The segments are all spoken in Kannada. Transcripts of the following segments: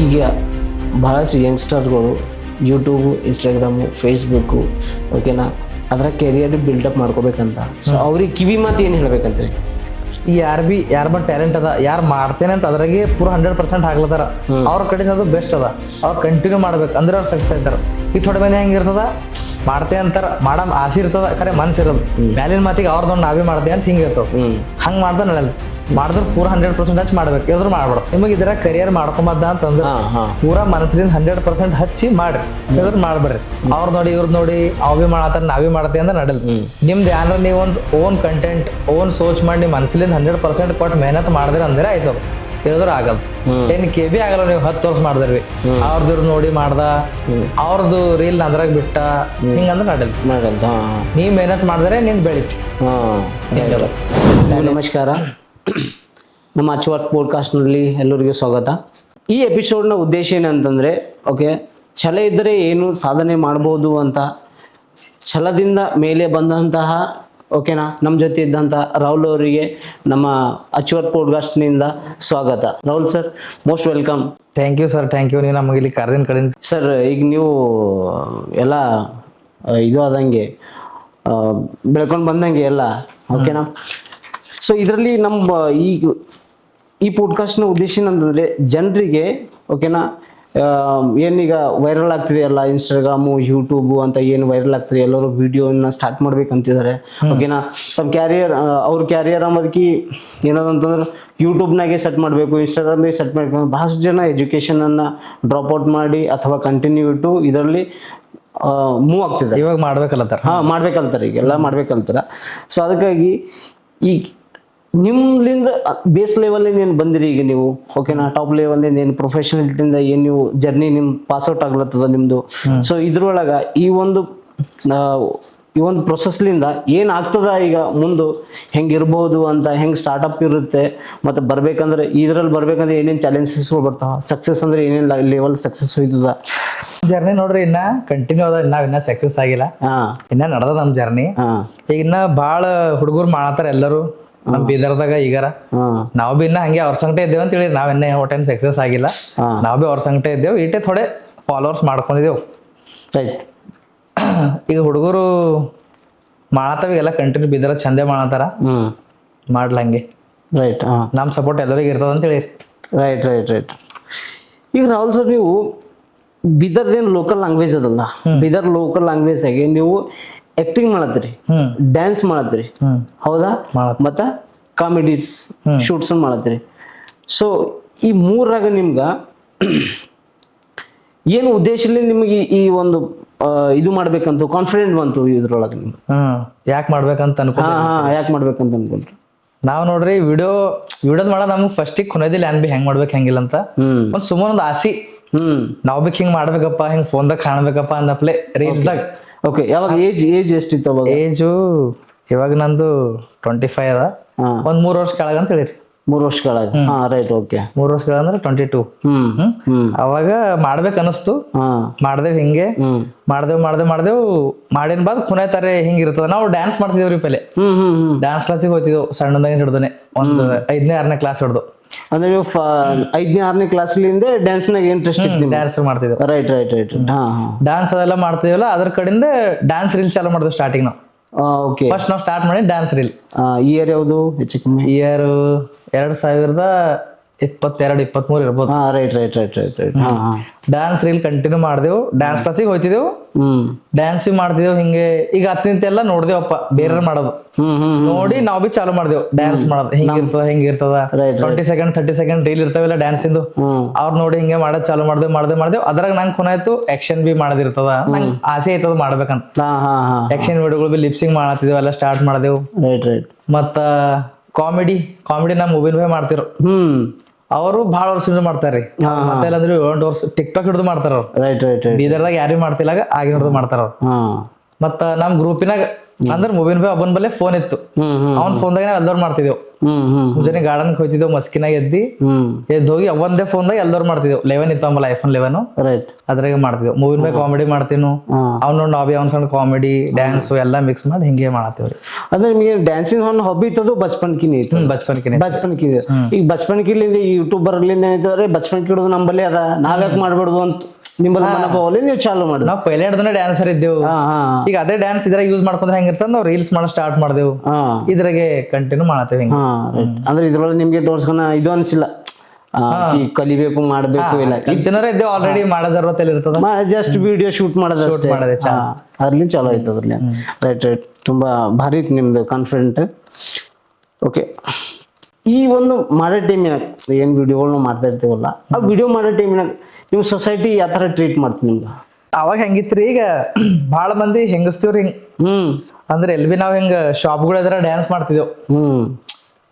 ಈಗ ಭಾಳಷ್ಟು ಯಂಗ್ಸ್ಟರ್ಗಳು ಯೂಟ್ಯೂಬು, ಇನ್ಸ್ಟಾಗ್ರಾಮು, ಫೇಸ್ಬುಕ್ಕು, ಓಕೆನಾ, ಅದರ ಕೆರಿಯರ್ ಬಿಲ್ಡಪ್ ಮಾಡ್ಕೋಬೇಕಂತ. ಸೊ ಅವ್ರಿಗೆ ಕಿವಿ ಮಾತು ಏನು ಹೇಳ್ಬೇಕಂತ್ರಿ? ಈ ಯಾರ ಬಟ್ ಟ್ಯಾಲೆಂಟ್ ಅದ, ಯಾರು ಮಾಡ್ತೇನೆ ಅಂತ ಅದ್ರಾಗೆ ಪೂರ 100% ಆಗ್ಲತ್ತಾರ, ಅವ್ರ ಕಡೆಯಿಂದ ಅದು ಬೆಸ್ಟ್ ಅದ. ಅವ್ರು ಕಂಟಿನ್ಯೂ ಮಾಡ್ಬೇಕು ಅಂದ್ರೆ ಅವ್ರು ಸಕ್ಸಸ್ ಆಯ್ತಾರ. ಈಗ ಥೋಡೆ ಮಂದಿ ಹೆಂಗಿರ್ತದ, ಮಾಡ್ತೇನೆ ಅಂತಾರ, ಮಾಡೋ ಆಸೆ ಇರ್ತದ, ಖರೆ ಮನ್ಸು ಇರೋದು ಮ್ಯಾಲಿನ ಮಾತಿಗೆ ಅವ್ರದೊಂದು ನಾವೇ ಮಾಡ್ತೇವೆ ಅಂತ ಹಿಂಗೆ ಇರ್ತವೆ. ಹಂಗೆ ಮಾಡ್ದ ನಡೆಯಲ್ಲ. ಮಾಡಿದ್ರೆ ಪೂರ 100% ಹಚ್ಚಿ ಮಾಡ್ಬೇಕು, ಯಾವ್ದು ಮಾಡ್ಬಾರ್ದು. ನಿಮಗೆ ಇದರ ಕರಿಯರ್ ಮಾಡ್ಕೊಂಬದ್ದ ಅಂತಂದ್ರೆ ಪೂರ ಮನಸ್ಸಿನಿಂದ 100% ಹಚ್ಚಿ ಮಾಡ್ರಿ, ಯಾವ್ದು ಮಾಡ್ಬೇಡ್ರಿ. ಅವ್ರು ನೋಡಿ ಇವ್ರದ್ದು ನೋಡಿ ಅವೇ ಮಾಡತ್ತಾರ ನಾವೇ ಮಾಡ್ತೇವೆ ಅಂದ್ರೆ ನಡೆಯಲ್ಲ. ನಿಮ್ದು ಏನಾರ ನೀವು ಒಂದು ಓನ್ ಕಂಟೆಂಟ್ ಓನ್ ಸೋಚ್ ಮಾಡಿ ನಿಮ್ಮ ಮನಸ್ಸಿನಿಂದ 100% ಕೊಟ್ಟು ಮೆಹನತ್ ಮಾಡಿದ್ರೆ ಅಂದ್ರೆ ಆಯ್ತು. ಹೇಳಿದ್ರು ಆಗಲ್ಲ. ಏನು ಕೆಬಿ ಆಗಲ್ಲ. ನೀವು 10 ವರ್ಷ ಮಾಡಿದ್ರಿ, ಅವ್ರದ್ದು ನೋಡಿ ಮಾಡ್ದ, ಅವ್ರದ್ದು ರೀಲ್ ಅದ್ರಾಗ ಬಿಟ್ಟ, ಹಿಂಗಂದ್ರೆ ನಡೆಯಲ್ಲ. ನೀವ್ ಮೆಹನತ್ ಮಾಡಿದ್ರೆ ನೀನ್ ಬೆಳಿತಿ. ನಮಸ್ಕಾರ, ನಮ್ಮ ಅಚ್ಚುವರ್ಕ್ ಪಾಡ್ಕಾಸ್ಟ್ನಲ್ಲಿ ಎಲ್ಲರಿಗೂ ಸ್ವಾಗತ. ಈ ಎಪಿಸೋಡ್ನ ಉದ್ದೇಶ ಏನಂತಂದರೆ, ಓಕೆ, ಛಲ ಇದ್ದರೆ ಏನು ಸಾಧನೆ ಮಾಡ್ಬೋದು ಅಂತ ಛಲದಿಂದ ಮೇಲೆ ಬಂದಂತಹ, ಓಕೆನಾ, ನಮ್ಮ ಜೊತೆ ಇದ್ದಂಥ ರಾಹುಲ್ ಅವರಿಗೆ ನಮ್ಮ ಅಚ್ಚುವರ್ಕ್ ಪಾಡ್ಕಾಸ್ಟ್ನಿಂದ ಸ್ವಾಗತ. Rahul sir, most welcome. Thank you sir, thank you. ನೀವು ನಮಗೆ ಇಲ್ಲಿ ಕರೆದಿನ ಕಡೆ. ಸರ್, ಈಗ ನೀವು ಎಲ್ಲ ಇದು ಆದಂಗೆ ಬೆಳ್ಕೊಂಡು ಬಂದಂಗೆ ಎಲ್ಲ, ಓಕೆನಾ. ಸೊ ಇದರಲ್ಲಿ ನಮ್ಮ ಈ ಪಾಡ್ಕಾಸ್ಟ್ನ ಉದ್ದೇಶ ಏನಂತಂದರೆ, ಜನರಿಗೆ, ಓಕೆನಾ, ಏನೀಗ ವೈರಲ್ ಆಗ್ತಿದೆಯಲ್ಲ ಇನ್ಸ್ಟಾಗ್ರಾಮು, ಯೂಟ್ಯೂಬು ಅಂತ ಏನು ವೈರಲ್ ಆಗ್ತಿದೆ, ಎಲ್ಲರೂ ವಿಡಿಯೋನ ಸ್ಟಾರ್ಟ್ ಮಾಡ್ಬೇಕಂತಿದ್ದಾರೆ, ಓಕೆನಾ. ತಮ್ಮ ಅವ್ರ ಕ್ಯಾರಿಯರ್ ಅನ್ನೋದಕ್ಕೆ ಏನದಂತಂದ್ರೆ ಯೂಟ್ಯೂಬ್ನಾಗೆ ಸೆಟ್ ಮಾಡಬೇಕು, ಇನ್ಸ್ಟಾಗ್ರಾಮ್ಗೆ ಸೆಟ್ ಮಾಡಬೇಕು. ಭಾಳಷ್ಟು ಜನ ಎಜುಕೇಷನನ್ನು ಡ್ರಾಪ್ ಔಟ್ ಮಾಡಿ ಅಥವಾ ಕಂಟಿನ್ಯೂ ಇಟ್ಟು ಇದರಲ್ಲಿ ಮೂವ್ ಆಗ್ತಿದೆ. ಇವಾಗ ಮಾಡ್ಬೇಕಲ್ಲತ್ತಾರ. ಮಾಡ್ಬೇಕಲ್ತಾರೆ, ಈಗೆಲ್ಲ ಮಾಡ್ಬೇಕಲ್ತಾರ. ಸೊ ಅದಕ್ಕಾಗಿ ಈಗ ನಿಮ್ಲಿಂದ ಬೇಸ್ ಲೆವೆಲಿಂದ ಏನು ಬಂದಿರಿ ಈಗ ನೀವು, ಓಕೆನಾ, ಟಾಪ್ ಲೆವೆಲಿಂದ ಏನು ಪ್ರೊಫೆಷನಲಿಟಿಯಿಂದ ಏನು ನೀವು ಜರ್ನಿ ನಿಮ್ಮ ಪಾಸ್ಔಟ್ ಆಗ್ಲತ್ತದ ನಿಮ್ಮದು. ಸೊ ಇದ್ರೊಳಗೆ ಈ ಒಂದು ಪ್ರೊಸೆಸ್ಲಿಂದ ಏನು ಆಗ್ತದ, ಈಗ ಮುಂದೆ ಹೆಂಗಿರ್ಬೋದು ಅಂತ, ಹೆಂಗೆ ಸ್ಟಾರ್ಟಪ್ ಇರುತ್ತೆ, ಮತ್ತು ಬರ್ಬೇಕಂದ್ರೆ ಇದರಲ್ಲಿ ಬರ್ಬೇಕಂದ್ರೆ ಏನೇನು ಚಾಲೆಂಜಸ್ಗಳು ಬರ್ತಾವ, ಸಕ್ಸಸ್ ಅಂದ್ರೆ ಏನೇನು ಲೆವೆಲ್ ಸಕ್ಸಸ್ ಹೋಯ್ತದ ಜರ್ನಿ ನೋಡ್ರಿ. ಇನ್ನ ಕಂಟಿನ್ಯೂ ಅದ, ಇನ್ನ ಸಕ್ಸಸ್ ಆಗಿಲ್ಲ, ಇನ್ನ ನಡೆದ ನಮ್ ಜರ್ನಿ. ಈಗ ಇನ್ನ ಬಾಳ ಹುಡುಗರು ಮಾಡತ್ತಾರ ಎಲ್ಲರೂ ನಮ್ ಬೀದರ್ದಾಗ. ಈಗಾರ ನಾವ್ ಬಿ ಇನ್ನ ಹಂಗೆ ಅವ್ರ ಸಂಗಟ ಇದ್ದೇವೆ ಅಂತ ಹೇಳಿ ನಾವ್ ಇನ್ನ ಯಾವ ಟೈಮ್ ಸಕ್ಸಸ್ ಆಗಿಲ್ಲ. ನಾವ್ ಬಿ ಅವ್ರ ಸಂಗಟ ಇದ್ದೇವೆ, ಇಟ್ಟೆ ಥೋಡೆ ಫಾಲೋವರ್ಸ್ ಮಾಡ್ಕೊಂಡಿದ್ದೇವು. ಈಗ ಹುಡುಗರು ಮಾಡತ್ತಾವ, ಎಲ್ಲ ಕಂಟಿನ್ಯೂ ಬೀದರ ಚಂದೆ ಮಾಡತ್ತಾರ, ಮಾಡ್ಲಂಗೆ. ರೈಟ್. ನಮ್ ಸಪೋರ್ಟ್ ಎಲ್ಲರಿಗೂ ಇರ್ತದ ಅಂತ ಹೇಳಿ. ರೈಟ್. ಈಗ ರಾಹುಲ್ ಸರ್, ನೀವು ಬೀದರ್ದೇನು ಲೋಕಲ್ ಲ್ಯಾಂಗ್ವೇಜ್ ಅದಲ್ಲ, ಬೀದರ್ ಲೋಕಲ್ ಲ್ಯಾಂಗ್ವೇಜ್ ಆಗಿ ನೀವು ಆಕ್ಟಿಂಗ್ ಮಾಡತ್ತೀರಿ, ಡ್ಯಾನ್ಸ್ ಮಾಡತ್ತೀರಿ, ಹೌದಾ, ಮತ್ತ ಕಾಮಿಡೀಸ್ ಶೂಟ್ಸ್ ಮಾಡತ್ತೀರಿ. ಸೊ ಈ ಮೂರಾಗ ನಿಮ್ಗ ಏನು ಉದ್ದೇಶದಲ್ಲಿ ನಿಮಗೆ ಈ ಒಂದು ಇದು ಮಾಡ್ಬೇಕಂತ ಕಾನ್ಫಿಡೆಂಟ್ ಬಂತು ಇದ್ರೊಳಗೆ? ಯಾಕೆ ಮಾಡ್ಬೇಕಂತ ಯಾಕೆ ಮಾಡ್ಬೇಕಂತ ಅನ್ಕೊಂಡ್ರಿ? ನಾವ್ ನೋಡ್ರಿ ವಿಡಿಯೋದ್ ಮಾಡೋದ್ ನಮ್ಗೆ ಫಸ್ಟಿಗೆ ಕೊನೆದಿಲ್ಲ ಏನ್ ಬಿ ಹೆಂಗ್ ಮಾಡ್ಬೇಕು ಹೆಂಗಿಲ್ಲ ಅಂತ ಒಂದ್ ಸುಮಾರು ಒಂದು ಆಸಿ. ನಾವ್ ಬಿ ಹಿಂಗ್ ಮಾಡ್ಬೇಕಪ್ಪ, ಹಿಂಗ್ ಫೋನ್ದಾಗ ಕಾಣ್ಬೇಕಪ್ಪ ಅಂದಪ್ಲೆ ರೀಲ್ಸ್ದಾಗ. ಓಕೆ, ಯಾವಾಗ ಏಜ್ ಎಷ್ಟಿತ್ತು ಅವಾಗ? ಏಜು ಇವಾಗ ನಂದು 25 ಅದ. ಒಂದ್ 3 ವರ್ಷ ಕೆಳಗ ಅಂತ ಹೇಳಿರಿ. 3 ವರ್ಷ ಕೆಳಗ. ರೈಟ್. ಓಕೆ, 3 ವರ್ಷ ಕೆಳಗ ಅಂದ್ರೆ 22. ಅವಾಗ ಮಾಡ್ಬೇಕ ಅನಸ್ತು, ಮಾಡ್ದೇವ್. ಹಿಂಗೆ ಮಾಡ್ದೇವ್ ಮಾಡಿನ ಬಾದ್ ಕುನೇತಾರೆ ಹಿಂಗಿರ್ತದ. ನಾವು ಡ್ಯಾನ್ಸ್ ಮಾಡ್ತಿದೇವ್ರಿ ಪೆಲೆ. ಡ್ಯಾನ್ಸ್ ಕ್ಲಾಸಿಗೆ ಹೋಗ್ತಿದ್ದೆವು ಸಣ್ಣದಾಗಿ ಹಿಡ್ದನೆ, ಒಂದು 5ನೇ 6ನೇ ಕ್ಲಾಸ್ ಹಿಡ್ದು. ಅಂದ್ರೆ ನೀವು 5ನೇ 6ನೇ ಕ್ಲಾಸ್ಲಿಂದ ಡ್ಯಾನ್ಸ್ ನಾಗ ಇಂಟ್ರೆಸ್ಟ್ ಇತ್ತು? ಡ್ಯಾನ್ಸ್ ಮಾಡ್ತಿದ್ದೆವು. ರೈಟ್. ಡ್ಯಾನ್ಸ್ ಅದೆಲ್ಲ ಮಾಡ್ತಿದ್ವಲ್ಲ, ಅದ್ರ ಕಡೆಯಿಂದ ಡ್ಯಾನ್ಸ್ ರೀಲ್ ಚಾಲು ಮಾಡಿದ್ವಿ ಸ್ಟಾರ್ಟಿಂಗ್ ನಾವು. ಓಕೆ, ಫಸ್ಟ್ ನಾವು ಸ್ಟಾರ್ಟ್ ಮಾಡಿ ಡ್ಯಾನ್ಸ್ ರೀಲ್. ಇಯರ್ ಯಾವುದು ಹೆಚ್ಚು ಕಮ್ಮಿ? ಇಯರ್ 2022-23 ಇರ್ಬೋದು. ರೈಟ್. ಡ್ಯಾನ್ಸ್ ರೀಲ್ ಕಂಟಿನ್ಯೂ ಮಾಡ್ದೇವು. ಡ್ಯಾನ್ಸ್ ಕ್ಲಾಸಿಗೆ ಹೋಗ್ತಿದ್ದೆವು, ಡ್ಯಾನ್ಸ್ ಮಾಡ್ತಿದ್ದೆವು. ಹಿಂಗೆ ಈಗ ಹತ್ತನಿಂತೆಲ್ಲ ನೋಡ್ದೇವಪ್ಪ ಬೇರೆ ಮಾಡೋದು ನೋಡಿ ನಾವ್ ಬಿ ಚಾಲು ಮಾಡ್ದೇವು ಡ್ಯಾನ್ಸ್ ಮಾಡೋದು. ಹಿಂಗಿರ್ತದ 20 ಸೆಕೆಂಡ್ 30 ಸೆಕೆಂಡ್ ರೀಲ್ ಇರ್ತಾವಿಲ್ಲ ಡ್ಯಾನ್ಸ್ ಇಂದು, ಅವ್ರ ನೋಡಿ ಹಿಂಗೆ ಮಾಡೋದ್ ಚಾಲು ಮಾಡ್ದೇವ್. ಅದ್ರಾಗ ನಂಗೆ ಕೊನಾಯ್ತು ಆಕ್ಷನ್ ಬಿ ಮಾಡೋದಿರ್ತದ, ನಂಗೆ ಆಸೆ ಐತದ ಮಾಡ್ಬೇಕಂತ. ಆಕ್ಷನ್ ವಿಡಿಯೋಗಳು ಬಿ ಲಿಪ್ಸಿಂಗ್ ಮಾಡತ್ತಿದ್ದೇವೆ, ಎಲ್ಲ ಸ್ಟಾರ್ಟ್ ಮಾಡ್ದೇವು. ಮತ್ತ ಕಾಮಿಡಿ ನಮ್ ಮೊಬೈಲ್ ಬೈ ಮಾಡ್ತಿರೋ, ಅವರು ಬಹಳ ವರ್ಷ ಮಾಡ್ತಾರ್ರಿ. ಮತ್ತೆ ಅಂದ್ರೆ 7 ವರ್ಷ ಟಿಕ್ಟಾಕ್ ಹಿಡಿದು ಮಾಡ್ತಾರ ಅವ್ರು. ಬೀದರ್ದಾಗ ಯಾರಿಗೂ ಮಾಡ್ತಿಲ್ಲ, ಆಗಿನ ಹಿಡಿದು ಮಾಡ್ತಾರ ಅವ್ರು. ಮತ್ತ ನಮ್ ಗ್ರೂಪಿನಾಗ ಅಂದ್ರೆ ಮೂವಿನ್ ಬೈ ಒಬ್ಬನ ಬಲ್ಲೆ ಫೋನ್ ಇತ್ತು, ಅವ್ನ ಫೋನ್ದಾಗ ನಾವು ಎಲ್ಲರೂ ಮಾಡ್ತಿದ್ದೆವು. ಮುಂಜಾನೆ ಗಾರ್ಡನ್ ಹೋಗ್ತಿದ್ದೆವು, ಮಸ್ಕಿನಾಗ ಎದ್ದು ಹೋಗಿ ಒಂದೇ ಫೋನ್ದಾಗ ಎಲ್ಲರೂ ಮಾಡ್ತಿದ್ದೆವು. 11 ಇತ್ತು ಆಮೇಲೆ iPhone 11, ರೈಟ್, ಅದ್ರಾಗ ಮಾಡ್ತಿದ್ದೆವು. ಮೂವಿನ್ ಬೈ ಕಾಮಿಡಿ ಮಾಡ್ತೀನು, ಅವ್ನ ನಾಬಿ ಅವ್ನ ಸಣ್ಣ ಕಾಮಿಡಿ ಡ್ಯಾನ್ಸ್ ಎಲ್ಲ ಮಿಕ್ಸ್ ಮಾಡಿ ಹಿಂಗೆ ಮಾಡತ್ತೇವ್ರಿ. ಅಂದ್ರೆ ನಿಮಗೆ ಡ್ಯಾನ್ಸಿಂಗ್ ಒಂದು ಹಾಬಿ ಇತ್ತದು ಬಚ್ಪನ್ಕಿನಿ ಇತ್ತು? ಬಚ್ಪನ್ಕಿ. ಈಗ ಬಚ್ಪನ್ಕಿಲಿಂದ ಯೂಟ್ಯೂಬರ್ಲಿಂದ ಏನೈತಂದ್ರೆ ಬಚ್ಪನ್ಕಿ ಹಿಡಿದು ನಂಬಲ್ಲಿ ಅದ, ನಾವ್ಯಾಕೆ ಮಾಡ್ಬಾರ್ದು ಅಂತ ನಿಮ್ಮಲ್ಲಿ ಮನೋಭಾವಲ್ಲಿ ನೀವು ಚಾಲು ಮಾಡಿ. ನಾವು ಪೈಲೆ ಹಿಡ್ದನೆ ಡ್ಯಾನ್ಸರ್ ಇದ್ದೆವು. ಈಗ ಅದೇ ಡ್ಯಾನ್ಸ್ ಇದ್ರಾಗ ಯೂಸ್ ಮಾಡ್ಕೊಂಡ್ರೆ ಹೆಂಗಿರ್ತದ, ನಾವು ರೀಲ್ಸ್ ಮಾಡೋ ಸ್ಟಾರ್ಟ್ ಮಾಡ್ದೆವು, ಇದ್ರಾಗೆ ಕಂಟಿನ್ಯೂ ಮಾಡತ್ತೇವೆ ಹಿಂಗೆ. ಅಂದ್ರೆ ಇದ್ರೊಳಗೆ ನಿಮ್ಗೆ ತೋರ್ಸ್ಕೊನ ಇದು ಅನ್ಸಿಲ್ಲ ಕಲಿಬೇಕು ಮಾಡ್ಬೇಕು ಇಲ್ಲ? ಇದ್ದೇನಾರ ಇದ್ದೇವೆ ಆಲ್ರೆಡಿ ಮಾಡೋದರ್ವತ್ತಲ್ಲಿ ಇರ್ತದ, ಜಸ್ಟ್ ವಿಡಿಯೋ ಶೂಟ್ ಮಾಡೋದು ಅದ್ರಲ್ಲಿ ಚಲೋ ಆಯ್ತು ಅದ್ರಲ್ಲಿ. ರೈಟ್ ರೈಟ್, ತುಂಬಾ ಭಾರಿ ಇತ್ತು ನಿಮ್ದು ಕಾನ್ಫಿಡೆಂಟ್. ಓಕೆ, ಈ ಒಂದು ಮಾಡೋ ಟೈಮಿನಾಗ ಏನ್ ವಿಡಿಯೋಗಳನ್ನ ಮಾಡ್ತಾ ಇರ್ತೀವಲ್ಲ, ಆ ವಿಡಿಯೋ ಮಾಡೋ ಟೈಮಿನಾಗ ನೀವು ಸೊಸೈಟಿ ಯಾವ ಥರ ಟ್ರೀಟ್ ಮಾಡ್ತೀನಿ ನಿಮ್ಗೆ? ಅವಾಗ ಹೆಂಗಿತ್ರಿ, ಈಗ ಭಾಳ ಮಂದಿ ಹೆಂಗಸ್ತೀವ್ರಿ ಹಿಂಗ್. ಅಂದ್ರೆ ಎಲ್ ಬಿ ನಾವ್ ಹಿಂಗ ಶಾಪ್ಗಳು ಎದ್ರ ಡ್ಯಾನ್ಸ್ ಮಾಡ್ತಿದ್ದೆವು.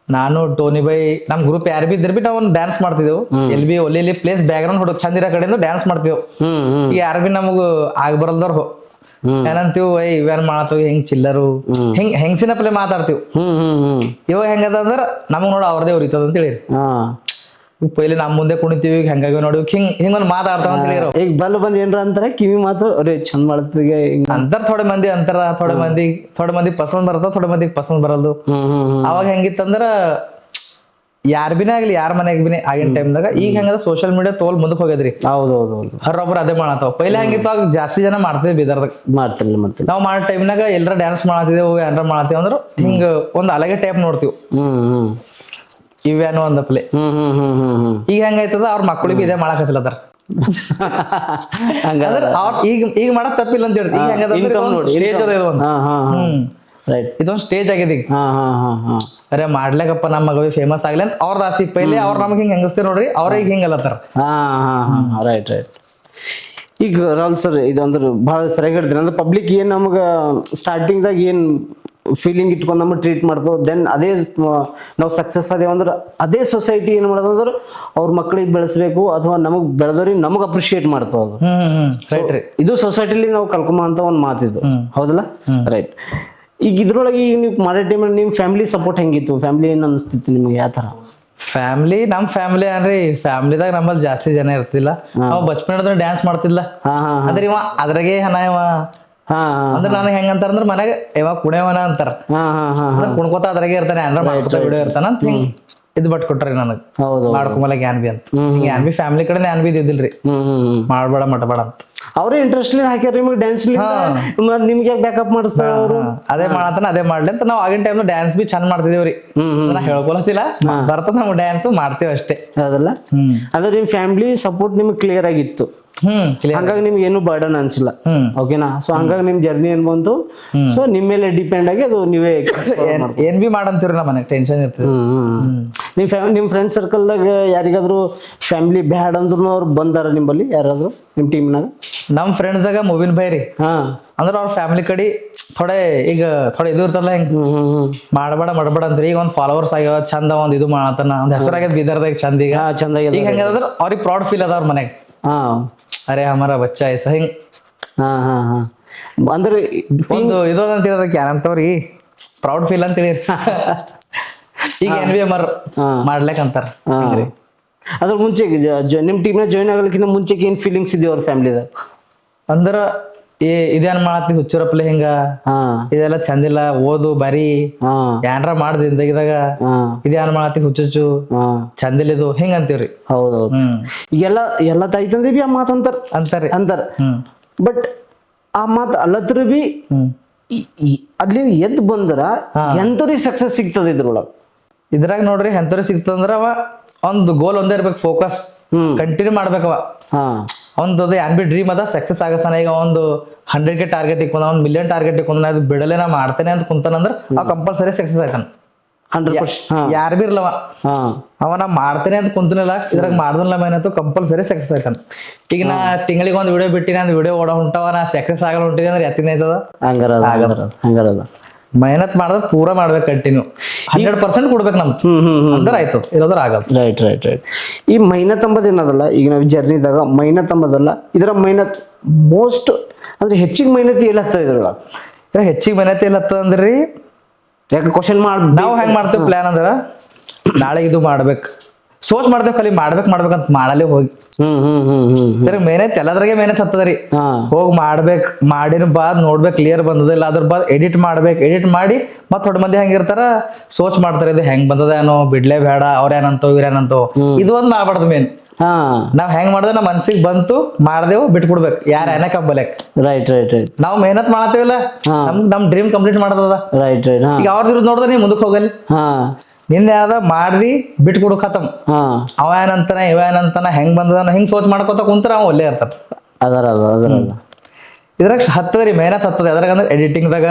ನಾನು ಟೋನಿ ಬೈ ನಮ್ ಗ್ರೂಪ್ ಯಾರು ಬಿ ಇದ್ರ ಬಿ ನಾವ್ ಒಂದು ಡ್ಯಾನ್ಸ್ ಮಾಡ್ತಿದ್ದೆವು. ಎಲ್ ಬಿ ಒಲ್ಲಿ ಪ್ಲೇಸ್ ಬ್ಯಾಕ್ ಗ್ರೌಂಡ್ ಹುಡುಗ ಚಂದ ಇರೋ ಕಡೆಯಿಂದ ಡ್ಯಾನ್ಸ್ ಮಾಡ್ತಿದ್ದೆವು. ಈಗ ಯಾರು ಬಿ ನಮಗ್ ಆಗ್ ಬರಲ್ದವ್ರು ಏನಂತೀವ್, ಇವೇನ್ ಮಾಡತ್ತವ ಹೆಂಗ್ ಚಿಲ್ಲರು ಹೆಂಗ್ಸಿನ ಪ್ಲೇ ಮಾತಾಡ್ತೀವಿ. ಇವಾಗ ಹೆಂಗದ ಅಂದ್ರ ನಮಗ್ ನೋಡ ಅವ್ರದೇ ಉರಿತದ ಅಂತ ಹೇಳಿ, ಪೈಲೆ ನಮ್ ಮುಂದೆ ಕುಣಿತೀವಿ, ಹೆಂಗಾಗಿ ನೋಡಿ ಹಿಂಗೊಂದು ಮಾತಾಡ್ತಾವ ಅಂತ ಹೇಳಿ. ಈಗ ಬಲ್ ಬಂದ್ ಏನ್ರ ಅಂತಾರ ಕಿವಿ ಮಾತು, ಅವ್ರೆ ಚಂದ ಮಾಡ್ತಿಗೆ ಅಂತಾರ. ಥೋಡೆ ಮಂದಿ ಅಂತಾರ, ಥೋಡೆ ಮಂದಿ ಪಸಂದ್ ಬರ್ತದ, ಥೋಡೆ ಮಂದಿಗೆ ಪಸಂದ್ ಬರಲ್ದು. ಅವಾಗ ಹೆಂಗಿತ್ತಂದ್ರ ಯಾರ್ ಬಿನೇ ಆಗ್ಲಿ, ಯಾರ ಮನೆಗ್ ಬಿನೇ ಆಗಿನ ಟೈಮ್ದಾಗ. ಈಗ ಹೆಂಗದ ಸೋಶಿಯಲ್ ಮೀಡಿಯಾ ತೋಲ್ ಮುಂದಕ್ಕೆ ಹೋಗ್ಯದ್ರಿ. ಹೌದೌದು, ಹರ್ರೊಬ್ರು ಅದೇ ಮಾಡತ್ತಾವ. ಪೈಲೆ ಹೆಂಗಿತ್ತು, ಆಗ ಜಾಸ್ತಿ ಜನ ಮಾಡ್ತಿದ್ವಿ ಬೀದರ್ದಾಗ. ಮಾಡ್ತಿರ್ಲಿ ನಾವ್ ಮಾಡೋ ಟೈಮ್ನಾಗ ಎಲ್ಲರ ಡ್ಯಾನ್ಸ್ ಮಾಡತ್ತಿದೆವು, ಏನಾರ ಮಾಡತ್ತೀವಿ ಅಂದ್ರ ಹಿಂಗ ಒಂದ್ ಅಲಗೆ ಟೈಪ್ ನೋಡ್ತೀವಿ, ಇವೇನೋ ಒಂದ್ ಪ್ಲೇ. ಈಗ ಹೆಂಗಾಯ್ತದ, ಅವ್ರ ಮಕ್ಕಳಿಗೆ ಇದೇ ಮಾಡಕ್ ಹಚ್ಚಲತ್ತಾರ. ಈಗ ಮಾಡಕ್ ತಪ್ಪಿಲ್ಲ ಅಂತ ಹೇಳ್ತೀವಿ. ಈಗ ಹೆಂಗದ ಇದೊಂದ್ ಸ್ಟೇಜ್ ಆಗಿದೆ ಈಗ. ಅರೆ ಮಾಡ್ಲೇಕಪ್ಪ ನಮ್ಮ ಮಗ ಫೇಮಸ್ ಆಗ್ಲಿ ಅಂತ ಅವ್ರದ್ದು ಆಸೆ. ಪೈಲೆ ಅವ್ರ ನಮ್ಗೆ ಹಿಂಗ್ ಹೆಂಗಸ್ತೀವಿ ನೋಡ್ರಿ, ಅವ್ರ ಈಗ ಹಿಂಗಲ್ಲತ್ತಾರ. Right right. ಈಗ ರಾಹುಲ್ ಸರ್, ಇದು ಅಂದ್ರೆ ಭಾಳ ಸರಿಯಾಗಿ ಹೇಳ್ತೀನಿ. ಅಂದ್ರೆ ಪಬ್ಲಿಕ್ ಏನ್ ನಮ್ಗ ಸ್ಟಾರ್ಟಿಂಗ್ದಾಗ ಏನ್ ಫೀಲಿಂಗ್ ಇಟ್ಕೊಂಡು ನಮಗೆ ಟ್ರೀಟ್ ಮಾಡ್ತೇವೆ, ದೆನ್ ಅದೇ ನಾವು ಸಕ್ಸಸ್ ಆದೇವು ಅಂದ್ರೆ ಅದೇ ಸೊಸೈಟಿ ಏನ್ ಮಾಡೋದಂದ್ರೆ ಅವ್ರ ಮಕ್ಕಳಿಗೆ ಬೆಳೆಸ್ಬೇಕು, ಅಥವಾ ನಮಗ್ ಬೆಳೆದವ್ರಿಗೆ ನಮಗ್ ಅಪ್ರಿಶಿಯೇಟ್ ಮಾಡ್ತಾವ. ಅದು ಇದು ಸೊಸೈಟಿಲಿ ನಾವು ಕಲ್ಕೊಂಬ ಅಂತ ಒಂದು ಮಾತಿದ್ದು, ಹೌದಲ್ಲ? ರೈಟ್. ಈಗ ಇದ್ರೊಳಗೆ ಈಗ ನೀವು ಮಾಡೋ ಟೈಮಲ್ಲಿ ನಿಮ್ ಫ್ಯಾಮಿಲಿ ಸಪೋರ್ಟ್ ಹೆಂಗಿತ್ತು? ಫ್ಯಾಮಿಲಿ ಏನ್ ಅನಿಸ್ತಿತ್ತು ನಿಮ್ಗೆ? ಯಾವ ತರ ಫ್ಯಾಮಿಲಿ? ನಮ್ ಫ್ಯಾಮಿಲಿ ಅಂದ್ರೆ ಫ್ಯಾಮಿಲಿದಾಗ ನಮ್ಮಲ್ಲಿ ಜಾಸ್ತಿ ಜನ ಇರ್ತಿಲ್ಲ. ನಾವು ಬಚ್ಪನ್ ಡ್ಯಾನ್ಸ್ ಮಾಡ್ತಿಲ್ಲ ಅಂದ್ರೆ ಇವ ಅದ್ರಾಗೆ ಇವ ಅಂದ್ರೆ ನನಗೆ ಹೆಂಗಂತಾರ ಅಂದ್ರೆ ಮನ್ಯಾಗ ಯಾವಾಗ ಕುಣಿಯವನ ಅಂತಾರ, ಕುಣ್ಕೋತ ಅದ್ರಾಗೆ ಇರ್ತಾನೆ, ಅಂದ್ರ ಮಾಡ್ಕೋತ ವಿಡಿಯೋ ಇರ್ತಾನ ಅಂತ ಹಿಂಗ್ ಇದ್ ಬಟ್ ಕೊಟ್ರಿ ನನಗ್ ಮಾಡ್ಕೊಂಬಲ್ಲ ಗ್ಯಾನ್ ಬಿ ಅಂತ. ಗ್ಯಾನ್ ಬಿ ಫ್ಯಾಮಿಲಿ ಕಡೆ ಗ್ಯಾನ್ ಬಿ ಇದ್ದಿಲ್ರಿ, ಮಾಡ್ಬೇಡ ಮಟಬೇಡ ಅಂತ. ಅವ್ರೇ ಇಂಟ್ರೆಸ್ಟ್ ಹಾಕ್ಯಾರ ನಿಮಗೆ ಡ್ಯಾನ್ಸ್, ನಿಮ್ಗೆ ಬ್ಯಾಕಪ್ ಮಾಡಿಸ್ತಾರ ಅವರು. ಅದೇ ಮಾಡತಾನ, ಅದೇ ಮಾಡ್ಲಿ ಅಂತ. ನಾವು ಆಗಿನ ಟೈಮ್ ಡ್ಯಾನ್ಸ್ ಬಿ ಚಂದ ಮಾಡ್ತಿದೇವ್ರಿ. ನಾ ಹೇಳ್ಕೊಳತಿಲ್ಲ, ಬರ್ತದ ನಮ್ಗೆ ಡ್ಯಾನ್ಸ್ ಮಾಡ್ತೇವೆ ಅಷ್ಟೇ, ಹೌದಲ್ಲ? ಅದ್ರ ನಿಮ್ ಫ್ಯಾಮಿಲಿ ಸಪೋರ್ಟ್ ನಿಮ್ಗೆ ಕ್ಲಿಯರ್ ಆಗಿತ್ತು, ಹಂಗಾಗಿ ನಿಮ್ಗೆ ಏನು ಬರ್ಡನ್ ಅನ್ಸಿಲ್ಲ, ಓಕೆನಾ? ಸೊ ಹಂಗಾಗಿ ನಿಮ್ ಜರ್ನಿ ಏನ್ ಬಂತು, ಸೊ ನಿಮ್ ಮೇಲೆ ಡಿಪೆಂಡ್ ಆಗಿ ಅದು ನೀವೇ ಏನ್ ಬಿ ಮಾಡಂತೀವ್ರಿ. ನಮ್ಮ ಮನೆಗೆ ಟೆನ್ಷನ್ ಇರ್ತದೆ. ನಿಮ್ ಫ್ರೆಂಡ್ ಸರ್ಕಲ್ದಾಗ ಯಾರಿಗಾದ್ರು ಫ್ಯಾಮಿಲಿ ಬ್ಯಾಡ್ ಅಂದ್ರು ಅವ್ರು ಬಂದಾರ ನಿಮ್ಮಲ್ಲಿ ಯಾರಾದ್ರು ನಿಮ್ ಟೀಮ್ನಾಗ? ನಮ್ ಫ್ರೆಂಡ್ಸ್ ಮೂವಿನ್ ಬೈ ರೀ, ಅಂದ್ರೆ ಅವ್ರ ಫ್ಯಾಮಿಲಿ ಕಡೆ ಥೋಡೆ ಈಗ ಥೋಡೆ ಇದು ಇರ್ತಲ್ಲ, ಹೆಂಗ್ ಮಾಡಬೇಡ ಅಂತ್ರಿ. ಈಗ ಒಂದ್ ಫಾಲೋವರ್ಸ್ ಆಗ್ಯಾವ, ಚಂದ ಒಂದ್ ಇದು ಮಾಡತನ, ಒಂದ್ ಹೆಸರಾಗ್ಯದ ಬೀದರ್ದಾಗ ಚಂದ. ಈಗ ಈಗ ಹೆಂಗಂದ್ರ ಅವ್ರಿಗೆ ಪ್ರೌಡ್ ಫೀಲ್ ಅದ ಅವ್ರ ಮನೆಗೆ, ಅರೆ ಹಮಾರ ಬಚ್ಚಾ ಐಸ ಹಿಂಗ್. ಅಂದ್ರೆ ಒಂದು ಇದೊಂದಂತ ಹೇಳೋದಕ್ಕೆ ಏನಂತವ್ರಿ, ಪ್ರೌಡ್ ಫೀಲ್ ಅಂತ ಹೇಳಿ. ಈಗ NVMR ಮಾಡ್ಲಿಕ್ಕಂತಾರ. ಅದ್ರ ಮುಂಚೆ ನಿಮ್ ಟೀಮ್ ನ ಜಾಯಿನ್ ಆಗಲಿಕ್ಕಿಂತ ಮುಂಚೆ ಏನ್ ಫೀಲಿಂಗ್ಸ್ ಇದೆಯೋ ಅವ್ರ ಫ್ಯಾಮಿಲಿದಾಗ? ಅಂದ್ರ ಇದೇನ್ ಮಾಡತ್ತಿ ಹುಚ್ಚರಪ್ಲೆ ಹಿಂಗ, ಇದೆಲ್ಲ ಚಂದಿಲ್ಲ, ಓದು ಬರೀ ಏನ್ರ ಮಾಡ್ದ ಜಿಂದಗಿದಾಗ, ಇದೇನ್ ಮಾಡತ್ತಿ ಹುಚ್ಚು ಚಂದಿಲ್ಲ ಇದು ಹಿಂಗ ಅಂತೀವ್ರಿ. ಹೌದೌದು. ಎಲ್ಲ ತಾಯ್ತಂದ್ರೆ ಬಿ ಆ ಮಾತ್ ಅಂತಾರ. ಬಟ್ ಆ ಮಾತ್ ಅಲ್ಲತ್ರ ಬಿ ಅಲ್ಲಿಂದ ಎದ್ದು ಬಂದ್ರ ಎಂತವ್ರಿಗೆ ಸಕ್ಸಸ್ ಸಿಗ್ತದ ಇದ್ರಾಗ ನೋಡ್ರಿ. ಎಂತವ್ರಿಗೆ ಸಿಗ್ತದಂದ್ರ ಅವ ಒಂದು ಗೋಲ್ ಒಂದೇ ಇರ್ಬೇಕು, ಫೋಕಸ್ ಕಂಟಿನ್ಯೂ ಮಾಡ್ಬೇಕವ. ಒಂದು ಏನ್ ಬಿ ಡ್ರೀಮ್ ಅದ, ಸಕ್ಸಸ್ ಆಗತ್ತಾನ. ಈಗ ಒಂದು 100K ಟಾರ್ಗೆಟ್ ಇಕ್ಕೊಂಡ, 1 ಮಿಲಿಯನ್ ಟಾರ್ಗೆಟ್ ಇಕ್ಕೊಂಡ, ಅದು ಬಿಡಲೆ ನಾ ಮಾಡ್ತೇನೆ ಅಂತ ಕುಂತಾನಂದ್ರ ಅವ್ ಕಂಪಲ್ಸರಿ ಸಕ್ಸಸ್ ಆಯ್ತಾನ. 100% ಯಾರು ಬಿ ಇರ್ಲವ, ಅವ ನಾ ಮಾಡ್ತೇನೆ ಅಂತ ಕುಂತನಿಲ್ಲ, ಇದ್ರಾಗ ಮಾಡ್ದಲ್ಲ ಮೇನಂತೂ ಕಂಪಲ್ಸರಿ ಸಕ್ಸಸ್ ಆಯ್ತಾನ. ಈಗ ನಾ ತಿಂಗಳಿಗೆ ಒಂದ್ ವಿಡಿಯೋ ಬಿಟ್ಟಿನ, ಒಂದ್ ವಿಡಿಯೋ ಓಡ ಹೊಂಟವ, ನಾ ಸಕ್ಸಸ್ ಆಗಲ್ಲ ಹೊಂಟಿದೆ ಅಂದ್ರೆ ಎತ್ತಿನ ಆಯ್ತದ. ಹಂಗಾರದ ಮೆಹನತ್ ಮಾಡಿದ್ರೆ ಪೂರಾ ಮಾಡ್ಬೇಕು, ಕಂಟಿನ್ಯೂ 100% ಕೊಡ್ಬೇಕು ನಮ್ದು, ಅಂದ್ರೆ ಆಯ್ತು, ಇರೋದ್ರ ಆಗಲ್ಲ. ರೈಟ್. ಈ ಮೆಹನತ್ ಅಂಬದ್ ಏನದಲ್ಲ, ಈಗ ನಾವು ಜರ್ನಿದಾಗ ಮೆಹನತ್ ಅಂಬದಲ್ಲ, ಇದರ ಮೆಹನತ್ ಮೋಸ್ಟ್ ಅಂದ್ರೆ ಹೆಚ್ಚಿಗೆ ಮೆಹನತ್ ಎಲ್ಲ ಇದ್ರೊಳಗ ಹೆಚ್ಚಿಗೆ ಮನೆತೆ ಇಲ್ಲ ಅಂದ್ರಿ ಯಾಕೆ ಕ್ವಶನ್ ಮಾಡಿ ನಾವು ಹೆಂಗ್ ಮಾಡ್ತೇವೆ ಪ್ಲಾನ್ ಅಂದ್ರ ನಾಳೆ ಇದು ಮಾಡ್ಬೇಕು ಸೋಚ್ ಮಾಡ್ತೇವೆ ಖಾಲಿ ಮಾಡ್ಬೇಕಂತ ಮಾಡಲ್ಲೇ ಹೋಗಿ ಮೇನೈತ್ ಎಲ್ಲದ್ರಾಗೆ ಮೇನೈತ್ ಹತ್ತದ್ರಿ ಹೋಗಿ ಮಾಡ್ಬೇಕು ಮಾಡಿನ ಬಾದ್ ನೋಡ್ಬೇಕು ಕ್ಲಿಯರ್ ಬಂದದಿಲ್ಲ ಅದ್ರ ಬಾದ್ ಎಡಿಟ್ ಎಡಿಟ್ ಮಾಡಿ ಮತ್ ಥೋಡೆ ಮಂದಿ ಹೆಂಗಿರ್ತಾರ ಸೋಚ್ ಮಾಡ್ತಾರೆ ಇದು ಹೆಂಗ್ ಬಂದದ ಏನೋ ಬಿಡ್ಲೇ ಬೇಡ ಅವ್ರೇನಂತೋ ಇವ್ರೇನಂತೋ ಇದು ಒಂದ್ ಮಾಡ್ಬಾರ್ದು ಮೇನ್ ನಾವ್ ಹೆಂಗ್ ಮಾಡಿದ್ರೆ ನಮ್ಮ ಮನ್ಸಿಗೆ ಬಂತು ಮಾಡ್ದೇವು ಬಿಟ್ಬಿಡ್ಬೇಕು ಯಾರ ಏನ ಕಬ್ಬಲಕ್ ರೈಟ್ ರೈಟ್ ರೈಟ್ ನಾವ್ ಮೆಹನತ್ ಮಾಡತ್ತೇವಲ್ಲ ನಮ್ ಡ್ರೀಮ್ ಕಂಪ್ಲೀಟ್ ಮಾಡದ ರೈಟ್ ರೈಟ್ ಈಗ ಅವ್ರ ನೋಡಿದ್ರೆ ನೀವ್ ಮುಂದಕ್ಕೆ ಹೋಗಲ್ಲ ನಿಂದ ಯಾವ್ದ ಮಾಡ್ರಿ ಬಿಟ್ಬಿಡು ಖತಮ್ ಅವ ಏನಂತಾನ ಇವ ಏನಂತಾನ ಹೆಂಗ್ ಬಂದದ ಹಿಂಗ್ ಸೋಚ್ ಮಾಡ್ಕೊತ ಕುಂತ್ರ ಅವ ಒಳ್ಳೆ ಇರ್ತಾರ ಅದರ ಇದ್ರಾಗ ಹತ್ತದ್ರಿ ಮೆಹನತ್ ಹತ್ತದ ಅದ್ರಾಗ ಅಂದ್ರೆ ಎಡಿಟಿಂಗ್ ದಾಗ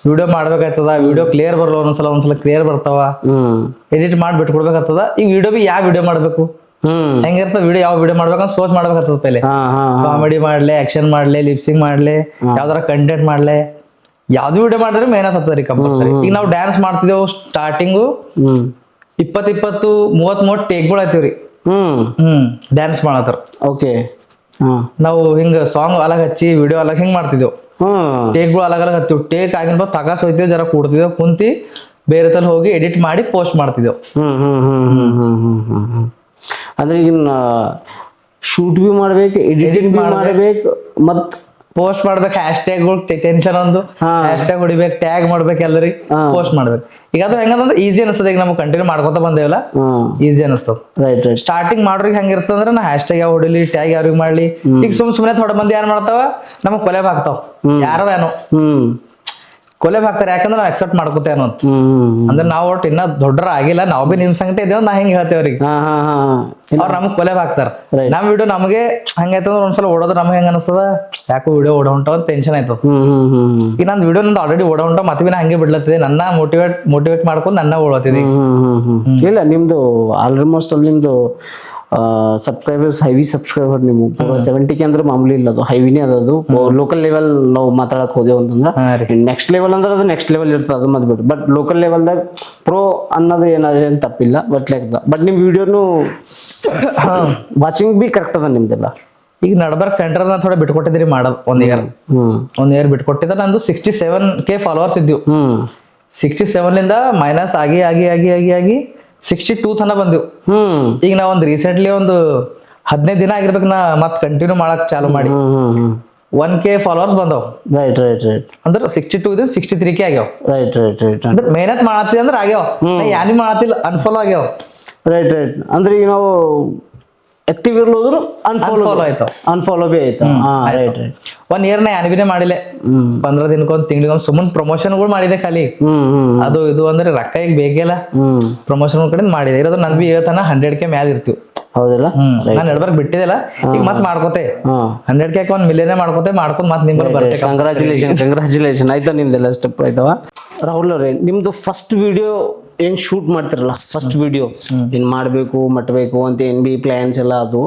ವಿಡಿಯೋ ಮಾಡ್ಬೇಕಾಗ್ತದ ವಿಡಿಯೋ ಕ್ಲಿಯರ್ ಬರಲ್ಲ ಒಂದ್ಸಲ ಕ್ಲಿಯರ್ ಬರ್ತಾವ ಎಡಿಟ್ ಮಾಡಿ ಬಿಟ್ಕೊಡ್ಬೇಕಾಗ್ತದ ಈಗ ವಿಡಿಯೋ ಬಿ ಯಾವ ವಿಡಿಯೋ ಮಾಡ್ಬೇಕು ಹೆಂಗಿರ್ತದ ವಿಡಿಯೋ ಯಾವ ವಿಡಿಯೋ ಮಾಡ್ಬೇಕಂತ ಸೋಚ್ ಮಾಡ್ಬೇಕಾಗ್ತದ ಪೈಲೆ ಕಾಮಿಡಿ ಮಾಡ್ಲೆ ಆಕ್ಷನ್ ಮಾಡ್ಲೆ ಲಿಪ್ಸಿಂಗ್ ಮಾಡ್ಲೆ ಯಾವ್ದಾರ ಕಂಟೆಂಟ್ ಮಾಡ್ಲೆ ಯಾವ್ದು ವಿಡಿಯೋ ಮಾಡಿದ್ರೆ ಮೆಹನತ್ ಹತ್ತದ್ರಿ ಕಂಪಲ್ಸರಿ ಈಗ ನಾವು ಡ್ಯಾನ್ಸ್ ಮಾಡ್ತಿದ್ದೇವು ಸ್ಟಾರ್ಟಿಂಗು 20-30 ಟೇಕ್ಗಳು ಆಯ್ತಿವ್ರಿ ಡ್ಯಾನ್ಸ್ ಮಾಡತ್ತಾರ ಓಕೆ ನಾವು ಹಿಂಗ ಸಾಂಗ್ ಅಲಗ್ ಹಚ್ಚಿ ವಿಡಿಯೋ ಅಲಗ್ ಹಿಂಗ್ ಮಾಡ್ತಿದ್ದೇವು ಟೇಕ್ಗಳು ಅಲಗ್ ಹತ್ತಿವ್ ಟೇಕ್ ಆಗಿನ ಬಾ ತಗಾಸ್ ಹೋಯ್ತಿವ್ ಜರ ಕೂಡ್ತಿದ್ದೇವ್ ಕುಂತಿ ಬೇರೆ ತಲ್ ಹೋಗಿ ಎಡಿಟ್ ಮಾಡಿ ಪೋಸ್ಟ್ ಮಾಡ್ತಿದ್ದೇವ್ ಅಂದ್ರೆ ಈಗ ಶೂಟ್ ಬಿ ಮಾಡ್ಬೇಕು ಎಡಿಟಿಂಗ್ ಬಿ ಮಾಡ್ಬೇಕು ಮತ್ ಪೋಸ್ಟ್ ಮಾಡ್ಬೇಕು ಹ್ಯಾಶ್ ಟ್ಯಾಗ್ಗಳು ಟೆನ್ಷನ್ ಒಂದು ಹ್ಯಾಶ್ ಟ್ಯಾಗ್ ಹೊಡಿಬೇಕು ಟ್ಯಾಗ್ ಮಾಡ್ಬೇಕು ಎಲ್ಲರಿಗೆ ಪೋಸ್ಟ್ ಮಾಡ್ಬೇಕು ಈಗ ಅದು ಹೆಂಗಂದ್ರೆ ಈಸಿ ಅನಿಸ್ತದ ಈಗ ನಮ್ಗೆ ಕಂಟಿನ್ಯೂ ಮಾಡ್ಕೊತ ಬಂದೇವಲ್ಲ ಈಸಿ ಅನಿಸ್ತದ ರೈಟ್ ರೈಟ್ ಸ್ಟಾರ್ಟಿಂಗ್ ಮಾಡೋರಿಗೆ ಹೆಂಗಿರ್ತಂದ್ರೆ ನಾ ಹ್ಯಾಶ್ ಟ್ಯಾಗ್ ಯಾವ ಹೊಡಿಲಿ ಟ್ಯಾಗ್ ಯಾರಿಗೆ ಮಾಡ್ಲಿ ಈಗ ಸುಮ್ಮನೆ ಥೋಡೆ ಮಂದಿ ಏನ್ ಮಾಡ್ತಾವ ನಮಗ್ ಕೊಲೆಬ್ ಹಾಕ್ತಾವ ಯಾರೋ ಏನೋ ಕೊಲೆಬ್ ಹಾಕ್ತಾರೆ ಯಾಕಂದ್ರೆ ನಾವು ಅಕ್ಸೆಪ್ಟ್ ಮಾಡ್ಕೋತೇನೋ ಅಂತ ಅಂದ್ರೆ ನಾವು ಒಟ್ಟು ಇನ್ನ ದೊಡ್ಡರ ಆಗಿಲ್ಲ ನಾವು ಬಿ ನಿಮ್ ಸಂಗತಿ ಇದೇವ್ ನಾ ಹಿಂಗ್ ಹೇಳ್ತೇವ್ ಅವ್ರಿಗೆ ಅವ್ರು ನಮಗ್ ಕೊಲೆಬ್ ಹಾಕ್ತಾರ ನಮ್ ವಿಡಿಯೋ ನಮಗೆ ಹಂಗೈತಂದ್ರೆ ಒಂದ್ಸಲ ಓಡೋದು ನಮ್ಗೆ ಹೆಂಗ ಅನಿಸ್ತದ ಯಾಕೋ ವಿಡಿಯೋ ಓಡ ಹೊಂಟಾವ ಟೆನ್ಷನ್ ಆಯ್ತದ ಈಗ ನಂದು ವಿಡಿಯೋ ನಂದು ಆಲ್ರೆಡಿ ಓಡ ಹೊಂಟಾವ ಮತ್ತೆ ನಾ ಹಂಗೆ ಬಿಡ್ಲತ್ತಿದೆ ನನ್ನ ಮೋಟಿವೇಟ್ ಮಾಡ್ಕೊಂಡು ನನ್ನ ಓಡತ್ತಿದೆ ಇಲ್ಲ ನಿಮ್ದು ಆಲ್ಮೋಸ್ಟ್ ಅಲ್ಲಿ ನಿಮ್ದು ಸಬ್ಸ್ಕ್ರೈಬರ್ಸ್ ಹೈವಿ ಸಬ್ಸ್ಕ್ರೈಬರ್ ನಿಮ್ಗೆ 70K ಅಂದ್ರೆ ಮಾಮೂಲಿ ಇಲ್ಲ ಅದು ಹೈವಿನೇ ಅದದು ಲೋಕಲ್ ಲೆವೆಲ್ ನಾವು ಮಾತಾಡಕ್ ಹೋದೇವು ಅಂತಂದ್ರೆ ನೆಕ್ಸ್ಟ್ ಲೆವೆಲ್ ಅಂದ್ರೆ ಅದು ನೆಕ್ಸ್ಟ್ ಲೆವೆಲ್ ಇರ್ತದೆ ಅದು ಮತ್ ಬಿಟ್ಟು ಬಟ್ ಲೋಕಲ್ ಲೆವೆಲ್ದಾಗ ಪ್ರೋ ಅನ್ನೋದು ಏನ್ ತಪ್ಪಿಲ್ಲ ಬಟ್ ನಿಮ್ ವಿಡಿಯೋನು ವಾಚಿಂಗ್ ಬಿ ಕರೆಕ್ಟ್ ಅದ ನಿಮ್ದೆಲ್ಲ ಈಗ ನಡ್ಬರ್ಕ್ ಸೆಂಟರ್ ನ ಥೋಡೆ ಬಿಟ್ಕೊಟ್ಟಿದ್ರಿ ಮಾಡೋದು ಒಂದ್ ಇಯರ್ ಬಿಟ್ಕೊಟ್ಟಿದ್ರೆ ನಂದು 67K ಫಾಲೋವರ್ಸ್ ಇದ್ವು 67 ಲಿಂದ ಮೈನಸ್ ಆಗಿ 62 ತನ ಬಂದಿವ್ ಈಗ ನಾ ಒಂದ್ ರೀಸೆಂಟ್ಲಿ ಒಂದು 15 ದಿನ ಆಗಿರ್ಬೇಕು ನಾ ಮತ್ ಕಂಟಿನ್ಯೂ ಮಾಡಕ್ ಚಾಲು ಮಾಡಿ 1K ಫಾಲೋವರ್ಸ್ ಬಂದವ್ ರೈಟ್ ರೈಟ್ ರೈಟ್ ಅಂದ್ರೆ 62 ಇದ್ 63K ಆಗ್ಯಾವ ರೈಟ್ ರೈಟ್ ರೈಟ್ ಅಂದ್ರೆ ಮೆಹನತ್ ಮಾಡತ್ತಿ ಅಂದ್ರೆ ಆಗ್ಯಾವ ಯಾನಿ ಮಾಡತ್ತಿಲ್ಲ ಅನ್ಫಾಲೋ ಆಗ್ಯಾವ ರೈಟ್ ರೈಟ್ ಅಂದ್ರೆ ಈಗ ನಾವು ಆಕ್ಟಿವ್ ಇರ್ಲೋದ್ರು ಅನ್ಫಾಲೋ ಆಯ್ತಾವ ಅನ್ಫಾಲೋ ಬಿ ಆಯ್ತು ರೈಟ್ ರೈಟ್ 1 ಇಯರ್ ನಾ ಯಾನಿಬಿನೇ ಮಾಡಿಲ್ಲ 15 ದಿನಕ್ಕೊಂದ್ ತಿಂಗಳಿಗೊಂದ್ ಸುಮ್ಮನೆ ಪ್ರಮೋಷನ್ಗಳು ಮಾಡಿದೆ ಖಾಲಿ ಅದು ಇದು ಅಂದ್ರೆ ರೊಕ್ಕ ಈಗ ಬೇಕಿಲ್ಲ ಪ್ರಮೋಷನ್ ಕಡೆ ಮಾಡಿದೆ ಇರೋದು ನನ್ ಬಿ ಹೇಳ್ತಾನ 100K ಮ್ಯಾಲ ಇರ್ತೀವಿ ಹೌದಲ್ಲ ನಾನ್ ನಡ್ಬರ್ಕ್ ಬಿಟ್ಟಿದೆಲ್ಲ ಈಗ ಮತ್ ಮಾಡ್ಕೋತೆ 100K 1 ಮಿಲಿಯನ್ ಮಾಡ್ಕೊಂಡ್ ಮತ್ ನಿಮ್ಗೆ ಬರ್ತೇ ಕಂಗ್ರಾಚುಲೇಷನ್ ಆಯ್ತಾ ನಿಮ್ದೆಲ್ಲ ಸ್ಟೆಪ್ ಆಯ್ತವ ರಾಹುಲ್ ಅವ್ರೆ ನಿಮ್ದು ಫಸ್ಟ್ ವಿಡಿಯೋ ಏನ್ ಶೂಟ್ ಮಾಡ್ತಿರಲ್ಲ ಫಸ್ಟ್ ವಿಡಿಯೋ ಏನ್ ಮಾಡ್ಬೇಕು ಮಟ್ಬೇಕು ಅಂತ ಏನ್ ಬಿ ಪ್ಲಾನ್ಸ್ ಎಲ್ಲ ಅದು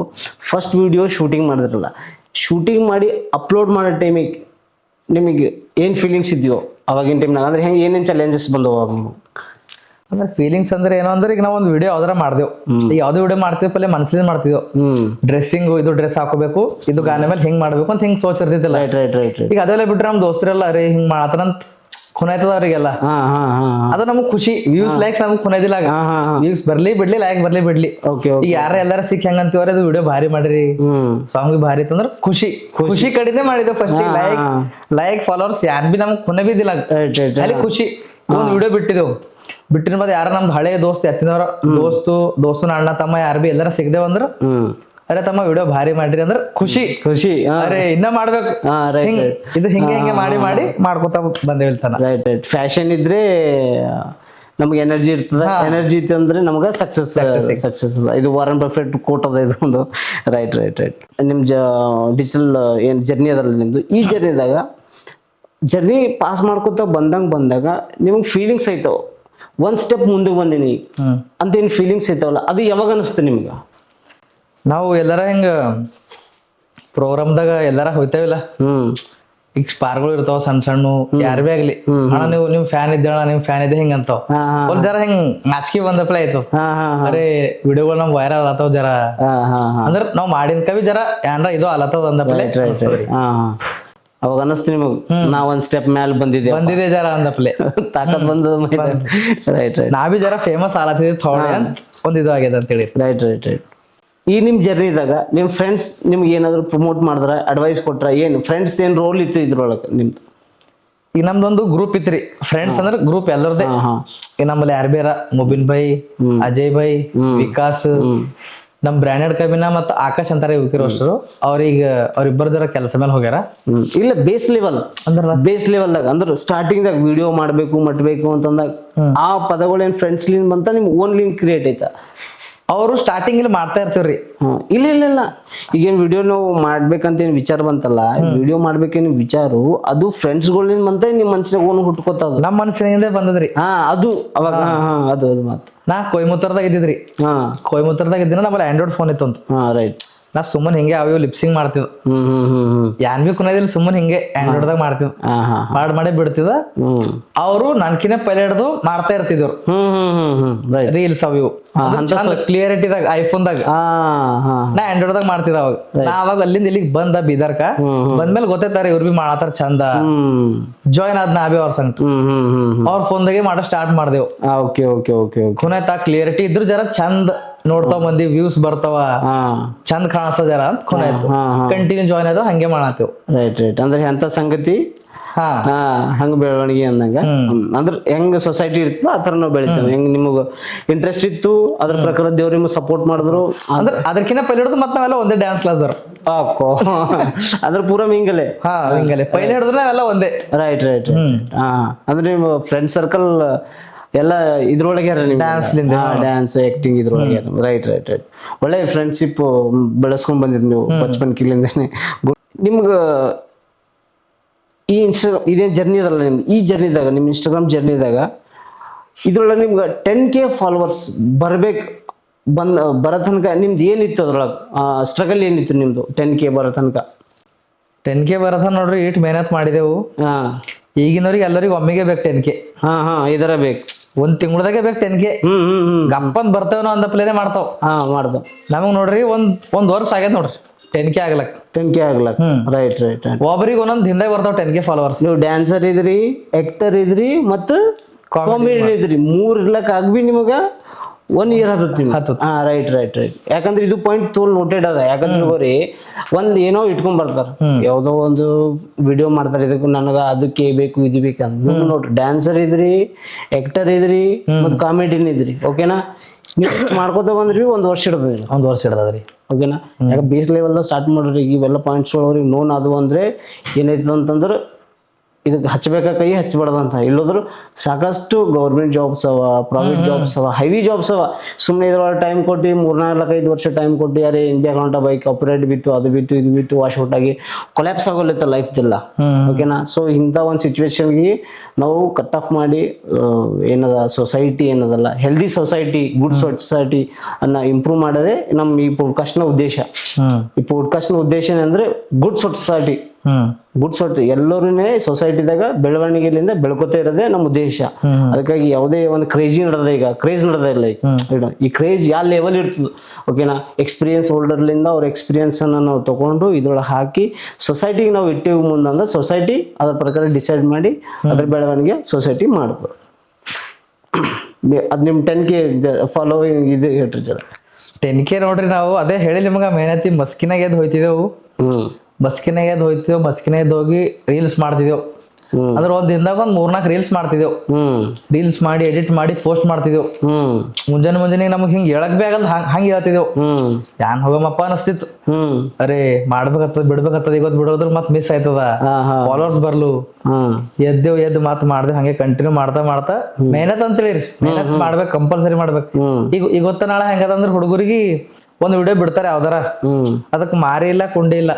ಫಸ್ಟ್ ವಿಡಿಯೋ ಶೂಟಿಂಗ್ ಮಾಡಿದ್ರಲ್ಲ ಶೂಟಿಂಗ್ ಮಾಡಿ ಅಪ್ಲೋಡ್ ಮಾಡೋ ಟೈಮಿಗೆ ನಿಮಗೆ ಏನ್ ಫೀಲಿಂಗ್ಸ್ ಇದೆಯೋ ಅವಾಗಿನ ಟೈಮ್ನಾಗ ಅಂದ್ರೆ ಹೆಂಗೆ ಏನೇನ್ ಚಾಲೆಂಜಸ್ ಬಂದವು ಅಂದ್ರೆ ಫೀಲಿಂಗ್ಸ್ ಅಂದ್ರೆ ಏನೋ ಅಂದ್ರೆ ಈಗ ನಾವು ಒಂದು ವಿಡಿಯೋ ಯಾವ್ದಾರ ಮಾಡ್ದೇವು ಈಗ ಯಾವ್ದು ವಿಡಿಯೋ ಮಾಡ್ತೀವಿ ಪಲ್ಲೆ ಮನ್ಸಿನ ಮಾಡ್ತಿದ್ವು ಡ್ರೆಸ್ಸಿಂಗ್ ಇದು ಡ್ರೆಸ್ ಹಾಕೋಬೇಕು ಇದು ಗಾನ ಮೇಲೆ ಹಿಂಗ್ ಮಾಡ್ಬೇಕು ಅಂತ ಹಿಂಗ್ ಸೋಚ್ ಇರ್ತಿತ್ತಲ್ಲ ಈಗ ಅದೆಲ್ಲ ಬಿಟ್ರೆ ನಮ್ ದೋಸ್ತರೆಲ್ಲ ಅರೆ ಹಿಂಗ್ ಮಾಡತಾರಂತ ಖುನಾಯ್ತದ ಅವ್ರಿಗೆಲ್ಲ ಅದು ನಮಗ್ ಖುಷಿ ವ್ಯೂಸ್ ಲೈಕ್ಸ್ ನಮಗ್ ಖುನಾಯ್ದಿಲ್ಲ ವ್ಯೂಸ್ ಬರ್ಲಿ ಬಿಡ್ಲಿ ಲೈಕ್ ಬರ್ಲಿ ಬಿಡ್ಲಿ ಈಗ ಯಾರ ಎಲ್ಲಾರ ಸಿಕ್ ಹೆಂಗ ಅಂತೀವ್ರಿ ಅದು ವಿಡಿಯೋ ಭಾರಿ ಮಾಡಿರಿ ಸಾಂಗ್ ಭಾರಿ ಇತ್ತಂದ್ರ ಖುಷಿ ಕಡಿಮೆ ಮಾಡಿದ್ವಿ ಫಸ್ಟ್ ಲೈಕ್ ಫಾಲೋವರ್ಸ್ ಯಾರ್ ಬಿ ನಮ್ಗ್ ಖುನ ಬಿದ್ದಿಲ್ಲ ಅಲ್ಲಿ ಖುಷಿ ಒಂದ್ ವಿಡಿಯೋ ಬಿಟ್ಟಿನ ಬಾದ್ ಯಾರ ನಮ್ದು ಹಳೆ ದೋಸ್ತ್ ಎತ್ತಿನವ್ರ ದೋಸ್ತನ ಅಣ್ಣ ತಮ್ಮ ಯಾರು ಬಿ ಎಲ್ಲಾರ ಸಿಗದೇವ್ ಅಂದ್ರ ಅರೆ ತಮ್ಮ ವಿಡಿಯೋ ಭಾರಿ ಮಾಡ್ರಿ ಅಂದ್ರ ಖುಷಿ ಅರೆ ಇನ್ನ ಮಾಡ್ಬೇಕು ಇದು ಹಿಂಗೆ ಮಾಡಿ ಮಾಡ್ಕೊತ ಬಂದೇವ್ ಇಲ್ತಾನ ರೈಟ್ ರೈಟ್ ಫ್ಯಾಷನ್ ಇದ್ರೆ ನಮ್ಗೆ ಎನರ್ಜಿ ಇರ್ತದ ಎನರ್ಜಿ ಇತ್ತು ಅಂದ್ರೆ ನಮ್ಗೆ ಸಕ್ಸಸ್ ಇದು ವಾರನ್ ಬಫೆಟ್ ಕೋಟ್ ಅದ ಇದು ಒಂದು ರೈಟ್ ನಿಮ್ ಡಿಜಿಟಲ್ ಏನ್ ಜರ್ನಿ ಅದಲ್ಲ ನಿಮ್ದು ಈ ಜರ್ನಿ ಪಾಸ್ ಮಾಡ್ಕೊತ ಬಂದಾಗ ನಿಮ್ಗೆ ಫೀಲಿಂಗ್ಸ್ ಐತವ ಒಂದ್ ಸ್ಟೆಪ್ ಮುಂದೆ ಬಂದಿನಿ ಅಂತ ಏನ್ ಫೀಲಿಂಗ್ಸ್ ಐತವಲ್ಲ ಅದು ಯಾವಾಗ ಅನಿಸ್ತು ನಿಮ್ಗ ನಾವು ಎಲ್ಲಾರ ಹಿಂಗ ಪ್ರೋಗ್ರಾಮ್ದಾಗ ಎಲ್ಲಾರ ಹೋಯ್ತೇವಿಲ್ಲ ಈಗ ಸ್ಪಾರ್ಗಳು ಇರ್ತಾವ ಸಣ್ಣ ಯಾರು ಬಿ ಆಗ್ಲಿ ಅಣ್ಣ ನೀವು ನಿಮ್ ಫ್ಯಾನ್ ಇದ್ದೇಳ ನಿಮ್ ಫ್ಯಾನ್ ಇದೆ ಹಿಂಗ ಅಂತಾವ ಒಂದ್ ಜರ ಹಿಂಗ್ ನಾಚಿಕೆ ಬಂದಪ್ಲ ಆಯ್ತು ಅರೆ ವಿಡಿಯೋಗಳು ನಮ್ ವೈರಲ್ ಆತಾವ ಜರ ಅಂದ್ರ ನಾವ್ ಮಾಡಿನ ಕವಿ ಜರ ಏನ್ರ ಇದು ಅಲತ್ತದ ಅಂದಪ್ಲೆ ಅವಾಗ ಅನಸ್ತು ನಿಮಗ್ ನಾ ಒಂದ್ ಸ್ಟೆಪ್ ಮ್ಯಾಲ ಬಂದಿದೆ ಜರ ಅಂದಪ್ಲೆ ತಾಕತ್ ಬಂದದ ರೈಟ್ ರೈಟ್ ನಾ ಬಿ ಜರ ಫೇಮಸ್ ಆಲತ್ತಿದ್ವಿ ಥೋಡೆ ಅಂತ ಒಂದ್ ಇದು ಆಗ್ಯದ ಅಂತೇಳಿ. Right right right. ಈ ನಿಮ್ ಜರ್ನಿದಾಗ ನಿಮ್ ಫ್ರೆಂಡ್ಸ್ ನಿಮ್ಗೆ ಏನಾದ್ರು ಪ್ರಮೋಟ್ ಮಾಡಿದ್ರ ಅಡ್ವೈಸ್ ಕೊಟ್ರ ಏನು ಫ್ರೆಂಡ್ಸ್ ಏನ್ ರೋಲ್ ಇತ್ತು ಇದ್ರೊಳಗೆ ನಿಮ್ದು? ಈಗ ನಮ್ದೊಂದು ಗ್ರೂಪ್ ಇತ್ರಿ ಫ್ರೆಂಡ್ಸ್ ಅಂದ್ರೆ ಗ್ರೂಪ್ ಎಲ್ಲರದೇ. ಈಗ ನಮ್ಮಲ್ಲಿ ಯಾರು ಬೇರ ಮುಬಿನ್ ಬೈ, ಅಜಯ್ ಬೈ, ವಿಕಾಸ್, ನಮ್ ಬ್ರ್ಯಾಂಡೆಡ್ ಕಬಿನ ಮತ್ತ ಆಕಾಶ್ ಅಂತಾರೆ ವಿಕಿರೋಸ್ರು. ಅವ್ರಿಬ್ಬರ ಜರ ಕೆಲಸ ಮೇಲೆ ಹೋಗ್ಯಾರ. ಇಲ್ಲ ಬೇಸ್ ಲೆವೆಲ್ ಅಂದ್ರ ಬೇಸ್ ಲೆವೆಲ್ದಾಗ ಅಂದ್ರೆ ಸ್ಟಾರ್ಟಿಂಗ್ ದಾಗ ವಿಡಿಯೋ ಮಾಡ್ಬೇಕು ಮಟ್ಬೇಕು ಅಂತಂದಾಗ ಆ ಪದಗಳೇನ್ ಫ್ರೆಂಡ್ಸ್ ಲಿಂಕ್ ಬಂತ ನಿಮ್ ಓನ್ ಲಿಂಕ್ ಕ್ರಿಯೇಟ್ ಐತಾ? ಅವರು ಸ್ಟಾರ್ಟಿಂಗ್ ಇಲ್ಲಿ ಮಾಡ್ತಾ ಇರ್ತೀವ್ರಿ. ಇಲ್ಲ ಇಲ್ಲ ಇಲ್ಲ ಈಗೇನ್ ವಿಡಿಯೋ ನಾವು ಮಾಡ್ಬೇಕಂತ ಏನ್ ವಿಚಾರ ಬಂತಲ್ಲ, ವಿಡಿಯೋ ಮಾಡ್ಬೇಕೇನು ವಿಚಾರ ಅದು ಫ್ರೆಂಡ್ಸ್ಗಳಿಂದ ಬಂತ ನಿಮ್ ಮನ್ಸಿನಾಗ ಓನ್ ಹುಟ್ಕೋತದ. ನಮ್ ಮನ್ಸಿನಿಂದ ಬಂದದ್ರಿ ಅದು ಅವಾಗ ಅದು ಅದು ಮಾತು. ನಾ ಕೊಯಮತ್ತೂರ್ದಾಗ ಇದ್ದಿದ್ರಿ. ಕೊಯಮತ್ತೂರ್ದಾಗ ಇದ್ದಿನ ನಮ್ಮಲ್ಲಿ ಆಂಡ್ರಾಯ್ಡ್ ಫೋನ್ ಇತ್ತು ಅಂತ. ರೈಟ್. ನಾ ಸುಮ್ಮನೆ ಹಿಂಗೆ ಅವು ಲಿಪ್ಸಿಂಗ್ ಮಾಡ್ತಿದ್ದ. ಯಾನ್ ಬಿ ಕುನದಿಲ್ಲ ಸುಮ್ಮನೆ ಹಿಂಗೆ ಆಂಡ್ರಾಯ್ಡ್ದಾಗ ಮಾಡ್ತಿದ್ ಮಾಡಿ ಬಿಡ್ತಿದ. ಅವರು ನನ್ಕಿನ ಪೈಲೆ ಹಿಡ್ದು ಮಾಡ್ತಾ ಇರ್ತಿದ್ರು ರೀಲ್ಸ್ ಅವು ಕ್ಲಿಯರಿಟಿದಾಗ ಐಫೋನ್ದಾಗ. ನಾ ಆಂಡ್ರಾಯ್ಡ್ದಾಗ ಮಾಡ್ತಿದ್ದ ಅವಾಗ. ನಾ ಅವಾಗ ಅಲ್ಲಿಂದ ಇಲ್ಲಿಗೆ ಬಂದ ಬೀದರ್ಕ ಬಂದ್ಮೇಲೆ ಗೊತ್ತೈತಾರ ಇವ್ರು ಬಿ ಮಾಡತ್ತಾರ ಚಂದ. ಜಾಯ್ನ್ ಆದ್ ನಾ ಬಿ ಅವ್ರ ಸಂಗಟ ಅವ್ರ ಫೋನ್ದಾಗೆ ಮಾಡೋ ಸ್ಟಾರ್ಟ್ ಮಾಡ್ದೇವು. ಕುನಾಯ್ತಾ ಕ್ಲಿಯರಿಟಿ ಇದ್ರು ಜರ ಚಂದ ನೋಡ್ತಾವ ಮಂದಿ ವ್ಯೂಸ್ ಬರ್ತಾವ ಚಂದ ಕಾಣಿಸ್ತ ಜರ ಅಂತ ಕೊನಾಯ್ತು. ಕಂಟಿನ್ಯೂ ಜಾಯ್ನ್ ಆದ ಹಂಗೆ ಮಾಡತ್ತೇವ್. Right right. ಅಂದ್ರೆ ಎಂತ ಸಂಗತಿ ಹಂಗ ಬೆಳವಣಿಗೆ ಅಂದಂಗ ಅಂದ್ರ ಹೆಂಗ್ ಸೊಸೈಟಿ ಇರ್ತದ ಆತರ ನಾವು ಬೆಳಿತೇವೆ. ಹೆಂಗ್ ನಿಮಗ ಇಂಟ್ರೆಸ್ಟ್ ಇತ್ತು ಅದ್ರ ಪ್ರಕಾರ ದೇವ್ರ ನಿಮ್ಗೆ ಸಪೋರ್ಟ್ ಮಾಡಿದ್ರು ಅಂದ್ರೆ ಅದಕ್ಕಿಂತ ಪೈಲೆ ಹಿಡಿದು ಮತ್ತೆ ನಾವೆಲ್ಲ ಒಂದೇ ಡ್ಯಾನ್ಸ್ ಕ್ಲಾಸ್ ಅದ್ರ ಪೂರ ಹಿಂಗಲೆ ಹಿಂಗಲೆ ಪೈಲೆ ಹಿಡಿದ್ರೆ ನಾವೆಲ್ಲ ಒಂದೇ. Right right. ಅಂದ್ರೆ ನಿಮ್ಮ ಫ್ರೆಂಡ್ ಸರ್ಕಲ್ ಎಲ್ಲ ಇದ್ರೊಳಗೆ ಡ್ಯಾನ್ಸ್ ಆಕ್ಟಿಂಗ್ ಇದ್ರೊಳಗೆ. Right right right. ಒಳ್ಳೆ ಫ್ರೆಂಡ್ಶಿಪ್ ಬೆಳೆಸ್ಕೊಂಡ್ ಬಂದಿದ್ ನೀವು ಬಚ್ಪನ್ ಕಿಲಿಂದಾನೆ. ನಿಮ್ಗ ಈ ಇದೇ ಜರ್ನಿ ಅದಲ್ಲ ನಿಮ್ಗೆ, ಈ ಜರ್ನಿದಾಗ ನಿಮ್ ಇನ್ಸ್ಟಾಗ್ರಾಮ್ ಜರ್ನಿದಾಗ ಇದ್ರೊಳಗೆ ನಿಮ್ಗೆ 10K ಫಾಲೋವರ್ಸ್ ಬರೋ ತನಕ ನಿಮ್ದು ಏನಿತ್ತು ಅದ್ರೊಳಗೆ ಸ್ಟ್ರಗಲ್ ಏನಿತ್ತು ನಿಮ್ದು 10K ಬರೋ ತನಕ? 10K ಬರತ ನೋಡ್ರಿ ಇಟ್ ಮೆಹನತ್ ಮಾಡಿದೆವು. ಈಗಿನವ್ರಿಗೆ ಎಲ್ಲರಿಗೂ ಒಮ್ಮೆಗೆ ಬೇಕು 10K. ಇದರ ಬೇಕು ಒಂದ್ ತಿಂಗಳದಾಗೆ ಬೇಕು 10K. ಗಪ್ಪಂದ್ ಬರ್ತೇವ್ ಅಂದ ಪ್ಲೇನೆ ಮಾಡ್ತಾವ್. ನಮಗ್ ನೋಡ್ರಿ ಒಂದ್ ವರ್ಷ ಆಗ್ಯದ ನೋಡ್ರಿ 10K ಆಗ್ಲಕ್. 10K ಆಗ್ಲಕ್. Right right. ಒಬ್ಬರಿಗೆ ಒಂದೊಂದ್ ದಿನದಾಗ ಬರ್ತಾವ 10K ಫಾಲೋವರ್ಸ್. ನೀವು ಡ್ಯಾನ್ಸರ್ ಇದ್ರಿ, ಆಕ್ಟರ್ ಇದ್ರಿ ಮತ್ತು ಕಾಮಿಡಿ ಇದ್ರಿ, 3 ಇರ್ಲಕ್ ಆಗ್ಬಿ ನಿಮಗ 1 ಇಯರ್ ಹತ್ತತ್ತೀನಿ. Right right right. ಯಾಕಂದ್ರೆ ಇದು ಪಾಯಿಂಟ್ ತೋಲ್ ನೋಟೆಡ್ ಅದ. ಯಾಕಂದ್ರೆ ಇವ್ರಿ ಒಂದ್ ಏನೋ ಇಟ್ಕೊಂಡ್ ಬರ್ತಾರ, ಯಾವ್ದೋ ಒಂದು ವಿಡಿಯೋ ಮಾಡ್ತಾರ ಇದಕ್ಕೆ ನನಗ ಅದಕ್ಕೆ ಬೇಕು ಇದು ಬೇಕಂತ. ನೋಡ್ರಿ ಡ್ಯಾನ್ಸರ್ ಇದ್ರಿ, ಆಕ್ಟರ್ ಇದ್ರಿ ಮತ್ ಕಾಮಿಡಿಯನ್ ಇದ್ರಿ. ಓಕೆನಾ? ಮಾಡ್ಕೋತ ಬಂದ್ರಿ 1 ವರ್ಷ ಹಿಡ್ದದ್ರಿ. ಓಕೆನಾ? ಯಾಕೆ ಬೇಸ್ ಲೆವೆಲ್ ಸ್ಟಾರ್ಟ್ ಮಾಡ್ರಿ ಇವೆಲ್ಲ ಪಾಯಿಂಟ್ಸ್ ಅವ್ರಿಗೆ ನೋನ್ ಅದು ಅಂದ್ರೆ ಏನಾಯ್ತು ಅಂತಂದ್ರೆ ಇದಕ್ಕೆ ಹಚ್ಚಬೇಕ ಕೈ ಹಚ್ಚಬಾರ್ದಂತ. ಇಲ್ಲೋದ್ರು ಸಾಕಷ್ಟು ಗೌರ್ಮೆಂಟ್ ಜಾಬ್ಸ್ ಅವ, ಪ್ರೈವೇಟ್ ಜಾಬ್ಸ್ ಅವ, ಹೆವಿ ಜಾಬ್ಸ್ ಅವ. ಸುಮ್ಮನೆ ಇದ್ರೊಳಗೆ ಟೈಮ್ ಕೊಟ್ಟು 3-4-5 ವರ್ಷ ಟೈಮ್ ಕೊಟ್ಟು ಯಾರೇ ಇಂಡಿಯಾ ಕೌಂಟ ಬೈ ಕಾಪಿರೈಟ್ ಬಿತ್ತು, ಅದು ಬಿತ್ತು ಇದು ಬಿತ್ತು, ವಾಶ್ ಔಟ್ ಆಗಿ ಕೊಲ್ಯಾಪ್ಸ್ ಆಗೋಲ್ಲೈತ ಲೈಫ್ದೆಲ್ಲ. ಓಕೆನಾ? ಸೊ ಇಂಥ ಒಂದು ಸಿಚುವೇಶನ್ಗೆ ನಾವು ಕಟ್ ಆಫ್ ಮಾಡಿ ಏನದ ಸೊಸೈಟಿ ಏನದಲ್ಲ ಹೆಲ್ದಿ ಸೊಸೈಟಿ, ಗುಡ್ ಸೊಸೈಟಿ ಅನ್ನ ಇಂಪ್ರೂವ್ ಮಾಡೋದೇ ನಮ್ಮ ಈ ಪಾಡ್ಕಾಸ್ಟ್ನ ಉದ್ದೇಶ. ಈ ಪಾಡ್ಕಾಸ್ಟ್ನ ಉದ್ದೇಶ ಏನಂದ್ರೆ ಗುಡ್ ಸೊಸೈಟಿ. ಗುಡ್ ಸೊಸೈಟಿ ಎಲ್ಲರೂ ಸೊಸೈಟಿದಾಗ ಬೆಳವಣಿಗೆಯಿಂದ ಬೆಳ್ಕೊತಾ ಇರೋದೇ ನಮ್ಮ ಉದ್ದೇಶ. ಅದಕ್ಕಾಗಿ ಯಾವುದೇ ಒಂದು ಕ್ರೇಜಿ ನಡೆದ, ಈಗ ಕ್ರೇಜ್ ನಡೆದ ಇಲ್ಲ ಈಗ ಈ ಕ್ರೇಜ್ ಯಾವ ಲೆವೆಲ್ ಇರ್ತದೆ. ಓಕೆನಾ? ಎಕ್ಸ್ಪೀರಿಯನ್ಸ್ ಹೋಲ್ಡರ್ಲಿಂದ ಅವ್ರ ಎಕ್ಸ್ಪೀರಿಯನ್ಸ್ ಅನ್ನ ನಾವು ತಗೊಂಡು ಇದ್ರೊಳಗೆ ಹಾಕಿ ಸೊಸೈಟಿಗೆ ನಾವು ಇಟ್ಟೇವು ಮುಂದಂದ್ರೆ ಸೊಸೈಟಿ ಅದ್ರ ಪ್ರಕಾರ ಡಿಸೈಡ್ ಮಾಡಿ ಅದ್ರ ಬೆಳವಣಿಗೆ ಸೊಸೈಟಿ ಮಾಡ್ತದೆ. ಅದ್ ನಿಮ್ 10K ಫಾಲೋವಿಂಗ್ ಇದು ಹೇಳ್ರಿ ಜರ. 10K ನೋಡ್ರಿ ನಾವು ಅದೇ ಹೇಳಿ ನಿಮ್ಗ ಮೆಹನತಿ ಮಸ್ಕಿನಾಗ ಎದ್ದು ಹೋಯ್ತಿದ್ದೆವು. ಮಸ್ಕಿನಾಗ ಹೋಗಿ ರೀಲ್ಸ್ ಮಾಡ್ತಿದ್ದೆವು. ಅಂದ್ರೆ ಒಂದ್ ದಿನದಾಗ 3-4 ರೀಲ್ಸ್ ಮಾಡ್ತಿದ್ದೆವು. ರೀಲ್ಸ್ ಮಾಡಿ ಎಡಿಟ್ ಮಾಡಿ ಪೋಸ್ಟ್ ಮಾಡ್ತಿದ್ದೆವು. ಮುಂಜಾನೆ ನಮಗ್ ಹಿಂಗ್ ಹೇಳಕ್ ಬಿ ಆಗಲ್ಲ, ಹಂಗ ಹೇಳ್ತಿದ್ದೆವು. ಯಾನ್ ಹೋಗಮಪ್ಪ ಅನಸ್ತಿತ್ತು. ಅರೆ ಮಾಡ್ಬೇಕತ್ತದ ಬಿಡ್ಬೇಕತ್ತದ, ಇವತ್ತು ಬಿಡೋದ್ರ ಮತ್ ಮಿಸ್ ಆಯ್ತದ, ಫಾಲೋವರ್ಸ್ ಬರ್ಲು. ಎದ್ದು ಮಾತು ಮಾಡ್ದೆ ಹಂಗೆ ಕಂಟಿನ್ಯೂ ಮಾಡ್ತಾ ಮೆಹನತ್ ಅಂತ ಹೇಳಿರಿ. ಮೆಹನತ್ ಮಾಡ್ಬೇಕು, ಕಂಪಲ್ಸರಿ ಮಾಡ್ಬೇಕು. ಈಗ ಗೊತ್ತ ನಾಳೆ ಹೆಂಗದಂದ್ರ ಹುಡುಗರಿಗೆ ಒಂದ್ ವಿಡಿಯೋ ಬಿಡ್ತಾರೆ ಯಾವ್ದಾರ, ಅದಕ್ ಮಾರಿ ಇಲ್ಲ ಕುಂಡಿ ಇಲ್ಲ,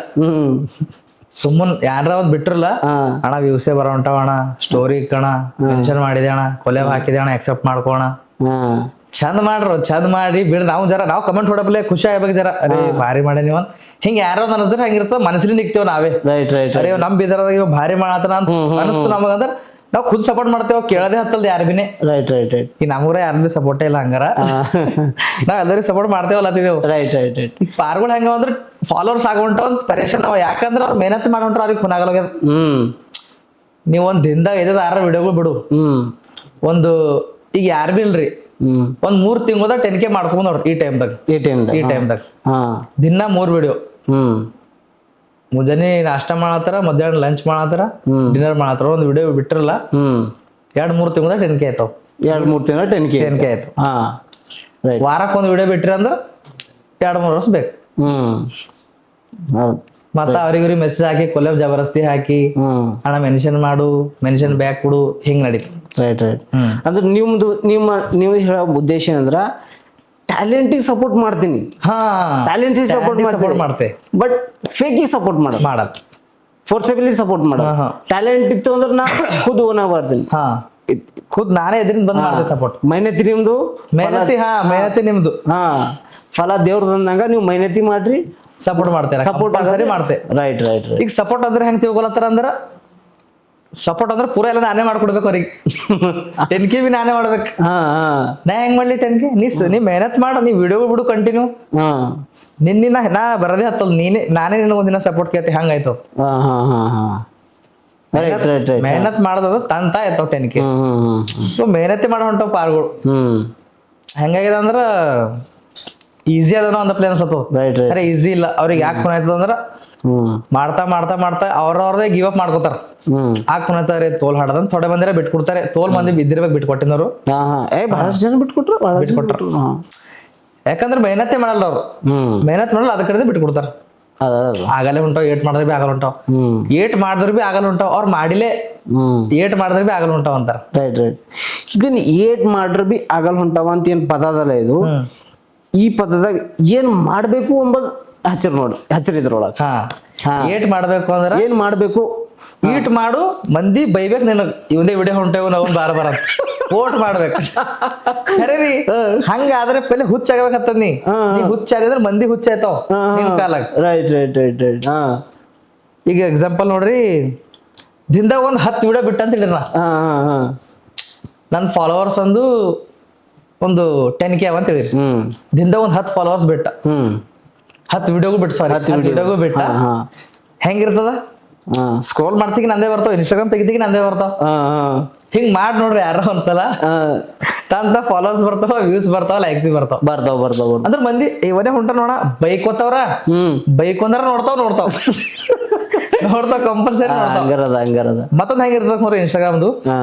ಸುಮ್ಮನ್ ಯಾರ ಒಂದ್ ಬಿಟ್ರಲ್ಲ ಅಣ್ಣ ವ್ಯೂಸೇ ಬರೋ ಹೊಂಟಾವ ಅಣ್ಣ, ಸ್ಟೋರಿ ಇಕ್ಕಣ, ಮೆನ್ಷನ್ ಮಾಡಿದೆ ಅಣ್ಣ, ಕೊಲೆ ಹಾಕಿದೆ ಅಣ್ಣ, ಎಕ್ಸೆಪ್ಟ್ ಮಾಡ್ಕೋಣ, ಚಂದ ಮಾಡಿ ಬಿಡ್. ನಾವು ಕಮೆಂಟ್ ಹೊಡಪ್ಲೆ ಖುಷಿ ಆಗ್ಬೇಕು ಜರ, ಅರೆ ಭಾರಿ ಮಾಡಿ ನೀವ್ ಹಿಂಗ ಯಾರೋ ಅನಸ್ತಾರೆ ಹಂಗಿರ್ತದ. ಮನಸ್ಸಿನ ನಿಕ್ತೇವ್ ನಾವೇ, ಅರೆ ನಮ್ ಬಿದರದಾಗ ಇವ್ ಭಾರಿ ಮಾಡತ್ತನ ಅಂತ ಅನಸ್ತು ನಮಗಂದ್ರ ನಾವ್ ಖುದ್ ಸಪೋರ್ಟ್ ಮಾಡ್ತೇವ, ಕೇಳದೆ ಹತ್ತಲ್ದ ಯಾರ ಬಿನೇ. Right right right. ಈ ನಮ್ಮೂರ ಯಾರ್ದು ಸಪೋರ್ಟೇ ಇಲ್ಲ ಹಂಗಾರ. ನಾವ್ ಎಲ್ಲರಿಗೂ ಸಪೋರ್ಟ್ ಮಾಡ್ತೇವಲ್ಲತ್ತಿದೇವು. Right right right. ಈಗ ಪಾರ್ಗಳು ಹೆಂಗ ಅಂದ್ರೆ ಫಾಲೋವರ್ಸ್ ಆಗೋಂಟಾವ ಅಂತ ಪರೇಶಾನ್ ಅವ, ಯಾಕಂದ್ರೆ ಅವ್ರು ಮೆಹನತ್ ಮಾಡೋಂಟ್ರ ಅವ್ರಿಗೆ ಖುನ್ ಆಗಲ್ಲ. ನೀವ್ ಒಂದ್ ದಿನದಾಗ 5-6 ವಿಡಿಯೋಗಳು ಬಿಡು, ಒಂದು ಈಗ ಯಾರು ಬಿ ಇಲ್ರಿ ಒಂದ್ 3 ತಿಂಗಳದ 10K ಮಾಡ್ಕೊಂಡ್ ನೋಡ್ರಿ ಈ ಟೈಮ್ದಾಗ. ಈ ಟೈಮ್ದಾಗ ದಿನ 3 ವಿಡಿಯೋ, ಮುಂಜಾನೆ ನಾಷ್ಟ ಮಾಡತ್ತಾರ, ಮಧ್ಯಾಹ್ನ ಲಂಚ್ ಮಾಡತ್ತಾರ, ಡಿನ್ನರ್ ಮಾಡತ್ತಾರ, ಒಂದ್ ವಿಡಿಯೋ ಬಿಟ್ಟಿರಲ್ಲ 2-3 ತಿಂಗಳ 10K ಆಯ್ತಾವ. 2-3 ತಿಂಗಳ 10K ಆಯ್ತು. ವಾರಕ್ಕೆ ಒಂದ್ ವಿಡಿಯೋ ಬಿಟ್ರಿ ಅಂದ್ರ 2-3 ವರ್ಷ ಬೇಕು. ಮತ್ತ ಅವ್ರಿಗೆ ಮೆಸೇಜ್ ಹಾಕಿ ಕೊಲೆಬ್ ಜಬರ್ದಸ್ತಿ ಹಾಕಿ ಹಣ ಮೆನ್ಷನ್ ಮಾಡು, ಮೆನ್ಷನ್ ಬ್ಯಾಕ್ ಕೊಡು, ಹಿಂಗ್ ನಡೀತು. Right right. ಅಂದ್ರೆ ನೀವು ಹೇಳೋ ಉದ್ದೇಶ ಏನಂದ್ರ ಟ್ಯಾಲೆಂಟಿಗೆ ಸಪೋರ್ಟ್ ಮಾಡ್ತೀನಿ, ಟ್ಯಾಲೆಂಟಿಗೆ ಸಪೋರ್ಟ್ ಮಾಡ್ತೆ, ಬಟ್ ಫೇಕಿಗೆ ಸಪೋರ್ಟ್ ಮಾಡಲ್ಲ, ಫೋರ್ಸೆಬಲಿ ಸಪೋರ್ಟ್ ಮಾಡಲ್ಲ. ಟ್ಯಾಲೆಂಟ್ ಇತ್ತು ಅಂದ್ರೆ ನಾ ಖುದ್ ಓನಾಗ ಬರ್ತೀನಿ, ಖುದ್ ನಾನೇ ಎದ್ರಿಂದ ಬಂದ್ ಮಾಡ್ತೀನಿ ಸಪೋರ್ಟ್. ಮೆಹನತಿ ನಿಮ್ದು, ಮೆಹನತಿ ನಿಮ್ದು, ಫಲ ದೇವ್ರ ತಂದಂಗ ನೀವು ಮೆಹನತಿ ಮಾಡ್ರಿ, ಸಪೋರ್ಟ್ ಮಾಡ್ತೇನೆ, ಸಪೋರ್ಟ್ ಸರಿ ಮಾಡ್ತೆ. Right right. ಈಗ ಸಪೋರ್ಟ್ ಅಂದ್ರೆ ಹೆಂಗ್ ತಿಳ್ಕೊಳತ್ತಾರ ಅಂದ್ರ, ಸಪೋರ್ಟ್ ಅಂದ್ರೆ ಪೂರ ಎಲ್ಲ ನಾನೇ ಮಾಡ್ಕೊಡ್ಬೇಕು ಅವ್ರಿಗೆ. 10K ಬಿ ನಾನೇ ಮಾಡ್ಬೇಕು. ನಾ ಹೆಂಗ್ ಮಾಡ್ಲಿ 10K? ನೀ ಮೆಹನತ್ ಮಾಡು, ನೀ ವಿಡಿಯೋ ಬಿಡು ಕಂಟಿನ್ಯೂ. ನಾ ಬರದೇ ಹತ್ತಲ್, ನಾನೇ ನಿನಗೆ ಒಂದಿನ ಸಪೋರ್ಟ್ ಕೇಳ್ತಿ, ಹಂಗಾಯ್ತು. ಮೆಹನತ್ ಮಾಡೋದು ತಂತ ಆಯ್ತಾವ 10K. ಮೆಹನತಿ ಮಾಡೋ ಹೊಂಟಾವ ಪಾರ್ಗಳು. ಹೆಂಗಾಗಿದೆ ಅಂದ್ರ ಈಸಿ ಅದನೋ ಅಂತ ಪ್ಲೇ ಅನ್ಸತ್ತು, ಅರೆ ಈಸಿ ಇಲ್ಲ. ಅವ್ರಿಗೆ ಯಾಕೆ ಫೋನ್ ಆಯ್ತದ ಅಂದ್ರ ಮಾಡ್ತಾ ಮಾಡ್ತಾ ಮಾಡ್ತಾ ಅವ್ರವ್ರದೇ ಗಿವ್ ಅಪ್ ಮಾಡ್ಕೋತಾರ. ಹಾಕೊಂತಾರೆ ತೋಲ್ ಹಾಡದಂತ ಥೋಡೆ ಮಂದಿರ ಬಿಟ್ಕೊಡ್ತಾರೆ, ತೋಲ್ ಮಂದಿ ಬಿದ್ದಿರ್ಬೇಕು ಬಿಟ್ಕೊಟ್ಟಿನವ್ರು. ಬಹಳಷ್ಟು ಜನ ಬಿಟ್ಕೊಟ್ರು. ಯಾಕಂದ್ರೆ ಮೆಹನತೆ ಮಾಡಲ್ಲ ಅವ್ರು, ಮೆಹನತ್ ಮಾಡಲ್ಲ, ಅದ ಕಡೆ ಬಿಟ್ಕೊಡ್ತಾರ. ಆಗಲೇ ಹೊಂಟಾವ್, ಏಟ್ ಮಾಡಿದ್ರೆ ಬಿ ಆಗಲ್ಲ ಹೊಂಟಾವ್, ಏಟ್ ಮಾಡಿದ್ರೆ ಬಿ ಆಗಲ್ಲ ಹೊಂಟಾವ್, ಅವ್ರು ಮಾಡಿಲೆ ಏಟ್ ಮಾಡಿದ್ರೆ ಬಿ ಆಗಲ್ಲ ಹೊಂಟಾವ್ ಅಂತಾರ. Right right. ಇದನ್ನ ಏಟ್ ಮಾಡ್ರ ಬಿ ಆಗಲ್ಲ ಹೊಂಟಾವ ಅಂತ ಏನ್ ಪದ ಅದಲ್ಲ ಇದು, ಈ ಪದದಾಗ ಏನ್ ಮಾಡ್ಬೇಕು ಎಂಬುದು ಹಚ್ಚರ್ ಇದ್ರೊಳಗ. ಏಟ್ ಮಾಡ್ಬೇಕು ಅಂದ್ರ ಏನ್ ಮಾಡ್ಬೇಕು, ಈಟ್ ಮಾಡು, ಮಂದಿ ಬೈಬೇಕು ನಿನಗ್, ಇವನೇ ವಿಡಿಯೋ ಹೊಂಟೇವ್ ನಾವು ಬಾರ ಓಟ್ ಮಾಡ್ಬೇಕು. ಖರೆ ರೀ, ಹಂಗಾದ್ರೆ ಪೆಲೆ ಹುಚ್ಚಾಗಬೇಕತ್ತ. ನೀ ಹುಚ್ಚಾಗಿದ್ರೆ ಮಂದಿ ಹುಚ್ಚಾಯ್ತಾವ ನಿನ್ ಕಾಲಾಗ. Right right right right. ಈಗ ಎಕ್ಸಾಂಪಲ್ ನೋಡ್ರಿ, ದಿನದಾಗ 10 ವಿಡಿಯೋ ಬಿಟ್ಟ ಅಂತ ಹೇಳಿರ, ನನ್ನ ಫಾಲೋವರ್ಸ್ ಒಂದು 10K ಅವ ಅಂತ ಹೇಳಿರಿ. ದಿನದಾಗ 10 ಫಾಲೋವರ್ಸ್ ಬಿಟ್ಟ, 10 ವಿಡಿಯೋಗೂ ಬಿಟ್ಟು, ಸಾರಿ 10 ವಿಡಿಯೋಗೂ ಬಿಟ್ಟ. ಹೆಂಗಿರ್ತದ? ಸ್ಕ್ರೋಲ್ ಮಾಡ್ತೀಗಿ ನಂದೇ ಬರ್ತಾವ, ಇನ್ಸ್ಟಾಗ್ರಾಮ್ ತೆಗಿತೀಗಿ ನಂದೇ ಬರ್ತಾವ. ಹಿಂಗ್ ಮಾಡಿ ನೋಡ್ರಿ ಯಾರ ಒಂದ್ಸಲ, ತಂತ ಫಾಲೋವರ್ಸ್ ಬರ್ತಾವ, ವ್ಯೂಸ್ ಬರ್ತಾವ, ಲೈಕ್ಸ್ ಬರ್ತಾವ. ಅಂದ್ರ ಮಂದಿ ಇವನೇ ಹೊಂಟ ನೋಡ, ಬೈಕೋತಾವ್ರ, ಬೈಕೊಂಡ್ರ ನೋಡ್ತಾವ ಕಂಪಲ್ಸರಿ ನೋಡ್ತಾವ. ಮತ್ತೊಂದ್ ಹೆಂಗಿರ್ತದ ನೋಡ್ರಿ ಇನ್ಸ್ಟಾಗ್ರಾಮ್ದು,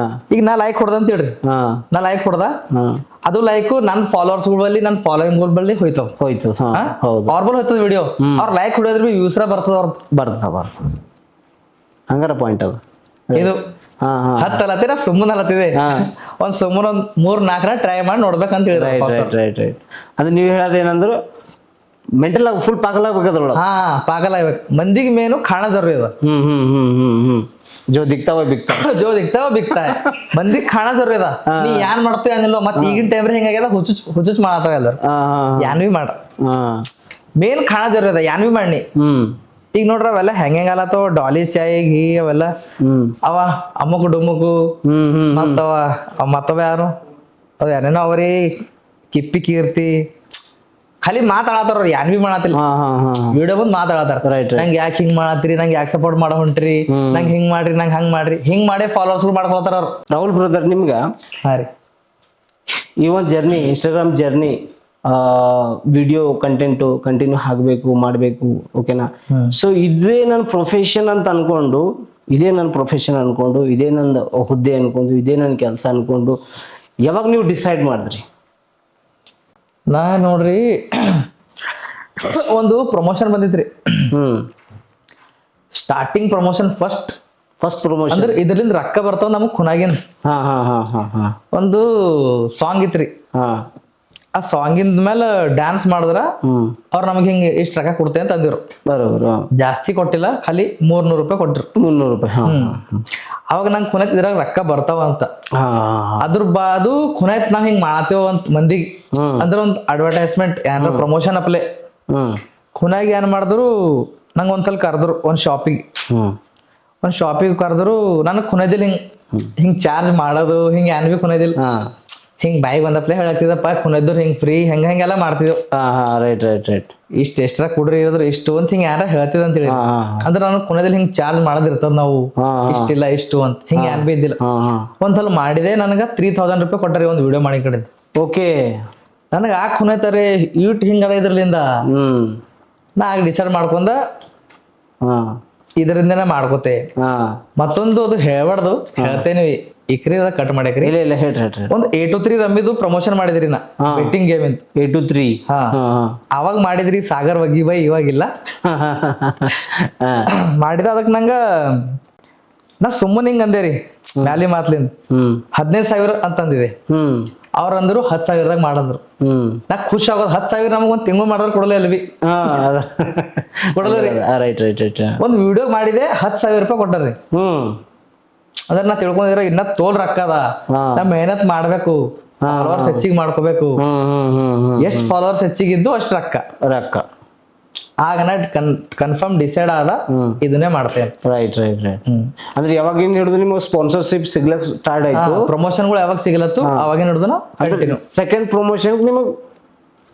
ಈಗ ನಾ ಲೈಕ್ ಹೊಡ್ದ ಅಂತ ಹೇಳ್ರಿ, ನಾ ಲೈಕ್ ಹೊಡ್ದ, ಅದು ಲೈಕ್ ನನ್ ಫಾಲೋವರ್ಸ್ ಬಲ್ಲಿ, ನನ್ ಫಾಲೋಯಿಂಗ್ ಬಲ್ಲಿ ಹೋಯ್ತು ಅವ್ರ ಬಲ್ಲಿ ಹೋಯ್ತದ ವಿಡಿಯೋ. ಅವ್ರ ಲೈಕ್ ಹೊಡಿಯೋದ್ರ ಬಿ ವ್ಯೂಸ್ರ ಬರ್ತಾವ. ಹಂಗಾರ ಪಾಯಿಂಟ್ ಅದು ಇದು. 10 ಅಲತ್ತಿರ ಸುಮ್ಮನೆ ಅಲತ್ತಿದೆ, ಸುಮ್ಮನೆ 3-4 ಟ್ರೈ ಮಾಡಿ ನೋಡ್ಬೇಕಂತ ಹೇಳಿದ್ರೆ. ಅದು ನೀವು ಹೇಳೋದೇನಂದ್ರು ಮೆಂಟಲ್ ಆಗಿ ಫುಲ್ ಪಾಗಲ್ ಆಗ್ಬೇಕದ್ರೊಳಗ. ಪಾಗಲ್ ಆಗ್ಬೇಕು. ಮಂದಿಗೆ ಮೇನು ಖಾಣ ಜरूरी ಅದ. ಜೋ ದಿಕ್ತಾವ ಬಿಕ್ತಾವ ಮಂದಿಗೆ ಖಾಣ ಜरूरी ಅದ. ನೀ ಏನ್ ಮಾಡ್ತೀವಿ ಅನ್ನಿಲ್ಲ. ಮತ್ತೆ ಈಗಿನ ಟೈಮ್ ಹೆಂಗಾಗ್ಯದ, ಹುಚ್ಚುಚ್ ಮಾಡತಾವ ಎಲ್ಲರೂ. ಯಾನ್ ಬಿ ಮಾಡ, ಮೇನ್ ಖಾಣ ಜरूरी ಅದ, ಯಾನ್ ಬಿ ಮಾಡಿ. ಈಗ ನೋಡ್ರ ಅವೆಲ್ಲ ಹೆಂಗ ಆಲತ್ತವ, ಡಾಲಿ ಚಾಯ್ ಘೀ ಅವೆಲ್ಲ, ಅವ ಅಮ್ಮಕು ಡುಮ್ಮಕು, ಮತ್ತವ ಯಾರು ಅವ ಏನೇನೋ ಅವ್ರಿ ಕಿಪ್ಪಿ ಕೀರ್ತಿ, ಖಾಲಿ ಮಾತಾಡತಾರ, ಯಾನ್ ಬಿ ಮಾಡತ್ತಿಲ್ಲ. ವಿಡಿಯೋ ಬಂದ್ ಮಾತಾಡತಾರ, ನಂಗೆ ಯಾಕೆ ಹಿಂಗ್ ಮಾಡತ್ತೀರಿ, ನಂಗೆ ಯಾಕೆ ಸಪೋರ್ಟ್ ಮಾಡೋ ಹೊಂಟ್ರಿ, ನಂಗೆ ಹಿಂಗ್ ಮಾಡ್ರಿ, ನಂಗೆ ಹಂಗ್ ಮಾಡ್ರಿ, ಹಿಂಗ್ ಮಾಡೇ ಫಾಲೋವರ್ಸ್ ಮಾಡ್ಕೊಳ್ತಾರ ಅವ್ರು. ರಾಹುಲ್ ಬ್ರದರ್, ನಿಮ್ಗ ಈ ಒಂದು journey, Instagram journey, video content continue ಆಗಬೇಕು ಮಾಡಬೇಕು, ಓಕೆನಾ? ಸೊ ಇದೇ ನನ್ನ ಪ್ರೊಫೆಷನ್ ಅಂತ ಅನ್ಕೊಂಡು, ಇದೇ ನನ್ನ ಹುದ್ದೆ ಅನ್ಕೊಂಡು, ಇದೇ ನನ್ನ ಕೆಲಸ ಅನ್ಕೊಂಡು ಯಾವಾಗ ನೀವು ಡಿಸೈಡ್ ಮಾಡಿದ್ರಿ? ನಾ ನೋಡ್ರಿ, ಒಂದು ಪ್ರಮೋಷನ್ ಬಂದಿತ್ರಿ. ಸ್ಟಾರ್ಟಿಂಗ್ ಪ್ರಮೋಷನ್, ಫಸ್ಟ್ ಪ್ರಮೋಷನ್ ಅಂದ್ರೆ ಇದ್ರಲಿಂದ ರೊಕ್ಕ ಬರ್ತಾವ ನಮಗ್ ಖುನಾಗಿನ್. ಒಂದು ಸಾಂಗ್ ಇತ್ರಿ, ಆ ಸಾಂಗಿಂದ ಮೇಲೆ ಡ್ಯಾನ್ಸ್ ಮಾಡಿದ್ರ ಅವ್ರ ನಮಗ್ ಹಿಂಗ ಇಷ್ಟ ರೊಕ್ಕ ಕೊಡ್ತೇವೆ ಅಂತ ಅಂದಿರು. ಜಾಸ್ತಿ ಕೊಟ್ಟಿಲ್ಲ, ಖಾಲಿ 300 ರೂಪಾಯಿ ಕೊಟ್ರು. 300 ರೂಪಾಯಿ. ಅವಾಗ ನಂಗೆ ಖುನೈತ್ ಇದ್ರಾಗ ರೊಕ್ಕ ಬರ್ತಾವ ಅಂತ. ಅದು ಖುನೈತ್ ನಾವ್ ಹಿಂಗ್ ಮಾಡತೇವ ಅಂತ ಮಂದಿಗೆ ಅಂದ್ರೆ ಒಂದು ಅಡ್ವರ್ಟೈಸ್ಮೆಂಟ್, ಏನಾರ ಪ್ರಮೋಷನ್ ಅಪ್ಲೆ. ಖುನಾಗಿ ಏನ್ ಮಾಡಿದ್ರು, ನಂಗೆ ಒಂದ್ಸಲ ಕರೆದ್ರು ಒಂದ್ ಶಾಪಿಗೆ ಕರೆದ್ರು. ನನಗೆ ಖುನೈದಲ್ಲಿ ಹಿಂಗ್ ಹಿಂಗ್ ಚಾರ್ಜ್ ಮಾಡೋದು ಹಿಂಗ್ ಏನ್ ಬಿ ಕುನೈದಿಲ್ಲ ಹಾ ಹಿಂಗ್ ಬಾಯಿಗೆ ಬಂದಪ್ಲೆ ಹೇಳತ್ತಿದಪ್ಪ ಕುನೈದ್ರು ಹಿಂಗ್ ಫ್ರೀ ಹೆಂಗೆಲ್ಲ ಮಾಡ್ತಿದ್ವು ಹಾ ಹಾ ರೈಟ್ ರೈಟ್ ರೈಟ್. ಇಷ್ಟ ಎಷ್ಟ್ರ ಕುಡ್ರಿ ಇರೋದ್ರ ಇಷ್ಟು ಅಂತ ಹಿಂಗ್ ಯಾರ ಹೇಳ್ತಿದ್ ಅಂತ ಹೇಳಿ ಹಾ ಹಾ ಅಂದ್ರೆ ನಾನು ಕುನದಲ್ಲಿ ಹಿಂಗ್ ಚಾರ್ಜ್ ಮಾಡೋದಿರ್ತದ ನಾವು ಹಾ, ಹಾ. ಇಷ್ಟಿಲ್ಲ ಇಷ್ಟು ಅಂತ ಹಿಂಗ್ ಏನ್ ಬಿ ಇದ್ದಿಲ್ಲ. ಹಾ ಹಾ ಒಂದ್ಸಲ ಮಾಡಿದೆ ನನಗ 3000 ರೂಪಾಯಿ ಕೊಟ್ಟಾರಿ ಒಂದು ವಿಡಿಯೋ ಮಾಡಿ ಕಡೆ. ಓಕೆ. ನನಗೆ ಯಾಕೆ ಕುನೈತಾರೆ ಯೂಟ್ ಹಿಂಗದ ಇದ್ರಲಿಂದ ನಾ ಆಗ ಡಿಸೈಡ್ ಮಾಡ್ಕೊಂಡ ಹಾ ಇದರಿಂದನೇ ಮಾಡ್ಕೋತೆ. ಹಾ ಮತ್ತೊಂದು ಅದು ಹೇಳ್ಬಾರ್ದು ಹೇಳ್ತೇನೆ ಇಕ್ರಿ ಅದ ಕಟ್ ಮಾಡ್ಯಾಕ್ರಿ. ಇಲ್ಲ ಇಲ್ಲ ಹೇಳ್ರಿ ಹೇಳ್ರಿ. ಒಂದು 8 to 3 ರಮ್ಮಿದು ಪ್ರಮೋಷನ್ ಮಾಡಿದ್ರಿ ನಾ ಬೆಟ್ಟಿಂಗ್ ಗೇಮ್ ಅಂತ 8 to 3. ಹಾ ಅವಾಗ ಮಾಡಿದ್ರಿ ಸಾಗರ್ ವಗ್ಗಿ ಬೈ ಇವಾಗಿಲ್ಲ ಮಾಡಿದ ಅದಕ್ಕೆ ನಂಗ ನಾ ಸುಮ್ಮನೆ ಹಿಂಗ ಅಂದೇರಿ ಮ್ಯಾಲಿ ಮಾತ್ಲಿಂದ 15,000 ಅಂತಂದಿದೆ. ಅವ್ರಂದ್ರು 10,000ದಾಗ ಮಾಡಂದ್ರು. ನಾ ಖುಷಿ ಆಗೋದು 10,000 ನಮಗ್ ಒಂದ್ ತಿಂಗಳು ಮಾಡಿದ್ರೆ ಕೊಡಲೇ ಅಲ್ವಿ ಕೊಡಲ್ರಿ. Right right right. ಒಂದ್ ವಿಡಿಯೋ ಮಾಡಿದೆ 10,000 ರೂಪಾಯಿ ಕೊಟ್ಟಾರ್ರಿ. ಅದ್ರ ನಾ ತಿಳ್ಕೊಂಡಿರ ಇನ್ನ ತೋಲ್ ರೊಕ್ಕ ಅದ ನಾ ಮೆಹನತ್ ಮಾಡ್ಬೇಕು ಫಾಲೋವರ್ಸ್ ಹೆಚ್ಚಿಗೆ ಮಾಡ್ಕೋಬೇಕು. ಎಷ್ಟ್ ಫಾಲೋವರ್ಸ್ ಹೆಚ್ಚಿಗಿದ್ದು ಅಷ್ಟ್ ರೊಕ್ಕ ರೊಕ್ಕ. ಆಗ ನಾ ಕನ್ಫರ್ಮ್ ಡಿಸೈಡ್ ಆದ ಇದನ್ನೇ ಮಾಡ್ತೇನೆ. Right right right. ಅಂದ್ರೆ ಯಾವಾಗಿಂದ ಹಿಡಿದು ನಿಮಗೆ ಸ್ಪಾನ್ಸರ್ಶಿಪ್ ಸಿಗ್ಲಕ್ ಸ್ಟಾರ್ಟ್ ಆಯ್ತು? ಪ್ರಮೋಷನ್ಗಳು ಯಾವಾಗ ಸಿಗಲತ್ತು ಅವಾಗಿನ ಹಿಡಿದು ಸೆಕೆಂಡ್ ಪ್ರಮೋಷನ್ ನಿಮಗೆ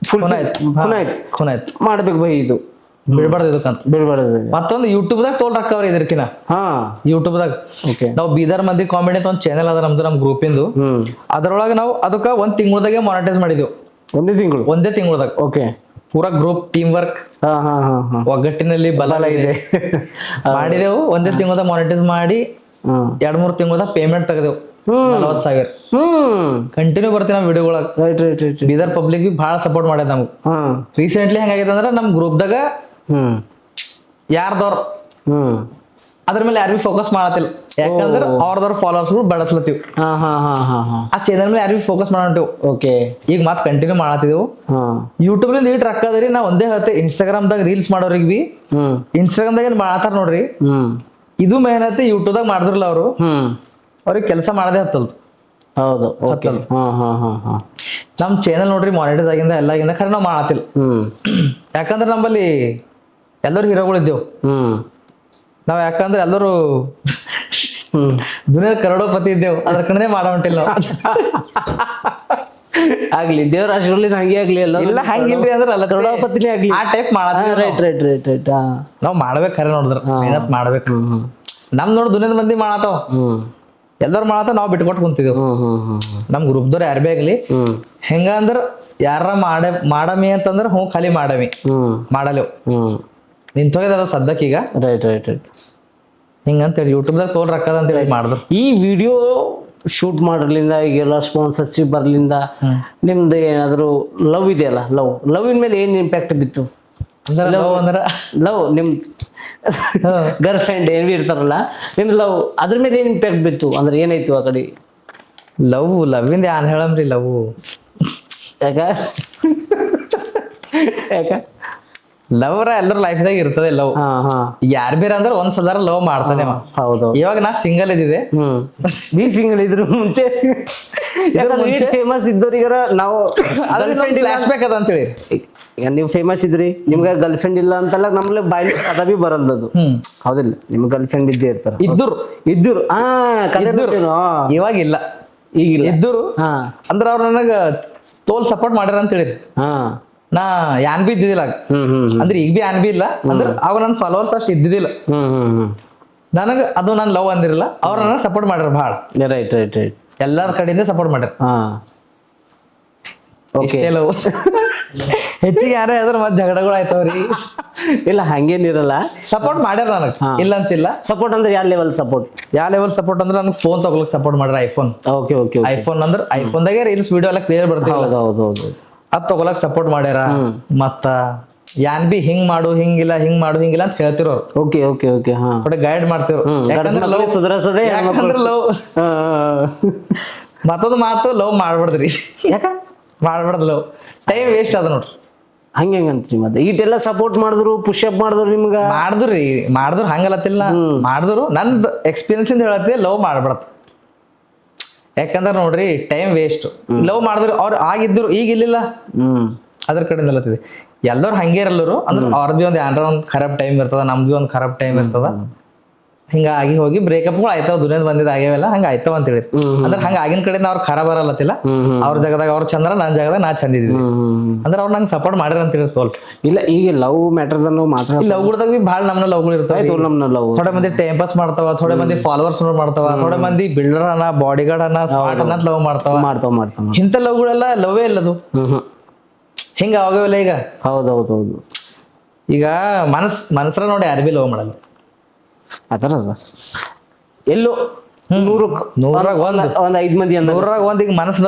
ಫುಲ್ ಖುನಾಯ್ತು ಮಾಡ್ಬೇಕು ಬೈ. ಇದು ಬಿಡ್ಬಾರ್ದು ಇದಕ್ಕಂತ ಬಿಡ್ಬಾರ್ದು. ಮತ್ತೊಂದು ಯೂಟ್ಯೂಬ್ದಾಗ ತೋಲ್ ರೊಕ್ಕ ಅವ್ರ ಇದಕ್ಕಿನ ಯೂಟ್ಯೂಬ್ದಾಗ ನಾವು ಬೀದರ್ ಮಂದಿ ಕಾಮಿಡಿ ಅಂತ ಒಂದ್ ಚಾನೆಲ್ ಅದ ನಮ್ದು ನಮ್ ಗ್ರೂಪಿಂದು. ಅದ್ರೊಳಗೆ ನಾವು ಅದಕ್ಕ 1 ತಿಂಗಳದಾಗೆ ಮಾನಿಟೈಸ್ ಮಾಡಿದ್ವಿ. ಒಂದೇ ತಿಂಗಳದಾಗ ಓಕೆ. ಪೂರಾ ಗ್ರೂಪ್ ಟೀಮ್ ವರ್ಕ್ ಒಗ್ಗಟ್ಟಿನಲ್ಲಿ ಬಲ ಇದೆ ಮಾಡಿದೆವು. ಒಂದೇ ತಿಂಗಳದಾಗ ಮಾನಿಟೈಸ್ ಮಾಡಿ 2-3 ತಿಂಗಳದಾಗ ಪೇಮೆಂಟ್ ತೆಗೆದೆವು 40,000. ಕಂಟಿನ್ಯೂ ಬರ್ತೀವಿ ನಾವು ವಿಡಿಯೋಗಳಾಗ. ಬೀದರ್ ಪಬ್ಲಿಕ್ ಬಿ ಭಾಳ ಸಪೋರ್ಟ್ ಮಾಡ್ಯದ ನಮ್ಗೆ. ರೀಸೆಂಟ್ಲಿ ಹೆಂಗಾಗಿದೆ ಅಂದ್ರೆ ನಮ್ ಗ್ರೂಪ್ದಾಗ ಯಾರ್ದವ್ರ ಅದ್ರ ಮೇಲೆ ಯಾರಿಗೂ ಫೋಕಸ್ ಮಾಡತ್ತಿಲ್ಲ. ಯಾಕಂದ್ರೆ ಅವ್ರದವ್ರ ಫಾಲೋವರ್ಸ್ ಬೆಳೆಸ್ಲತ್ತೀವಿ. ಆ ಚಾನಲ್ ಮೇಲೆ ಯಾರಿಗೂ ಫೋಕಸ್ ಮಾಡಂತೀವಿ. ಓಕೆ ಈಗ ಮಾತ್ ಕಂಟಿನ್ಯೂ ಮಾಡತ್ತಿದೆವು. ಯೂಟ್ಯೂಬ್ ಲಿಂದ ಇಟ್ ರೊಕ್ಕ ಅದರಿ ನಾ ಒಂದೇ ಹೇಳ್ತೆ ಇನ್ಸ್ಟಾಗ್ರಾಮ್ದಾಗ ರೀಲ್ಸ್ ಮಾಡೋರಿಗೆ ಬಿ ಇನ್ಸ್ಟಾಗ್ರಾಮ್ದಾಗ ಏನ್ ಮಾಡತಾರ ನೋಡ್ರಿ ಇದು ಮೆಹನತ್ ಯೂಟ್ಯೂಬ್ದಾಗ ಮಾಡಿದ್ರಲ್ಲ ಅವರು ಅವ್ರಿಗೆ ಕೆಲಸ ಮಾಡದೇ ಹತ್ತಲ್ದು. ಹೌದು ನಮ್ ಚಾನಲ್ ನೋಡ್ರಿ ಮಾನಿಟೈಸ್ ಆಗಿಂದ ಎಲ್ಲಾಗಿಂದ ಖರೆ ನಾವ್ ಮಾಡತ್ತಿಲ್ಲ. ಯಾಕಂದ್ರೆ ನಮ್ಮಲ್ಲಿ ಎಲ್ಲರೂ ಹೀರೋಗಳು ಇದ್ದೇವು ನಾವ್. ಯಾಕಂದ್ರೆ ಎಲ್ಲರೂ ದುನಿಯಾದ ಕರೋಡಪತಿ ಇದ್ದೇವು ಅದ್ರ ಕಡೆ ಮಾಡ ಹೊಂಟಿಲ್ಲ ನಾವು. ಆಗ್ಲಿ ದೇವ್ರ ಆಶೀರ್ವಾದ ಹಂಗೆ ಆಗ್ಲಿ. ಇಲ್ಲ ಹಂಗಿಲ್ರಿ ಅಂದ್ರೆ ಅಲ್ಲ ಕರೋಡಪತಿನೇ ಆಗ್ಲಿ ಆ ಟೈಪ್ ಮಾಡತ್ತೀವಿ. Right right right right. ನಾವ್ ಮಾಡ್ಬೇಕು ಖರೆ ನೋಡಿದ್ರ ಮೆಹನತ್ ಮಾಡ್ಬೇಕು. ನಮ್ ನೋಡ್ ದುನಿಯಾದ ಮಂದಿ ಮಾಡತಾವ ಎಲ್ಲರೂ ಮಾಡತ್ತ ನಾವ್ ಬಿಟ್ಕೊಟ್ ಕುಂತಿದ್ದೇವು. ನಮ್ ಗ್ರೂಪ್ದವ್ರು ಯಾರು ಬಿ ಆಗ್ಲಿ ಹೆಂಗಂದ್ರ ಯಾರ ಮಾಡಮಿ ಅಂತಂದ್ರ ಹ್ಞೂ ಖಾಲಿ ಮಾಡಮಿ ಮಾಡಲೇವ್ ನಿಂತೋಗ್ಯದ ಸದ್ಯಕ್ಕೀಗ. Right right right. ಹಿಂಗಂತೇಳಿ ಯೂಟ್ಯೂಬ್ದಾಗ ತೋಲ್ ರೊಕ್ಕದ ಅಂತೇಳಿ ಮಾಡಿದ್ರು. ಈ ವಿಡಿಯೋ ಶೂಟ್ ಮಾಡ್ಲಿಂದ ಈಗೆಲ್ಲ ಸ್ಪಾನ್ಸರ್ಶಿಪ್ ಬರ್ಲಿಂದ ನಿಮ್ದು ಏನಾದ್ರು ಲವ್ ಇದೆಯಲ್ಲ ಲವ್ ಇನ್ ಮೇಲೆ ಏನ್ ಇಂಪ್ಯಾಕ್ಟ್ ಬಿತ್ತು? ಲವ್ ನಿಮ್ ಗರ್ಲ್ ಫ್ರೆಂಡ್ ಏನ್ ಇರ್ತಾರಲ್ಲ ನಿಮ್ ಲವ್ ಅದ್ರ ಮೇಲೆ ಏನ್ ಇಂಪ್ಯಾಕ್ಟ್ ಬಿತ್ತು ಅಂದ್ರೆ ಏನಾಯ್ತು ಆ ಕಡೆ? ಲವ್ ಇಂದ ಏನ್ ಹೇಳಮ್ರಿ ಲವ್ ಯಾಕ ಲವ್ರ ಎಲ್ಲರ ಲೈಫ್ದಾಗ ಇರ್ತದೆ ಲವ್. ಯಾರ್ ಬೇರೆ ಅಂದ್ರೆ ಒಂದ್ಸಲ ಲವ್ ಮಾಡ್ತಾನೆ. ಹೌದು. ಇವಾಗ ನಾ ಸಿಂಗಲ್ ಇದ್ದಿದೆ. ನೀ ಸಿಂಗಲ್ ಇದ್ರು ಮುಂಚೆ ಫೇಮಸ್ ಇದ್ದವ್ರಿಗಾರ ನಾವು ಫ್ಲಾಶ್ ಬ್ಯಾಕ್ ಅದ ಅಂತೇಳಿ ಈಗ ನೀವು ಫೇಮಸ್ ಇದ್ರಿ ನಿಮ್ಗೆ ಗರ್ಲ್ ಫ್ರೆಂಡ್ ಇಲ್ಲ ಅಂತಲ್ಲ ನಮ್ಮಲ್ಲಿ ಬಾಯಿ ಅದ ಬಿ ಬರಲ್ದದು. ಹೌದಿಲ್ಲ? ನಿಮ್ ಗರ್ಲ್ ಫ್ರೆಂಡ್ ಇದ್ದೇ ಇರ್ತಾರ. ಇದ್ದರು ಇವಾಗಿಲ್ಲ ಈಗಿಲ್ಲ ಇದ್ದರು ಅಂದ್ರ ಅವ್ರ ನನಗ ತೋಲ್ ಸಪೋರ್ಟ್ ಮಾಡ್ಯಾರ ಅಂತ ಹೇಳಿರಿ. ನಾ ಯಾನ್ ಬಿ ಇದ್ದಿದ್ದಿಲ್ಲ ಅಂದ್ರೆ ಈಗ ಬಿ ಯಾನ್ ಬಿ ಇಲ್ಲ ಅಂದ್ರೆ ಅವಾಗ ನನ್ ಫಾಲೋವರ್ಸ್ ಅಷ್ಟು ಇದ್ದಿದ್ದಿಲ್ಲ. ನನಗ ಅದು ನನ್ ಲವ್ ಅಂದಿರಲ್ಲ ಅವ್ರ ನನಗ ಸಪೋರ್ಟ್ ಮಾಡ್ಯಾರ ಭಾಳ. Right right right. ಎಲ್ಲಾರ ಕಡೆಯಿಂದ ಸಪೋರ್ಟ್ ಮಾಡ್ಯಾರ. ಲವ್ ಹೆಚ್ಚಿಗೆ ಯಾರ ಹೇಳಿದ್ರ ಮತ್ ಜಗಳಗಳು ಆಯ್ತವ್ರಿ. ಇಲ್ಲ ಹಂಗೇನಿರಲ್ಲ ಸಪೋರ್ಟ್ ಮಾಡ್ಯಾರ ನನಗ್ ಇಲ್ಲ ಅಂತಿಲ್ಲ. ಸಪೋರ್ಟ್ ಅಂದ್ರೆ ಯಾವ ಲೆವೆಲ್ ಸಪೋರ್ಟ್ ಅಂದ್ರೆ ನನಗೆ ಫೋನ್ ತಗೊಳಕ್ ಸಪೋರ್ಟ್ ಮಾಡ್ಯಾರ. ಐಫೋನ್ ಅಂದ್ರೆ ಐಫೋನ್ದಾಗೆ ರೀಲ್ಸ್ ವಿಡಿಯೋ ಎಲ್ಲ ಕ್ಲಿಯರ್ ಬರ್ತೀವಿ ಅದ್ ತಗೊಳಕ್ ಸಪೋರ್ಟ್ ಮಾಡ್ಯಾರ. ಮತ್ತ ಯಾನ್ ಬಿ ಹಿಂಗ್ ಮಾಡು ಹಿಂಗಿಲ್ಲ ಅಂತ ಹೇಳ್ತಿರೋರು. ಒಟ್ಟು ಗೈಡ್ ಮಾಡ್ತಿರೋ. ಮತ್ತೊಂದು ಮಾತು ಲವ್ ಮಾಡ್ಬಾರ್ದ್ರಿ. ಯಾಕ ಮಾಡ್ಬಾರ್ದು ಲವ್ ಟೈಮ್ ವೇಸ್ಟ್ ಅದ ನೋಡ್ರಿ. ಹಂಗಂತ್ರಿ ಮತ್ತೆ ಈಟೆಲ್ಲ ಸಪೋರ್ಟ್ ಮಾಡಿದ್ರು ಪುಷಪ್ ಮಾಡಿದ್ರು ನಿಮ್ಗ ಮಾಡಿದ್ರು ಹಂಗಲ್ಲತ್ತಿಲ್ಲ ಮಾಡಿದ್ರು. ನಂದ್ ಎಕ್ಸ್ಪೀರಿಯನ್ಸ್ ಇಂದ ಹೇಳತ್ತಿ ಲವ್ ಮಾಡ್ಬಾರ್ದು. ಯಾಕಂದ್ರ ನೋಡ್ರಿ ಟೈಮ್ ವೇಸ್ಟ್. ಲವ್ ಮಾಡಿದ್ರು ಅವ್ರು ಆಗಿದ್ರು ಈಗ ಇಲ್ಲಿಲ್ಲ ಅದ್ರ ಕಡೆಯಿಂದ ಅಲ್ಲತ್ತಿದೆ. ಎಲ್ಲರೂ ಹಂಗೆ ಇರಲ್ಲರು ಅಂದ್ರೆ ಅವ್ರದ್ದು ಒಂದ್ ಏನಾರ ಒಂದ್ ಖರಾಬ್ ಟೈಮ್ ಇರ್ತದ ನಮ್ದು ಒಂದ್ ಖರಾಬ್ ಟೈಮ್ ಇರ್ತದ. ಹಿಂಗಾಗಿ ಹೋಗಿ ಬ್ರೇಕಪ್ಗಳು ಆಯ್ತಾವ ದುನಿಯಾದ ಬಂದಿದ್ ಆಗ್ಯಾವೆಲ್ಲ ಹಂಗ ಆಯ್ತಾವ ಅಂತ ಹೇಳಿ ಅಂದ್ರೆ ಹಂಗ ಆಗಿನ ಕಡೆಯಿಂದ ಅವ್ರ ಖರ ಬರಲ್ಲತ್ತಿಲ್ಲ ಅವ್ರ ಜಾಗದಾಗ ಅವ್ರ ಚಂದ್ರ ನನ್ ಜಾಗದಾಗ ನಾ ಚಂದಿದ್ವಿ ಅಂದ್ರೆ ಅವ್ರು ನಂಗೆ ಸಪೋರ್ಟ್ ಮಾಡ್ಯಾರ ಅಂತ ಹೇಳಿ ತೋಲ್. ಇಲ್ಲ ಈಗ ಲವ್ ಮ್ಯಾಟರ್ಸ್ ನಾವು ಮಾತಾಡ ಈ ಲವ್ಗಳ್ದಾಗ ಬಿ ಭಾಳ ನಮ್ನ ಲವ್ಗಳು ಇರ್ತಾವ. ನಮ್ನ ಲವ್ ಥೋಡೆ ಮಂದಿ ಟೈಮ್ ಪಾಸ್ ಮಾಡ್ತಾವ, ಥೋಡೆ ಮಂದಿ ಫಾಲೋವರ್ಸ್ ನೋಡ್ ಮಾಡ್ತಾವ, ಥೋಡೆ ಮಂದಿ ಬಿಲ್ಡರ್ ಅನ್ನ ಬಾಡಿ ಗಾರ್ಡ್ ಅನ್ನ ಸ್ಮಾರ್ಟ್ ಅನ್ನ ಲವ್ ಮಾಡ್ತಾವ. ಇಂಥ ಲವ್ಗಳೆಲ್ಲ ಲವ್ವೇ ಇಲ್ಲದು ಹಿಂಗ ಅವಾಗವೆಲ್ಲ ಈಗ. ಹೌದೌದೌದು. ಈಗ ಮನಸ್ಸರ ನೋಡಿ ಯಾರು ಬಿ ಲವ್ ಮಾಡಲ್ಲ ಆ ಥರ ಅದ. ಎಲ್ಲೋ ನೂರಾಗ ಒಂದ್ 5 ಮಂದಿ ನೂರಾಗ ಒಂದ್ ಈಗ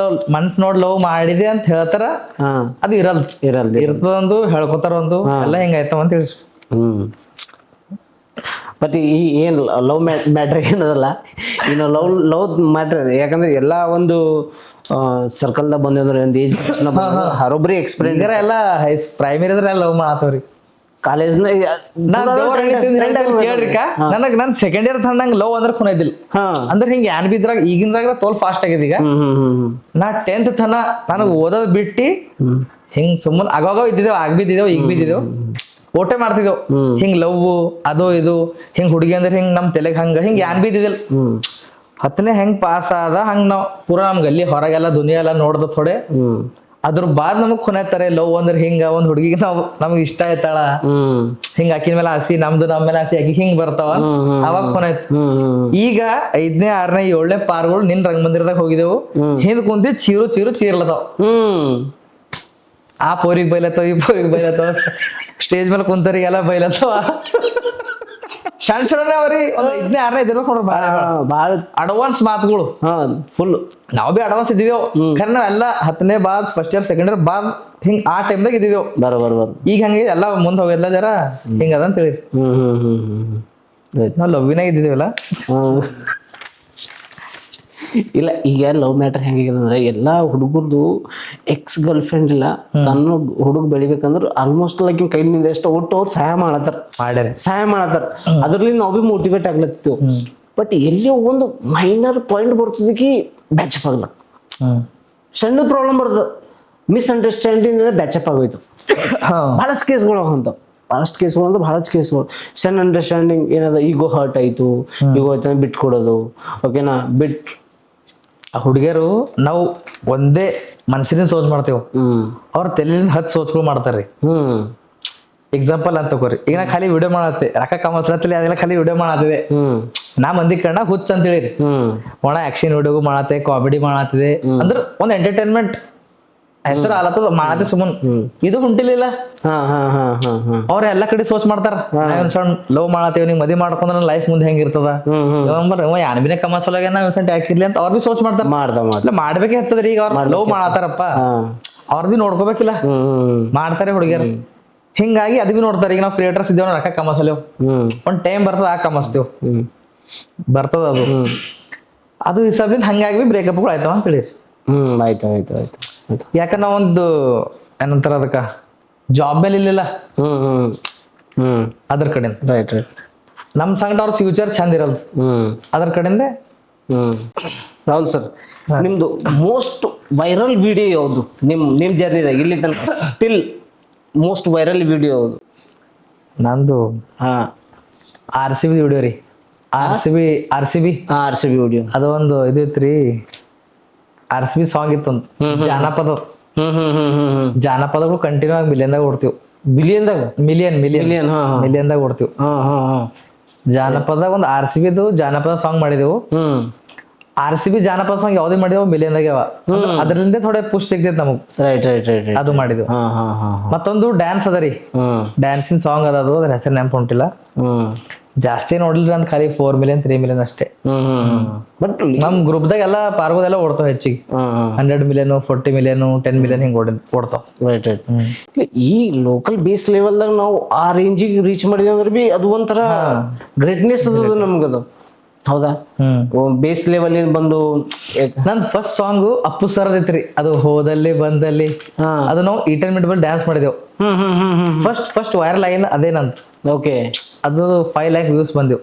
ಮನಸ್ ನೋಡ್ ಲವ್ ಮಾಡಿದೆ ಅಂತ ಹೇಳ್ತಾರ, ಅದು ಇರ್ತದಂದು ಹೇಳ್ಕೊತಾರ ಒಂದು ಎಲ್ಲ ಹಿಂಗಾಯ್ತಾವ ಅಂತ ಹೇಳಿ. ಬಟ್ ಈ ಏನ್ ಲವ್ ಮ್ಯಾಟ್ರ್ ಏನದಲ್ಲ, ಇನ್ನು ಲವ್ ಮ್ಯಾಟ್ರ್ ಯಾಕಂದ್ರೆ ಎಲ್ಲಾ ಒಂದು ಸರ್ಕಲ್ದಾಗ ಬಂದ್ರೆ ಒಂದು ಏಜ್ ಹರೊಬ್ರಿ ಎಕ್ಸ್ಪೀರಿಯನ್ಸ್ ಎಲ್ಲ ಪ್ರೈಮರಿ ಅದ್ರ ಲವ್ ಮಾಡತ್ತವ್ರಿ. ಕಾಲೇಜ್ನ ಕೇಳ್ರಿಕ ನನಗ್ ನನ್ ಸೆಕೆಂಡ್ ಇಯರ್ ನಂಗೆ ಲವ್ ಅಂದ್ರೆ ಕುನೈದಿಲ್ಲ. ಅಂದ್ರೆ ಹಿಂಗ ಏನ್ ಬಿದ್ರಾಗ ಈಗಿಂದ್ರಾಗ ತೋಲ್ ಫಾಸ್ಟ್ ಆಗಿದೆ. ಈಗ ನಾ 10th ತನ ನನಗ್ ಓದೋದ್ ಬಿಟ್ಟಿ ಹಿಂಗ್ ಸುಮ್ಮನೆ ಆಗಾಗ ಇದ್ದಿದ್ದೇವ್, ಆಗ್ ಬಿದ್ದಿದ್ದೇವ್, ಈಗ ಬಿದ್ದಿದ್ದೇವ್, ಓಟೆ ಮಾಡ್ತಿದ್ದೇವ್. ಹಿಂಗ್ ಲವ್ ಅದು ಇದು ಹಿಂಗ್ ಹುಡುಗಿ ಅಂದ್ರೆ ಹಿಂಗ್ ನಮ್ ತಲೆಗ್ ಹಿಂಗ್ ಏನ್ ಬಿದ್ದಿದಿಲ್ಲ. 10ನೇ ಹೆಂಗ್ ಪಾಸ್ ಆದ ಹಂಗ್ ನಾವ್ ಪೂರಾ ನಮ್ ಗಲ್ಲಿ ಹೊರಗೆಲ್ಲ ದುನಿಯಾ ಎಲ್ಲ ನೋಡ್ದ ಥೋಡೆ. ಅದ್ರ ಬಾದ್ ನಮಗ್ ಕೊನೆತಾರೆ ಲವ್ ಅಂದ್ರೆ ಹಿಂಗ ಒಂದ್ ಹುಡುಗಿಗೆ ನಮ್ಗ್ ಇಷ್ಟ ಆಯ್ತಾಳ, ಹಿಂಗ ಆಕಿನ ಮೇಲೆ ಆಸಿ ನಮ್ದು ನಮ್ಮ ಮೇಲೆ ಆಸಿ ಆಕಿ ಹಿಂಗ್ ಬರ್ತಾವ, ಅವಾಗ ಕೊನೆತ್. ಈಗ 5ನೇ 6ನೇ 7ನೇ ಪಾರ್ಗಳು ನಿನ್ ರಂಗಮಂದಿರದಾಗ ಹೋಗಿದೆವು, ಹಿಂದ್ ಕುಂತಿ ಚೀರ್ಲತಾವ್. ಆ ಪೋರಿಗ್ ಬೈಲತ್ತವ, ಈ ಪೋರಿಗ್ ಬೈಲತ್ತವ, ಸ್ಟೇಜ್ ಮೇಲೆ ಕುಂತರಿಗೆಲ್ಲ ಬೈಲತ್ತವ. ಸಣ್ಣ ಅವ್ರಿ 5ನೇ 6ನೇ ಇದಿರ್ಬೇಕು ನೋಡ್ರಿ ಭಾಳ ಅಡ್ವಾನ್ಸ್ ಮಾತುಗಳು. ಫುಲ್ ನಾವ್ ಬಿ ಅಡ್ವಾನ್ಸ್ ಇದ್ದಿದ್ದೇವ್, ಖರೆ ನಾವೆಲ್ಲ 10ನೇ ಬಾದ್ ಫಸ್ಟ್ ಇಯರ್ ಸೆಕೆಂಡ್ ಇಯರ್ ಬಾದ್ ಹಿಂಗ್ ಆ ಟೈಮ್ದಾಗ ಇದ್ದಿದ್ದೇವ್. ಈಗ ಹಂಗೆ ಎಲ್ಲ ಮುಂದ್ ಹೋಗಿಲ್ಲ ಜರ ಹಿಂಗ ಅದ ಅಂತ ಹೇಳಿ ನಾವ್ ಲವ್ವಿನಾಗ ಇದ್ದಿದ್ದೇವಲ್ಲ. ಇಲ್ಲ ಈಗ ಲವ್ ಮ್ಯಾಟರ್ ಹೆಂಗಿದೆ ಅಂದ್ರೆ ಎಲ್ಲಾ ಹುಡುಗರ್ದು ಎಕ್ಸ್ ಗರ್ಲ್ ಫ್ರೆಂಡ್ ಇಲ್ಲ ತನ್ನ ಹುಡುಗ ಬೆಳಿಬೇಕಂದ್ರೆ ಆಲ್ಮೋಸ್ಟ್ ಲೈಕ್ ಕೈಲಿಂದ ಎಷ್ಟು ಒಟ್ಟು ಅವ್ರು ಸಹಾಯ ಮಾಡತ್ತಾರ. ಅದ್ರಲ್ಲಿ ನಾವು ಬಿ ಮೋಟಿವೇಟ್ ಆಗ್ಲತ್ತಿತ್ತು. ಬಟ್ ಎಲ್ಲಿಯೋ ಒಂದು ಮೈನರ್ ಪಾಯಿಂಟ್ ಬರ್ತದಕ್ಕೆ ಬ್ಯಾಚಪ್ ಆಗಲ್ಲ, ಸಣ್ಣ ಪ್ರಾಬ್ಲಮ್ ಬರ್ತದ, ಮಿಸ್ಅಂಡರ್ಸ್ಟ್ಯಾಂಡಿಂಗ್ ಬ್ಯಾಚಪ್ ಆಗೋಯ್ತು. ಬಹಳಷ್ಟು ಕೇಸ್ಗಳು ಅಂತ ಬಹಳಷ್ಟು ಕೇಸ್ಗಳು ಸಣ್ಣ ಅಂಡರ್ಸ್ಟ್ಯಾಂಡಿಂಗ್ ಏನದ ಈಗೋ ಹರ್ಟ್ ಆಯ್ತು, ಈಗೋ ಆಯ್ತು ಬಿಟ್ಕೊಡೋದು. ಓಕೆನಾ, ಹುಡುಗಿಯರು ನಾವು ಒಂದೇ ಮನ್ಸಿನ ಸೋಚ್ ಮಾಡ್ತೇವ್, ಅವ್ರ ತಲೆಯಿಂದ 10 ಸೋಚ್ಗಳು ಮಾಡ್ತಾರ್ರಿ. ಎಕ್ಸಾಂಪಲ್ ಅಂತ ತಗೋರಿ, ಈಗ ನಾ ಖಾಲಿ ವಿಡಿಯೋ ಮಾಡತ್ತೆ ರೊಕ್ಕ ಕಮಸ್ಲತ್ತಲಿ ಅದೆಲ್ಲ ಖಾಲಿ ವಿಡಿಯೋ ಮಾಡತ್ತಿದೆ. ನಾ ಮಂದಿ ಕಣ್ಣ ಹುಚ್ಚ ಅಂತ ಹೇಳಿರಿ, ಒಣ ಆಕ್ಷನ್ ವಿಡಿಯೋಗು ಮಾಡತ್ತೆ, ಕಾಮಿಡಿ ಮಾಡತ್ತಿದೆ ಅಂದ್ರ ಒಂದ್ ಎಂಟರ್ಟೈನ್ಮೆಂಟ್ ಹೆಸರು ಆಲತ್ತದ ಮಾಡತ್ತೆ ಸುಮ್ಮನ್. ಇದು ಹೊಂಟಿಲಿಲ್ಲ, ಅವ್ರ ಎಲ್ಲಾ ಕಡೆ ಸೋಚ್ ಮಾಡ್ತಾರ. ಸಣ್ಣ ಲವ್ ಮಾಡತ್ತೇವ್, ನೀವ್ ಮದಿ ಮಾಡ್ಕೊಂಡ್ರ ನನ್ ಲೈಫ್ ಮುಂದೆ ಹೆಂಗಿರ್ತದ, ಯಾನ್ ಬಿನೇ ಕಮಸೊಳಗೆ ನಾವ್ ಸಣ್ಣ ಹಾಕಿರ್ಲಿ ಅಂತ ಅವ್ರ ಬಿ ಸೋಚ್ ಮಾಡ್ತಾರ. ಮಾಡ್ಬೇಕೇ ಹತ್ತದ್ರಿ. ಈಗ ಅವ್ರ ಲವ್ ಮಾಡತ್ತಾರಪ್ಪ, ಅವ್ರ ಬಿ ನೋಡ್ಕೋಬೇಕಿಲ್ಲ, ಮಾಡ್ತಾರೆ ಹುಡುಗಿಯರು. ಹಿಂಗಾಗಿ ಅದ್ ಬಿ ನೋಡ್ತಾರೆ. ಈಗ ನಾವ್ ಕ್ರಿಯೇಟರ್ಸ್ ಇದ್ದೇವ್, ರೊಕ್ಕ ಕಮಸಲೇವ್, ಒಂದ್ ಟೈಮ್ ಬರ್ತದ ಆ ಕಮಸ್ತೇವ್, ಬರ್ತದ ಅದು ಹಿಸಾಬ್ಲಿಂದ ಹಂಗಾಗಿ ಬ್ರೇಕಪ್ಗಳು ಆಯ್ತಾವ ಅಂತ ಹೇಳಿ. ಆಯ್ತು. ಯಾಕಂದ್ರೆ ನಾವೊಂದು ಏನಂತಾರ ಅದಕ್ಕ ಜಾಬ್ ಮೇಲೆ ಇಲ್ಲಿಲ್ಲ, ಅದ್ರ ಕಡೆಯಿಂದ ರೈಟ್ ನಮ್ ಸಂಗಡ ಅವ್ರ ಫ್ಯೂಚರ್ ಚಂದ ಇರಲ್ದು, ಅದ್ರ ಕಡೆಯಿಂದ. ರಾಹುಲ್ ಸರ್, ನಿಮ್ದು ಮೋಸ್ಟ್ ವೈರಲ್ ವಿಡಿಯೋ ಯಾವುದು ನಿಮ್ ಜರ್ನಿದಾಗ ಇಲ್ಲಿ ತನಕ ಟಿಲ್ ಮೋಸ್ಟ್ ವೈರಲ್ ವಿಡಿಯೋ ಯಾವುದು? ನಂದು RCB ವಿಡಿಯೋ ರೀ. RCB ವಿಡಿಯೋ ಅದು ಒಂದು ಇದು ಇತ್ರಿ, RCB ಸಾಂಗ್ ಇತ್ತು ಅಂತ ಜಾನಪದಗಳು ಕಂಟಿನ್ಯೂ ಆಗಿ ಮಿಲಿಯನ್ದಾಗ ಓಡ್ತೀವಿ. ಮಿಲಿಯನ್ದಾಗ ಓಡ್ತೀವಿ. ಜಾನಪದ ಒಂದು RCBದು ಜಾನಪದ ಸಾಂಗ್ ಮಾಡಿದೆವು. RCB ಜಾನಪದ ಸಾಂಗ್ ಯಾವ್ದೇ ಮಾಡಿದೆವು ಮಿಲಿಯನ್ದಾಗ. ಅದ್ರಿಂದ ಥೋಡೆ ಪುಷ್ ಸಿಗ್ತೈತಿ ನಮಗ್. ರೈಟ್ ಅದು ಮಾಡಿದೆವು. ಮತ್ತೊಂದು ಡ್ಯಾನ್ಸ್ ಅದ ರೀ, ಡ್ಯಾನ್ಸಿನ ಸಾಂಗ್ ಅದದು, ಅದ್ರ ಹೆಸರು ನೆನಪು ಹೊಂಟಿಲ್ಲ. ಜಾಸ್ತಿ ನೋಡ್ಲಿಲ್ಲ ಅಂತ ಖಾಲಿ 4 ಮಿಲಿಯನ್ 3 ಮಿಲಿಯನ್ ಅಷ್ಟೇ. ಬಟ್ ನಮ್ ಗ್ರೂಪ್ದಾಗ ಎಲ್ಲ ಪಾರ್ಗೋದೆಲ್ಲ ಓಡ್ತಾವ ಹೆಚ್ಚಿಗೆ 100 ಮಿಲಿಯನ್ 40 ಮಿಲಿಯನ್ 10 ಮಿಲಿಯನ್ ಹಿಂಗ್ ಓಡ್ತಾವ. ಈ ಲೋಕಲ್ ಬೇಸ್ ಲೆವೆಲ್ದಾಗ ನಾವು ಆ ರೇಂಜಿಗೆ ರೀಚ್ ಮಾಡಿದ್ವಿ ಅಂದ್ರೆ ಬಿ ಅದು ಒಂಥರ ಗ್ರೇಟ್ನೆಸ್ ಅದ ನಮ್ಗದು. ಹೌದಾ? ಬೇಸ್ ಲೆವೆಲ್ ಬಂದು ನನ್ ಫಸ್ಟ್ ಸಾಂಗ್ ಅಪ್ಪು ಸರ್ ಐತ್ರಿ, ಅದು ಹೋದಲ್ಲಿ ಬಂದಲ್ಲಿ. ಅದು ನಾವು ಇಂಟರ್ಮಿಡಿಯೇಟ್ ಡ್ಯಾನ್ಸ್ ಮಾಡಿದೆವು. ಫಸ್ಟ್ ವೈರಲ್ ಆಗಿಲ್ಲ ಅದೇನಂತ. ಓಕೆ, ಅದು 5 lakh ವ್ಯೂಸ್ ಬಂದೆವು.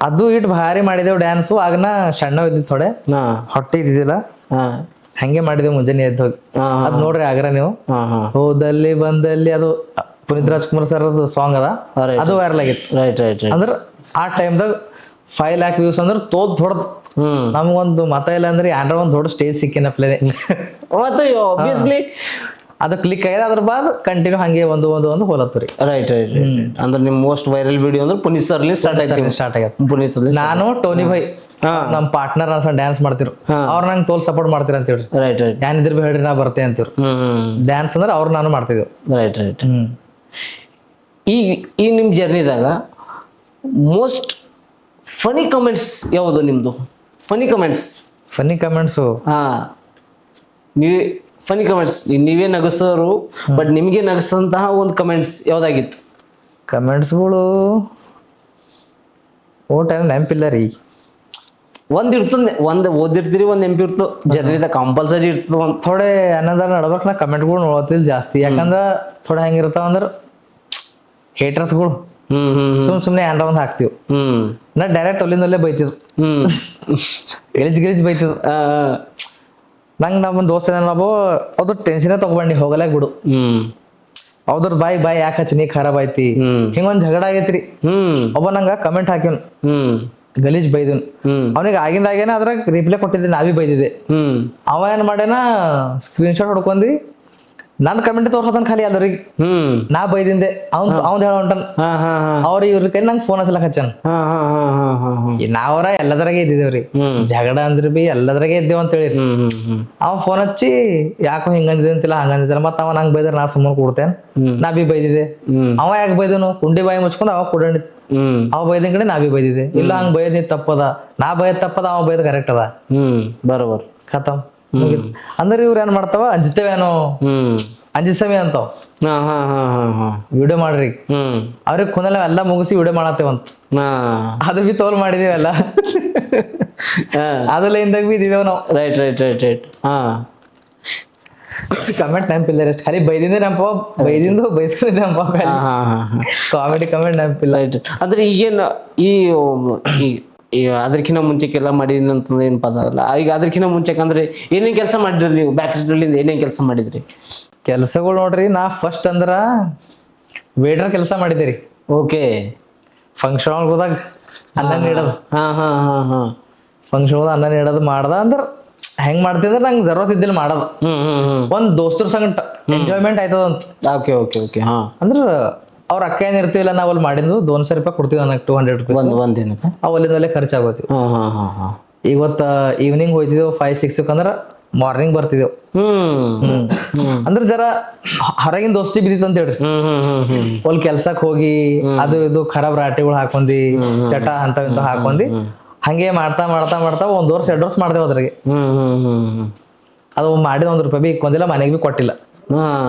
ಅದು ಇಟ್ ಭಾರಿ ಮಾಡಿದೆವು ಡ್ಯಾನ್ಸು. ಆಗನ ಸಣ್ಣ ಇದ್ದಿದ್ದು, ಥೋಡೆ ಹೊಟ್ಟೆ ಇದ್ದಿದ್ದಿಲ್ಲ, ಹಂಗೆ ಮಾಡಿದೆವು ಮುಂಜಾನೆ ಎದ್ದು ಹೋಗಿ. ಅದ್ ನೋಡ್ರಿ ಆಗ್ರ ನೀವು, ಹೋದಲ್ಲಿ ಬಂದಲ್ಲಿ. ಅದು ಪುನೀತ್ ರಾಜ್ಕುಮಾರ್ ಸರ್ ಸಾಂಗ್ ಅದ Right. ಅದು ವೈರಲ್ ಆಗಿತ್ತು. Right right right. ಅಂದ್ರ ಆ ಟೈಮ್ದಾಗ 5 lakhs ವ್ಯೂಸ್ ಅಂದ್ರೆ ದೊಡ್ಡ ನಮ್ಗೊಂದು ಮತ ಇಲ್ಲ ಅಂದ್ರೆ ಯಾರ ಒಂದ್ ದೊಡ್ಡ ಸ್ಟೇಜ್ ಸಿಕ್ಕಿನಪ್ಲೆ ಮತ್ತೆ ಆಬ್ವಿಯಸ್ಲಿ ಅದು ಕ್ಲಿಕ್ ಆಗಿದೆ. ಅದ್ರ ಬಾದ್ ಕಂಟಿನ್ಯೂ ಹಂಗೆ ಒಂದು ಹೋಲತ್ತು ರೀ. Right right right. ಅಂದ್ರೆ ನಿಮ್ ಮೋಸ್ಟ್ ವೈರಲ್ ವಿಡಿಯೋ ಅಂದ್ರೆ ಪುನೀತ್ ಸರ್ಲಿ ಸ್ಟಾರ್ಟ್ ಆಯ್ತು. ಸ್ಟಾರ್ಟ್ ಆಗ್ಯದ. ಪುನೀತ್ ಸರ್ಲಿ. ನಾನು ಟೋನಿ ಭಾಯ್ ನಮ್ ಪಾರ್ಟ್ನರ್ ಅನ್ಸ ಡ್ಯಾನ್ಸ್ ಮಾಡ್ತಿರು, ಅವ್ರ ನಂಗೆ ತೋಲ್ ಸಪೋರ್ಟ್ ಮಾಡ್ತೀರ ಅಂತ ಹೇಳ್ರಿ. Right right. ಏನಿದ್ರ ಬಿ ಹೇಳ್ರಿ ನಾ ಬರ್ತೆ ಅಂತಿರು. ಡ್ಯಾನ್ಸ್ ಅಂದ್ರೆ ಅವ್ರು ನಾನು ಮಾಡ್ತಿದ್ದೆವು. Right right. ಈ ನಿಮ್ಮ ಜರ್ನಿದಾಗ ಮೋಸ್ಟ್ ಫನಿ ಕಮೆಂಟ್ಸ್ ಯಾವುದು ನಿಮ್ದು? ಫನಿ ಕಮೆಂಟ್ಸು ಹಾ, ನೀವೇ ಫನಿ ಕಮೆಂಟ್ಸ್ ನೀವೇ ನಗಸೋರು ಬಟ್ ನಿಮಗೆ ನಗಸಂತಹ ಒಂದು ಕಮೆಂಟ್ಸ್ ಯಾವ್ದಾಗಿತ್ತು? ಕಮೆಂಟ್ಸ್ಗಳು ಓ ಟೈಮ್ ನೆನಪಿಲ್ಲ ರೀ. ಒಂದ್ ಇರ್ತದೆ, ಒಂದ್ ಓದಿರ್ತೀರಿ, ಒಂದ್ ನೆನಪು ಇರ್ತದೆ, ಜರ್ನಿದಾಗ ಕಂಪಲ್ಸರಿ ಇರ್ತದೆ. ಒಂದು ಥೋಡೆ ಅನ್ನೋದಾರ ನಡ್ಬೇಕು ನಾ ಕಮೆಂಟ್ಗಳು ನೋಡತ್ತಿಲ್ಲ ಜಾಸ್ತಿ. ಯಾಕಂದ್ರೆ ಥೋಡೆ ಹೆಂಗಿರ್ತಾವ ಅಂದ್ರೆ ಹೇಟರ್ಸ್ಗಳು ಸುಮ್ನೆ ಏನಾರ ಒಂದು ಹಾಕ್ತಿವ್. ನಾ ಡೈರೆಕ್ಟ್ ಅಲ್ಲಿಂದಲ್ಲೇ ಬೈತಿದ್ರು, ಗಿಲಿಜ್ ಬೈತಿದ್ರು. ನಂಗೆ ನಮ್ಮ ದೋಸ್ತ ಏನೋ ಅದು ಟೆನ್ಷನೇ ತಗೊಬಂಡಿ ಹೋಗಲಾಗ ಬಿಡು, ಅವ್ರ ಬಾಯ್ ಯಾಕೆ ಹಚ್ಚಿ ನೀ ಖರಾಬ್ ಐತಿ ಹಿಂಗೊಂದ್ ಜಗಳ ಆಗೈತ್ರಿ. ಒಬ್ಬ ನಂಗ ಕಮೆಂಟ್ ಹಾಕಿವ್ನು, ಗಲೀಜ್ ಬೈದನ್. ಅವನಿಗೆ ಆಗಿಂದಾಗೇನ ಅದ್ರಾಗ ರಿಪ್ಲೈ ಕೊಟ್ಟಿದ್ದೆ, ನಾವೇ ಬೈದಿದೆ. ಅವ ಏನ್ ಮಾಡ್ಯಾನ ಸ್ಕ್ರೀನ್ ಶಾಟ್ ಹೊಡ್ಕೊಂಡಿ ನಂದ್ ಕಮೆಂಟ್ ತೋರ್ಸತನ್ ಖಾಲಿ ಅಲ್ಲರಿಗೆ. ನಾ ಬೈದಿಂದೆ ಅವ್ನ್ ಹೇಳ ಹೊಂಟನ್. ಅವ್ರ ಇವ್ರ ಕೈ ನಂಗೆ ಫೋನ್ ಹಚ್ಚಲಕ್ ಹಚ್ಚನ್. ನಾವ್ರ ಎಲ್ಲದ್ರಾಗೆ ಇದ್ದಿದ್ದೇವ್ರಿ, ಜಗಳ ಅಂದ್ರ ಬಿ ಎಲ್ಲದ್ರಾಗೆ ಇದ್ದೇವ್ ಅಂತ ಹೇಳಿ. ಅವ ಫೋನ್ ಹಚ್ಚಿ ಯಾಕೋ ಹಿಂಗಂದಿದೆ ಅಂತಿಲ್ಲ ಹಂಗಂದಿಲ್ಲ. ಮತ್ತ ಅವ ನಂಗೆ ಬೈದ್ರ ನಾ ಸುಮ್ಮನೆ ಕೊಡ್ತೇನ್, ನಾ ಬಿ ಬೈದಿದೆ. ಅವ ಯಾಕೆ ಬೈದನು ಕುಂಡಿ ಬಾಯಿ ಮುಚ್ಕೊಂಡ್ ಅವ ಕುಡಂಡಿ. ಅವ ಬೈದಿನ ಕಡೆ ನಾ ಬಿ ಬೈದಿದೆ. ಇಲ್ಲ ಹಂಗ ಬೈದ್ ನೀ ತಪ್ಪದ, ನಾ ಬೈದ್ ತಪ್ಪದ, ಅವ ಬೈದ್ ಕರೆಕ್ಟ್ ಅದ. ಬರೋಬರ್ ಖತಮ್. ಅಂದ್ರೆ ಇವ್ರ ಏನ್ ಮಾಡ್ತಾವ, ಅಂಜಿತೇವೇನೋ ಅಂಜಿಸಮಿ ಅಂತಾವ್ ವಿಡಿಯೋ ಮಾಡ್ರಿ. ಅವ್ರಿಗೆ ಕುಂದಲ್ಲ ಎಲ್ಲ ಮುಗಿಸಿ ವಿಡಿಯೋ ಮಾಡತ್ತೇವಂತ. ಅದು ಬಿ ತೋಲ್ ಮಾಡಿದೀವಲ್ಲ, ಅದೆಲ್ಲ ಹಿಂದಾಗ ಬಿ ಇದೇವ್ ನಾವು. Right right right right. Comment ನೆನಪಿಲ್ಲ ರೀ, ಖಾಲಿ ಬೈದಿಂದ ನೆನಪ, ಬೈದಿಂದ ಬೈಸ್ಕೊಂಡಿದ್ದೆ ನೆನಪ. ಕಾಮಿಡಿ ಕಮೆಂಟ್ ನೆನಪಿಲ್ಲ. ರೈಟ್. ಅಂದ್ರೆ ಈಗೇನು ಈ ಅದಕ್ಕಿಂತ ಮುಂಚೆಕ್ಕೆಲ್ಲ ಮಾಡಿದ್ನಿ ಅಂತಂದ್ರೆ ಏನು ಪದ ಅಲ್ಲ. ಈಗ ಅದಕ್ಕಿಂತ ಮುಂಚೆಕ್ ಅಂದ್ರೆ ಏನೇನ್ ಕೆಲಸ ಮಾಡಿದ್ರಿ ನೀವು? ಬ್ಯಾಕ್ಗ್ರೌಂಡ್ ಏನೇನ್ ಕೆಲಸ ಮಾಡಿದ್ರಿ? ಕೆಲಸಗಳು ನೋಡ್ರಿ, ನಾ ಫಸ್ಟ್ ಅಂದ್ರ ವೇಟರ್ ಕೆಲಸ ಮಾಡಿದ್ರಿ. ಓಕೆ. ಫಂಕ್ಷನ್ ಹಾಲ್ ಹೋದಾಗ ಅನ್ನ ನೀಡೋದು. ಫಂಕ್ಷನ್ ಹೋದ ಅನ್ನ ನೀಡೋದು ಮಾಡ್ದ. ಅಂದ್ರ ಹೆಂಗ್ ಮಾಡ್ತಿದ್ರ ನಂಗೆ ಜರೂರತ್ ಇದ್ದಿಲ್ಲ ಮಾಡೋದು. ಒಂದ್ ದೋಸ್ತರ ಸಂಗಟ ಎಂಜಾಯ್ಮೆಂಟ್ ಆಯ್ತದಂತ. Okay okay okay. ಅಂದ್ರ ಅವ್ರ ಅಕ್ಕ ಏನ್ ಇರ್ತಿಲ್ಲ, ನಾವ್ ಅಲ್ಲಿ ಮಾಡಿದ್ವು 200 ರೂಪಾಯಿ ಕೊಡ್ತೀವಿ ನನಗೆ, 200 ರೂಪಾಯಿ ಒಂದ್ ದಿನಕ್ಕೆ ಅವ್ ಅಲ್ಲಿಂದಲ್ಲೇ ಖರ್ಚಾಗೋತೀವಿ. ಇವತ್ತ ಈವ್ನಿಂಗ್ ಹೋಯ್ತಿದ್ದೇವು 5-6 ಅಂದ್ರ ಮಾರ್ನಿಂಗ್ ಬರ್ತಿದ್ದೇವು. ಅಂದ್ರ ಜರ ಹೊರಗಿನ ದೋಸ್ತಿ ಬಿದ್ದಿತ್ತು ಅಂತ ಹೇಳ್ರಿ. ಅಲ್ಲಿ ಕೆಲ್ಸಕ್ ಹೋಗಿ ಅದು ಇದು ಖರಾಬ್ ರಾಟಿಗಳು ಹಾಕೊಂಡಿ, ಚಟ ಅಂತ ಇಂತ ಹಾಕೊಂಡಿ ಹಂಗೆ ಮಾಡ್ತಾ ಮಾಡ್ತಾ ಮಾಡ್ತಾ 1 ವರ್ಷ 2 ವರ್ಷ ಮಾಡ್ದೇವ್ ಅದ್ರಾಗೆ. ಅದು ಮಾಡಿದ 1 ರೂಪಾಯಿ ಬಿ ಇಕ್ಕೊಂಡಿಲ್ಲ, ಮನೆಗೆ ಬಿ ಕೊಟ್ಟಿಲ್ಲ.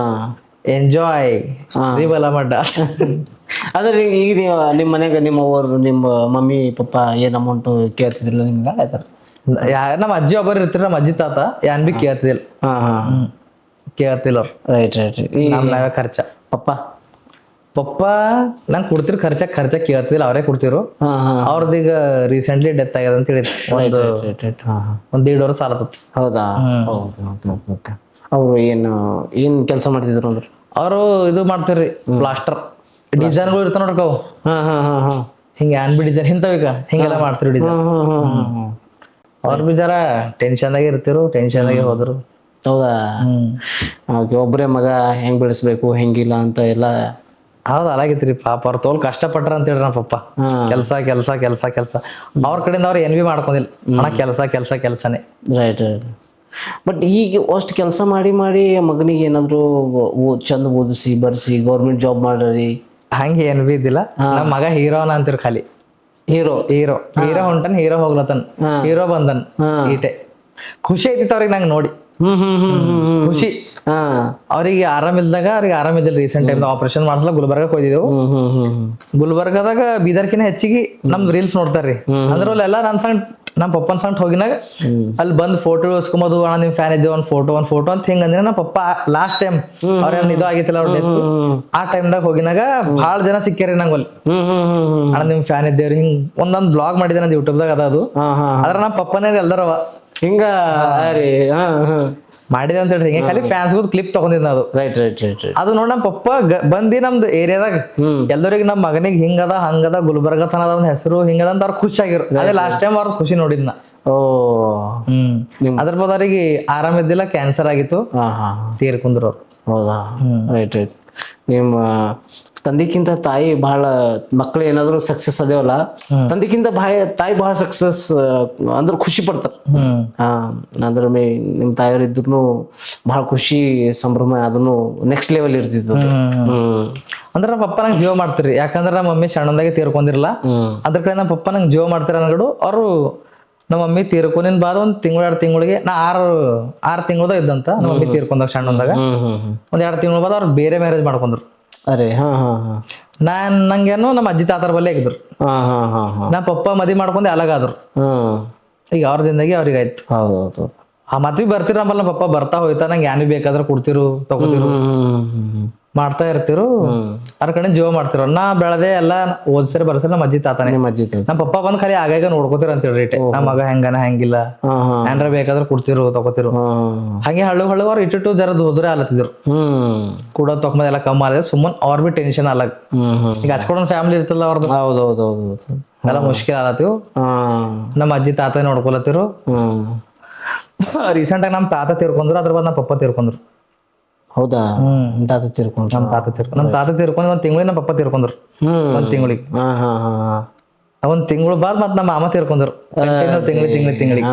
ಎಂಜಾಯ್ ಬಲ ಮಡ್ಡ. ಅದ್ರ ಈಗ ನೀವು ನಿಮ್ಮ ಮನೆಗೆ ನಿಮ್ಮ ಅವರು ನಿಮ್ಮ ಮಮ್ಮಿ ಪಪ್ಪ ಏನ್ ಅಮೌಂಟ್ ಕೇಳ್ತಿದ್ದಿಲ್ಲ ನಿಮ್ಗೆ? ಆಯ್ತಾರ ನಮ್ಮ ಅಜ್ಜಿ ಒಬ್ಬರು ಇರ್ತೀರ, ನಮ್ಮ ಅಜ್ಜಿ ತಾತ ಏನ್ ಬಿ ಕೇಳ್ತಿದಿಲ್ಲ. ಕೇಳ್ತಿಲ್ಲ ಅವ್ರು. Right right. ನಾವೇ ಖರ್ಚ. ಪಪ್ಪ ನಂಗೆ ಕೊಡ್ತಿರು ಖರ್ಚ ಕೇಳ್ತಿದಿಲ್ಲ, ಅವರೇ ಕೊಡ್ತಿರು. ಅವ್ರದೀಗ ರೀಸೆಂಟ್ಲಿ ಡೆತ್ ಆಗ್ಯದ ಅಂತ ಹೇಳಿದ್ರು. ಒಂದ್ 1.5 ವರ್ಷ ಆಲತ್ತ. ಹೌದಾ? ಅವ್ರು ಏನ್ ಕೆಲಸ ಮಾಡ್ತಿದ್ರು ಅಂದ್ರೆ? ಅವರು ಇದು ಮಾಡ್ತಾರ್ರಿ, ಪ್ಲಾಸ್ಟರ್ ಡಿಸೈನ್ಗಳು ಇರ್ತಾವ ನೋಡ್ರಿ ಅವು. ಹಿಂಗ ಏನ್ ಬಿ ಡಿಸೈನ್ ಇಂಥವೀಗ ಹಿಂಗೆಲ್ಲ ಮಾಡ್ತಿರು ಡಿಸೈನ್. ಅವ್ರ ಬಿ ಜರ ಟೆನ್ಷನ್ದಾಗೆ ಇರ್ತಿರು, ಟೆನ್ಷನ್ದಾಗೆ ಹೋದ್ರು. ಹೌದಾ? ಒಬ್ಬರೇ ಮಗ ಹೆಂಗ್ ಬೆಳೆಸ್ಬೇಕು ಹೆಂಗಿಲ್ಲ ಅಂತ ಎಲ್ಲ. ಹೌದು, ಅಲಾಗಿತ್ರಿ ಪಾಪ. ಅವ್ರು ತೋಲ್ ಕಷ್ಟಪಟ್ರ ಅಂತ ಹೇಳ್ರಿ ನಮ್ಮ ಪಪ್ಪ. ಕೆಲ್ಸ ಕೆಲ್ಸ ಕೆಲ್ಸ ಕೆಲ್ಸ ಅವ್ರ ಕಡೆಯಿಂದ ಅವ್ರು ಏನ್ ಬಿ ಮಾಡ್ಕೊಂಡಿಲ್ಲ, ಹಣ ಕೆಲ್ಸ ಕೆಲ್ಸ ಕೆಲ್ಸನೇ. Right right. ಬಟ್ ಈಗ ಅಷ್ಟು ಕೆಲಸ ಮಾಡಿ ಮಾಡಿ ಮಗನಿಗೆ ಏನಾದ್ರು ಚಂದ ಓದಿಸಿ ಬರ್ಸಿ ಗೌರ್ಮೆಂಟ್ ಜಾಬ್ ಮಾಡ್ರಿ ಹಂಗೆ ಏನ್ ಬಿ ಇದ್ದಿಲ್ಲ. ನಮ್ಮ ಮಗ ಹೀರೋನ ಅಂತೀರಿ ಖಾಲಿ. ಹೀರೋ ಹೀರೋ ಹೀರೋ ಹೊಂಟನ್, ಹೀರೋ ಹೋಗ್ಲತನ್, ಹೀರೋ ಬಂದನ್. ಈಟೆ ಖುಷಿ ಐತಿತ್ತು ಅವ್ರಿಗೆ ನಂಗೆ ನೋಡಿ. ಖುಷಿ. ಅವ್ರಿಗೆ ಆರಾಮಿಲ್ದಾಗ, ಅವ್ರಿಗೆ ಆರಾಮಿದ್ದಿಲ್ಲ. ರೀಸೆಂಟ್ ಟೈಮ್ ಆಪರೇಷನ್ ಮಾಡ್ಸಲ ಗುಲ್ಬರ್ಗಕ್ಕೆ ಹೋಗಿದ್ದೆವು. ಗುಲ್ಬರ್ಗದಾಗ ಬೀದರ್ಕಿನ ಹೆಚ್ಚಿಗೆ ನಮ್ದು ರೀಲ್ಸ್ ನೋಡ್ತಾರ್ರಿ. ಅಂದ್ರ ಅಲ್ಲೆಲ್ಲ ನನ್ ಸಂಗ್ ನಮ್ಮ ಪಪ್ಪನ ಸಂಟ್ ಹೋಗಿನಾಗ ಅಲ್ಲಿ ಬಂದ್ ಫೋಟೋ ಇಸ್ಕೊಂಬೋದು. ಅಣ್ಣ ನಿಮ್ ಫ್ಯಾನ್ ಇದ್ದೇವೆ, ಒಂದ್ ಫೋಟೋ ಅಂತ ಹಿಂಗ ಅಂದ್ರೆ ನಮ್ಮ ಪಪ್ಪ ಲಾಸ್ಟ್ ಟೈಮ್ ಅವ್ರೇನ್ ಇದು ಆಗಿತ್ತಿಲ್ಲ ಅವ್ರ ಡೆತ್. ಆ ಟೈಮ್ದಾಗ ಹೋಗಿನಾಗ ಭಾಳ ಜನ ಸಿಕ್ಕ್ಯಾರಿ ನಂಗೆ ಅಲ್ಲಿ. ಅಣ್ಣ ನಿಮ್ ಫ್ಯಾನ್ ಇದ್ದೇವ್ರಿ ಹಿಂಗ್ ಒಂದೊಂದ್ ಬ್ಲಾಗ್ ಮಾಡಿದೆ ನಂದು ಯೂಟ್ಯೂಬ್ದಾಗ ಅದ ಅದು. ಅದ್ರ ನಮ್ಮ ಪಪ್ಪನೇ ಎಲ್ದಾರವ ಹಿಂಗ ಮಾಡಿದೆ ಅಂತ ಹೇಳಿ ಹಿಂಗೆ ಖಾಲಿ ಫ್ಯಾನ್ಸ್ ಕ್ಲಿಪ್ ತಗೊಂಡಿದ್ನ ಅದು. Right right right right. ಅದು ನೋಡಿ ನಮ್ಮ ಪಪ್ಪ ಬಂದಿ ನಮ್ದು ಏರಿಯಾದಾಗ ಎಲ್ಲರಿಗೆ ನಮ್ಮ ಮಗನಿಗೆ ಹಿಂಗದ ಹಂಗದ ಗುಲ್ಬರ್ಗ ತನದ ಒಂದ್ ಹೆಸರು ಹಿಂಗದ ಅಂತ ಅವ್ರು ಖುಷಿ ಆಗಿರು. ಅದೇ ಲಾಸ್ಟ್ ಟೈಮ್ ಅವ್ರ ಖುಷಿ ನೋಡಿದ್ನ. ಓ ಅದ್ರ ಬದ ಅವ್ರಿಗೆ ಆರಾಮ ಇದ್ದಿಲ್ಲ, ಕ್ಯಾನ್ಸರ್ ಆಗಿತ್ತು, ಹಾ ಹಾ ತೀರ್ಕೊಂಡ್ರು ಅವ್ರು. ಹೌದಾ ರೈಟ್ ರೈಟ್. ನಿಮ್ಮ ತಂದೆಕ್ಕಿಂತ ತಾಯಿ ಬಹಳ ಮಕ್ಳು ಏನಾದ್ರು ಸಕ್ಸಸ್ ಅದೇವಲ್ಲ, ತಂದೆಕ್ಕಿಂತ ತಾಯಿ ಬಹಳ ಸಕ್ಸಸ್ ಅಂದ್ರೆ ಖುಷಿ ಪಡ್ತಾರ. ಹಾ ಅದ್ರ ನಿಮ್ ತಾಯಿಯವ್ರು ಇದ್ರು ಬಹಳ ಖುಷಿ ಸಂಭ್ರಮ ಅದನ್ನು ನೆಕ್ಸ್ಟ್ ಲೆವೆಲ್ ಇರ್ತಿತ್ತು. ಅಂದ್ರೆ ನಮ್ಮ ಪಪ್ಪ ನಂಗೆ ಜೀವ ಮಾಡ್ತಿರಿ, ಯಾಕಂದ್ರೆ ನಮ್ಮ ಮಮ್ಮಿ ಸಣ್ಣದಾಗೆ ತೀರ್ಕೊಂಡಿರಲ್ಲ. ಅದ್ರ ಕಡೆ ನಮ್ಮ ಪಪ್ಪ ನಂಗೆ ಜೀವ ಮಾಡ್ತಾರ ಅನ್ಗಡು. ಅವರು ನಮ್ಮ ಮಮ್ಮಿ ತೀರ್ಕೊಂಡಿನ ಬಾದ ಒಂದ್ ತಿಂಗಳು 2 ತಿಂಗಳಿಗೆ ನಾ 6 ತಿಂಗಳದಾಗ ಇದ್ದಂತ ನಮ್ಮ ಮಮ್ಮಿ ತೀರ್ಕೊಂಡಾಗ ಸಣ್ಣದಾಗ ಒಂದ್ 2 ತಿಂಗಳ ಬಾದ ಅವ್ರು ಬೇರೆ ಮ್ಯಾರೇಜ್ ಮಾಡ್ಕೊಂಡ್ರು. ಅರೆ ಹಾ ಹಾ ಹಾ. ನಂಗೇನು ನಮ್ಮ ಅಜ್ಜಿ ತಾತರ ಬಲ್ಲೇ ಆಗಿದ್ರು. ಹಾ ಹಾ ಹಾ ಹಾ. ನಮ್ಮ ಪಪ್ಪ ಮದ್ವಿ ಮಾಡ್ಕೊಂಡು ಅಲಗಾದ್ರು. ಈಗ ಅವ್ರ ಜಿಂದಗಿ ಅವ್ರಿಗೆ ಆಯ್ತು. ಹೌದೌದು. ಆ ಮದ್ವಿ ಬರ್ತಿರ ನಮ್ಮ ಪಪ್ಪ ಬರ್ತಾ ಹೋಯ್ತಾ ನಂಗೆ ಏನ್ ಬೇಕಾದ್ರೆ ಕೊಡ್ತಿರು ತಗೋತಿರು ಮಾಡ್ತಾ ಇರ್ತಿರು. ಅದ್ರ ಕಡೆ ಜೀವ ಮಾಡ್ತಿರು. ನಾ ಬೆಳೆದೆ ಎಲ್ಲ ಓದ್ಸರಿ ಬರ್ಸರಿ ನಮ್ಮ ಅಜ್ಜಿ ತಾತನೇ. ನಮ್ಮ ಪಪ್ಪ ಬಂದ್ ಖಾಲಿ ಆಗಾಗ ನೋಡ್ಕೋತಿರ ಅಂತ ಹೇಳ್ರಿ. ನಮ್ಮ ಮಗ ಹೆಂಗನ ಹೆಂಗಿಲ್ಲ ಏನ್ರ ಬೇಕಾದ್ರೆ ಕೊಡ್ತಿರು ತಗೋತಿರು. ಹಂಗೆ ಹಳ್ಳು ಅವ್ರು ಇಟ್ಟು ಜರ ಹೋದ್ರೆ ಆಲತ್ತಿದ್ರು. ಕೂಡ ತಕೊಂಬದ್ ಎಲ್ಲ ಕಮ್ಮಿ ಆದ್ರೆ ಸುಮ್ಮನೆ ಅವ್ರ ಬಿ ಟೆನ್ಷನ್ ಅಲ್ಲ. ಈಗ ಹಚ್ಕೊಂಡ್ ಫ್ಯಾಮಿಲಿ ಇರ್ತಲ್ಲ ಅವ್ರದ್ದು, ಎಲ್ಲ ಮುಷ್ಕಿಲ್ ಆಲತ್ತಿವು. ನಮ್ಮ ಅಜ್ಜಿ ತಾತ ನೋಡ್ಕೊಲತ್ತಿರು. ರೀಸೆಂಟ್ ಆಗಿ ನಮ್ಮ ತಾತ ತೀರ್ಕೊಂಡ್ರು, ಅದ್ರ ಬಾದ್ ನಮ್ಮ ಪಪ್ಪ ತೀರ್ಕೊಂಡ್ರು. ಹೌದಾ? ತಾತ ತೀರ್ಕೊಂಡ್ರು. ನಮ್ಮ ತಾತ ತೀರ್ಕೊಂಡು 1 ತಿಂಗಳಿಗೆ ನಮ್ಮ ಪಪ್ಪ ತೀರ್ಕೊಂಡ್ರು. 1 ತಿಂಗಳಿಗೆ 1 ತಿಂಗಳು ಬಾದ್ ಮತ್ ನಮ್ಮ ಮಾಮ ತೀರ್ಕೊಂಡ್ರು. ತಿಂಗಳಿಗೆ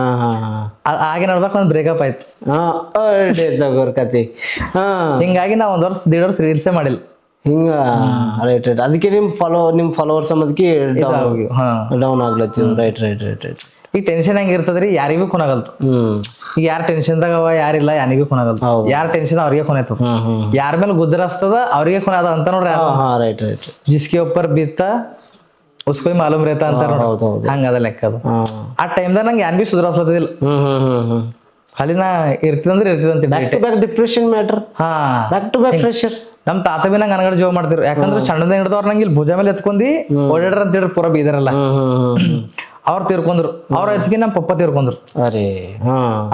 ಹಾಗೆ ನೋಡ್ಬೇಕು ನಂದು ಬ್ರೇಕಪ್ ಆಯ್ತು. ಹಿಂಗಾಗಿ ನಾ 1 ವರ್ಷ 1.5 ವರ್ಷ ರೀಲ್ಸೇ ಮಾಡಿಲ್ಲ. ಹಿಂಗ ರೈಟ್ ರೈಟ್. ಅದಕ್ಕೆ ನಿಮ್ ಫಾಲೋವರ್ಸ್ ಅದಕ್ಕೆ ಡೌನ್ ಆಗ್ಲತ್ತಿವ್. Right right right right. ಈಗ ಟೆನ್ಷನ್ ಹೆಂಗಿರ್ತದ್ರಿ, ಯಾರಿಗೂ ಖುನಾಗಲ್ತು. ಈಗ ಯಾರ ಟೆನ್ಷನ್ದಾಗ ಅವ ಯಾರಿಲ್ಲ ಯಾರಿಗೂ ಖುನಾಗಲ್ತು. ಯಾರ ಟೆನ್ಷನ್ ಅವ್ರಿಗೆ ಖುನಾಯ್ತದ, ಯಾರ ಮೇಲೆ ಗುದ್ರ ಹಸ್ತದ ಅವ್ರಿಗೆ ಖುನಾದ ಅಂತ ನೋಡ್ರಿ. Right right. ಜಿಸ್ಕೆ ಒಪ್ಪರ್ ಬೀತ್ತ ಉಸ್ಕೋ ಮಾಲೂಮ್ ರೇತಾ ಅಂತ ನೋಡ್ರಿ, ಹಂಗದ ಲೆಕ್ಕ ಅದು. ಆ ಟೈಮ್ದಾಗ ನಂಗೆ ಏನ್ ಬಿ ಸುಧಾರಿಸೋದಿಲ್ಲ. ಖಾಲಿ ನಾ ಇರ್ತಿದಂದ್ರೆ ಇರ್ತಿದಂತ ಡಿಪ್ರೆಷನ್ ಮ್ಯಾಟರ್. ಹಾ ಬ್ಯಾಕ್ ಟು ಬ್ಯಾಕ್ ಪ್ರೆಷರ್. ನಮ್ ತಾತ ಬಿ ನಂಗೆ ಅನಗಡೆ ಜೋವ್ ಮಾಡ್ತಿರು. ಯಾಕಂದ್ರೆ ಸಣ್ಣದ ಹಿಡ್ದವ್ರ ನಂಗೆ ಇಲ್ಲಿ ಭುಜ ಮೇಲೆ ಎತ್ಕೊಂಡಿ ಓಡಾಡ್ರ ಅಂತ ಹೇಳಿ ಪೂರ ಬೀದರಲ್ಲ. ಅವ್ರು ತೀರ್ಕೊಂಡ್ರು. ಅವ್ರ ಎತ್ತಿಗೆ ನಮ್ಮ ಪಪ್ಪ ತೀರ್ಕೊಂಡ್ರು.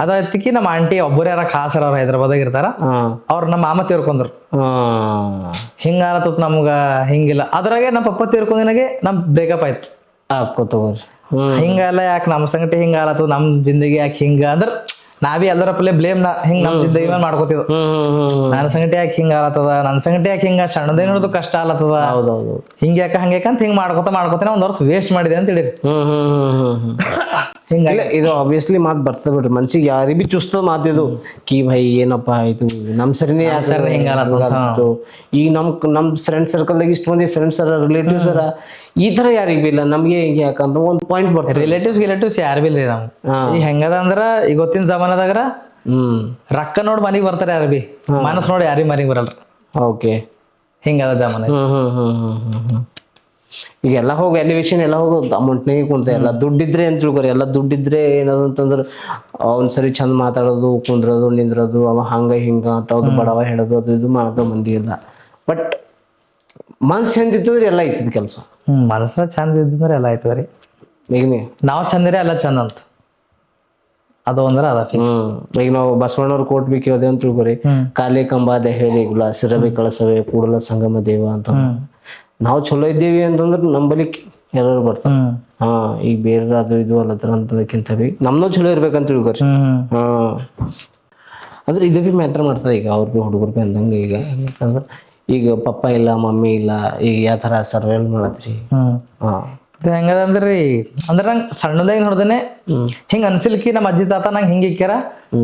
ಅದ ಎತ್ತಿಗೆ ನಮ್ಮ ಆಂಟಿ ಒಬ್ಬರು ಯಾರ ಖಾಸರ ಅವ್ರ ಹೈದ್ರಾಬಾದಾಗ ಇರ್ತಾರ, ಅವ್ರ ನಮ್ಮ ಮಾಮ ತೀರ್ಕೊಂಡ್ರು. ಹಿಂಗಾಲತ್ತ ನಮ್ಗ ಹಿಂಗಿಲ್ಲ. ಅದ್ರಾಗೆ ನಮ್ಮ ಪಪ್ಪ ತೀರ್ಕೊಂಡಿನಾಗೆ ನಮ್ ಬ್ರೇಕಪ್ ಆಯ್ತು. ಹಿಂಗಲ್ಲ ಯಾಕೆ ನಮ್ ಸಂಗಟಿ ಹಿಂಗ ಆಲತ್ತದ, ನಮ್ ಜಿಂದಗಿ ಯಾಕೆ ಹಿಂಗ ಅಂದ್ರ ನಾವೇ ಎಲ್ಲರ ಪಲ್ಲೆ ಬ್ಲೇಮ್ ಹಿಂಗ್ ನಮ್ ಜಿಂದಗಿ ಮೇಲೆ ಮಾಡ್ಕೋತಿದ್ವು. ನನ್ನ ಸಂಗಟಿ ಯಾಕೆ ಹಿಂಗ ಆಲತ್ತದ, ನನ್ನ ಸಂಗಟಿ ಯಾಕೆ ಹಿಂಗ ಸಣ್ಣದೇ ನೋಡೋದು ಕಷ್ಟ ಆಲತ್ತದ, ಹಿಂಗ್ಯಾಕ ಹಂಗ್ಯಾಕ ಅಂತ ಹಿಂಗ್ ಮಾಡ್ಕೋತೇನೆ 1 ವರ್ಷ ವೇಸ್ಟ್ ಮಾಡಿದೆ ಅಂತ ಹೇಳಿರಿ. ಹಿಂಗಾಗಿ ಇದು ಆಬ್ವಿಯಸ್ಲಿ ಮಾತ್ ಬರ್ತದ ಬಿಡ್ರಿ ಮನ್ಸಿಗೆ, ಯಾರಿಗೆ ಬಿ ಚುಸ್ತದ ಮಾತಿದು ಕಿ ಭೈ ಏನಪ್ಪಾ ಆಯ್ತು ನಮ್ ಸರಿನೇ ಹಿಂಗಾಲತ್ತು. ಈಗ ನಮ್ ಫ್ರೆಂಡ್ ಸರ್ಕಲ್ದಾಗ ಇಷ್ಟ ಮಂದಿ ಫ್ರೆಂಡ್ಸ್ ಅರ ರಿಲೇಟಿವ್ಸ್ ಅರ ಈ ತರ ಯಾರಿಗ್ ಬಿ ಇಲ್ಲ, ನಮ್ಗೆ ಹಿಂಗೆ ಯಾಕಂತ ಒಂದ್ ಪಾಯಿಂಟ್ ಬರ್ತದೆ. ರಿಲೇಟಿವ್ಸ್ ಯಾರು ಬಿ ಇಲ್ರಿ ನಮ್. ಈಗ ಹೆಂಗದ ಅಂದ್ರ ಈಗ ಗೊತ್ತಿನ ಜಮಾನದಾಗ ರೊಕ್ಕ ನೋಡ್ ಮನಿಗ್ ಬರ್ತಾರ ಯಾರು ಬಿ, ಮನಸ್ ನೋಡಿ ಯಾರಿಗ್ ಮನಿಗ್ ಬರಲ್ರಿ. ಓಕೆ ಹಿಂಗದ ಜಮಾನ. ಈಗ ಎಲ್ಲ ಹೋಗಿ ವ್ಯಾಲ್ಯೂಯೇಷನ್ ಎಲ್ಲ ಹೋಗೋದು ಅಮೌಂಟ್ನಾಗೆ ಕುಂತ. ಎಲ್ಲ ದುಡ್ಡಿದ್ರೆ ಅಂತ ತಿಳ್ಕೊರಿ, ಎಲ್ಲ ದುಡ್ಡಿದ್ರೆ ಏನದು ಅಂತಂದ್ರೆ ಒಂದ್ಸರಿ ಚಂದ ಮಾತಾಡೋದು ಕುಂದ್ರೋದು ನಿಂದ್ರೋದು ಅವ ಹಂಗ ಹಿಂಗ ಅಂತ ಅವ್ದು ಬಡವ ಹೇಳೋದು ಅದು ಇದು ಮಾಡೋ ಮಂದಿ ಇಲ್ಲ. ಬಟ್ ಮನ್ಸು ಚಂದ ಇತ್ತಂದ್ರೆ ಎಲ್ಲ ಐತಿದ್ ಕೆಲಸ. ಮನಸ್ಸ ಚಂದ ಇದ್ದಂದ್ರೆ ಎಲ್ಲ ಆಯ್ತದ್ರಿ. ಈಗ ನಾವ್ ಚಂದಿರ ಎಲ್ಲ ಚಂದ ಅಂತ ಅದು ಅಂದ್ರೆ ಅದ. ಈಗ ನಾವು ಬಸವಣ್ಣವ್ರ ಕೋಟ್ ಬಿ ಕೇಳಿದೆ ಅಂತ ತಿಳ್ಕೊರಿ, ಕಾಲಿ ಕಂಬ ದೇಹ ದೇಗುಲ ಸಿರಬಿ ಕಳಸವೆ ಕೂಡಲ ಸಂಗಮ ದೇವ ಅಂತ. ನಾವು ಚಲೋ ಇದ್ದೀವಿ ಅಂತಂದ್ರೆ ನಂಬಲಿ ಎಲ್ಲರೂ ಬರ್ತಾರೆ. ಈಗ ಬೇರೆ ಅದು ಇದು ಅಲ್ಲತ್ರ ಅಂತದಕ್ಕಿಂತ ಬಿ ನಮ್ದು ಚಲೋ ಇರ್ಬೇಕಂತ ತಿಳ್ಕೊರಿ. ಅಂದ್ರೆ ಇದು ಬಿ ಮ್ಯಾಟರ್ ಮಾಡ್ತದೆ. ಈಗ ಅವ್ರ ಬಿ ಹುಡುಗರು ಬಿ ಅಂದಂಗೆ ಈಗ ಯಾಕಂದ್ರೆ ಈಗ ಪಪ್ಪ ಇಲ್ಲ ಮಮ್ಮಿ ಇಲ್ಲ, ಈಗ ಯಾವ ತರ ಸರ್ವೈವಲ್ ಮಾಡತ್ರಿ. ಹೆಂಗದಂದ್ರಿ ಅಂದ್ರ ನಂಗ್ ಸಣ್ಣದಾಗ ನೋಡ್ದೇನೆ ಹಿಂಗ ಅನ್ಸಿಲ್ಕಿ ನಮ್ಮ ಅಜ್ಜಿ ತಾತ ನಂಗೆ ಹಿಂಗ ಇಕ್ಕ್ಯಾರ,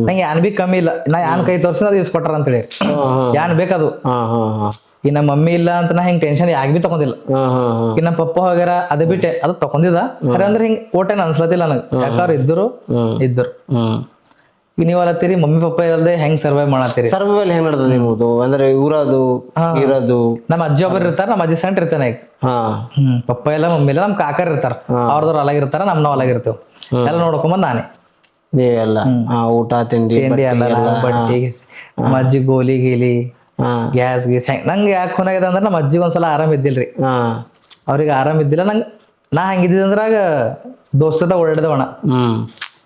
ನಂಗೆ ಯಾನ್ ಬಿ ಕಮ್ಮಿ ಇಲ್ಲ. ನಾ ಯಾನ್ ಕೈ ತೋರ್ಸಿ ಅದು ಇಸ್ಕೊಟ್ಟಾರ ಅಂತೇಳಿ ಯಾನ್ ಬೇಕದು. ಈ ನಮ್ಮ ಮಮ್ಮಿ ಇಲ್ಲ ಅಂತ ನಾ ಹಿಂಗ್ ಟೆನ್ಷನ್ ಯಾಕೆ ಬಿ ತಗೊಂಡಿಲ್ಲ. ಈ ನಮ್ಮ ಪಪ್ಪ ಹೋಗ್ಯಾರ ಅದು ಬಿಟ್ಟೆ ಅದು ತಗೊಂಡಿದ ಅಂದ್ರೆ ಹಿಂಗ್ ಓಟೇನ್ ಅನ್ಸ್ಲತಿಲ್ಲ ನನಗ್. ಯಾಕವ್ರು ಇದ್ರು ಈಗ ನೀವ್ ಅಲ್ಲತ್ತೀರಿ ಮಮ್ಮಿ ಪಪ್ಪ ಇರಲ್ದೆ ಹೆಂಗ್ ಸರ್ವೈವ್ ಮಾಡತ್ತೀರಿ. ಸರ್ವೈವಲ್ ಹೆಂಗ್ ನಡ್ದದ ನಿಮ್ಮದು ಅಂದ್ರೆ ಊರದು ಇರೋದು? ನಮ್ಮ ಅಜ್ಜಿ ಒಬ್ಬರು ಇರ್ತಾರ, ನಮ್ಮ ಅಜ್ಜಿ ಸಣ್ಣ ಇರ್ತಾನೆ ಈಗ. ಪಪ್ಪ ಇಲ್ಲ ಮಮ್ಮಿ ಇಲ್ಲ, ನಮ್ ಕಾಕರ್ ಇರ್ತಾರ, ಅವ್ರದವ್ರು ಅಲಾಗಿರ್ತಾರ, ನಮ್ನಾವ್ ಅಲಾಗಿರ್ತೇವ್. ಎಲ್ಲ ನೋಡ್ಕೊಂಬಂದ್ ನಾನೇ ನೀವೆಲ್ಲ ಊಟ ತಿಂಡಿ ಎಲ್ಲ ಬಟ್ಟಿ ನಮ್ಮ ಅಜ್ಜಿ ಗೋಲಿ ಗೀಲಿ ಗ್ಯಾಸ್ ಗೀಸ್. ನಂಗೆ ಯಾಕೆ ಖುನಾಗಿದೆ ಅಂದ್ರೆ ನಮ್ಮ ಅಜ್ಜಿಗೆ ಒಂದ್ಸಲ ಆರಾಮ್ ಇದ್ದಿಲ್ರಿ. ಅವ್ರಿಗೆ ಆರಾಮ್ ಇದ್ದಿಲ್ಲ. ನಾ ಹಂಗಿದ್ದಂದ್ರಾಗ ದೋಸ್ತದ ಓಡಾಡಿದವಣ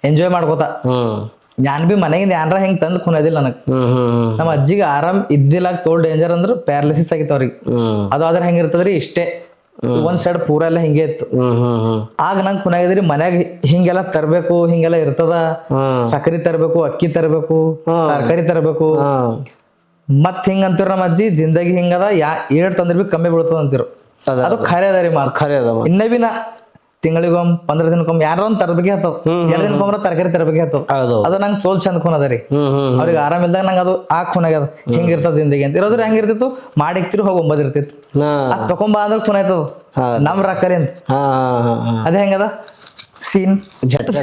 ಎಂಜಾಯ್ ಮಾಡ್ಕೋತ ನಾನ್ ಬಿ ಮನೆಗಿಂದ ಏನ್ರ ಹಿಂಗ್ ತಂದ್ ಕುನದಿಲ್ಲ ನನಗ್. ನಮ್ಮ ಅಜ್ಜಿಗೆ ಆರಾಮ್ ಇದ್ದಿಲ್ಲ ತೋಲ್ ಡೇಂಜರ್ ಅಂದ್ರ ಪ್ಯಾರಲಿಸಿಸ್ ಆಗಿತ್ತು ಅವ್ರಿಗೆ. ಅದು ಆದ್ರೆ ಹೆಂಗಿರ್ತದ್ರಿ ಇಷ್ಟೇ ಒಂದ್ ಸೈಡ್ ಪೂರ ಎಲ್ಲ ಹಿಂಗೆ ಇತ್ತು. ಆಗ ನಂಗೆ ಕುನಾಗಿದ್ರಿ ಮನ್ಯಾಗ ಹಿಂಗೆಲ್ಲ ತರ್ಬೇಕು, ಹಿಂಗೆಲ್ಲ ಇರ್ತದ, ಸಕ್ಕರೆ ತರ್ಬೇಕು, ಅಕ್ಕಿ ತರ್ಬೇಕು, ತರಕಾರಿ ತರ್ಬೇಕು. ಮತ್ ಹಿಂಗ ಅಂತಿರ್ ನಮ್ಮ ಅಜ್ಜಿ ಜಿಂದಗಿ ಹಿಂಗದ ಏಟ್ ತಂದ್ರ ಬಿ ಕಮ್ಮಿ ಬೀಳ್ತದ ಅಂತಿರು. ಅದು ಖರೆ ಅದ ರೀ ಮಾತು. ಖರೆ ಅದ. ಇನ್ನೇ ಬಿ ನಾ ತಿಂಗಳಿಗೊಮ್ಮೆ 15 ದಿನಕ್ಕೊಮ್ಮೆ ಯಾರೋ ಒಂದ್ ತರಬೇಕೆ ಆತವ್, 2 ದಿನಕ್ಕೊಮ್ಮೆ ತರಕಾರಿ ತರಬೇಕೆ ಆತವ್. ಅದು ನಂಗೆ ತೋಲ್ ಚಂದ ಖೂನ್ ಅದ ರೀ. ಅವ್ರಿಗೆ ಆರಾಮಿಲ್ದಾಗ ನಂಗೆ ಅದು ಆ ಖೂನಾಗ್ಯದ. ಹಿಂಗಿರ್ತದ ಜಿಂದಗಿ ಅಂತ ಇರೋದ್ರ ಹೆಂಗಿರ್ತಿತ್ತು, ಮಾಡಿಕ್ತಿರು ಹೋಗಿ 9 ಇರ್ತಿತ್ತು. ಅದ್ ತಕೊಂಬ ಅಂದ್ರೆ ಖೂನ್ ಆಯ್ತದ ನಮ್ ರೊಕ್ಕಲಿ ಅಂತ. ಅದೇ ಹೆಂಗದ ಸೀನ್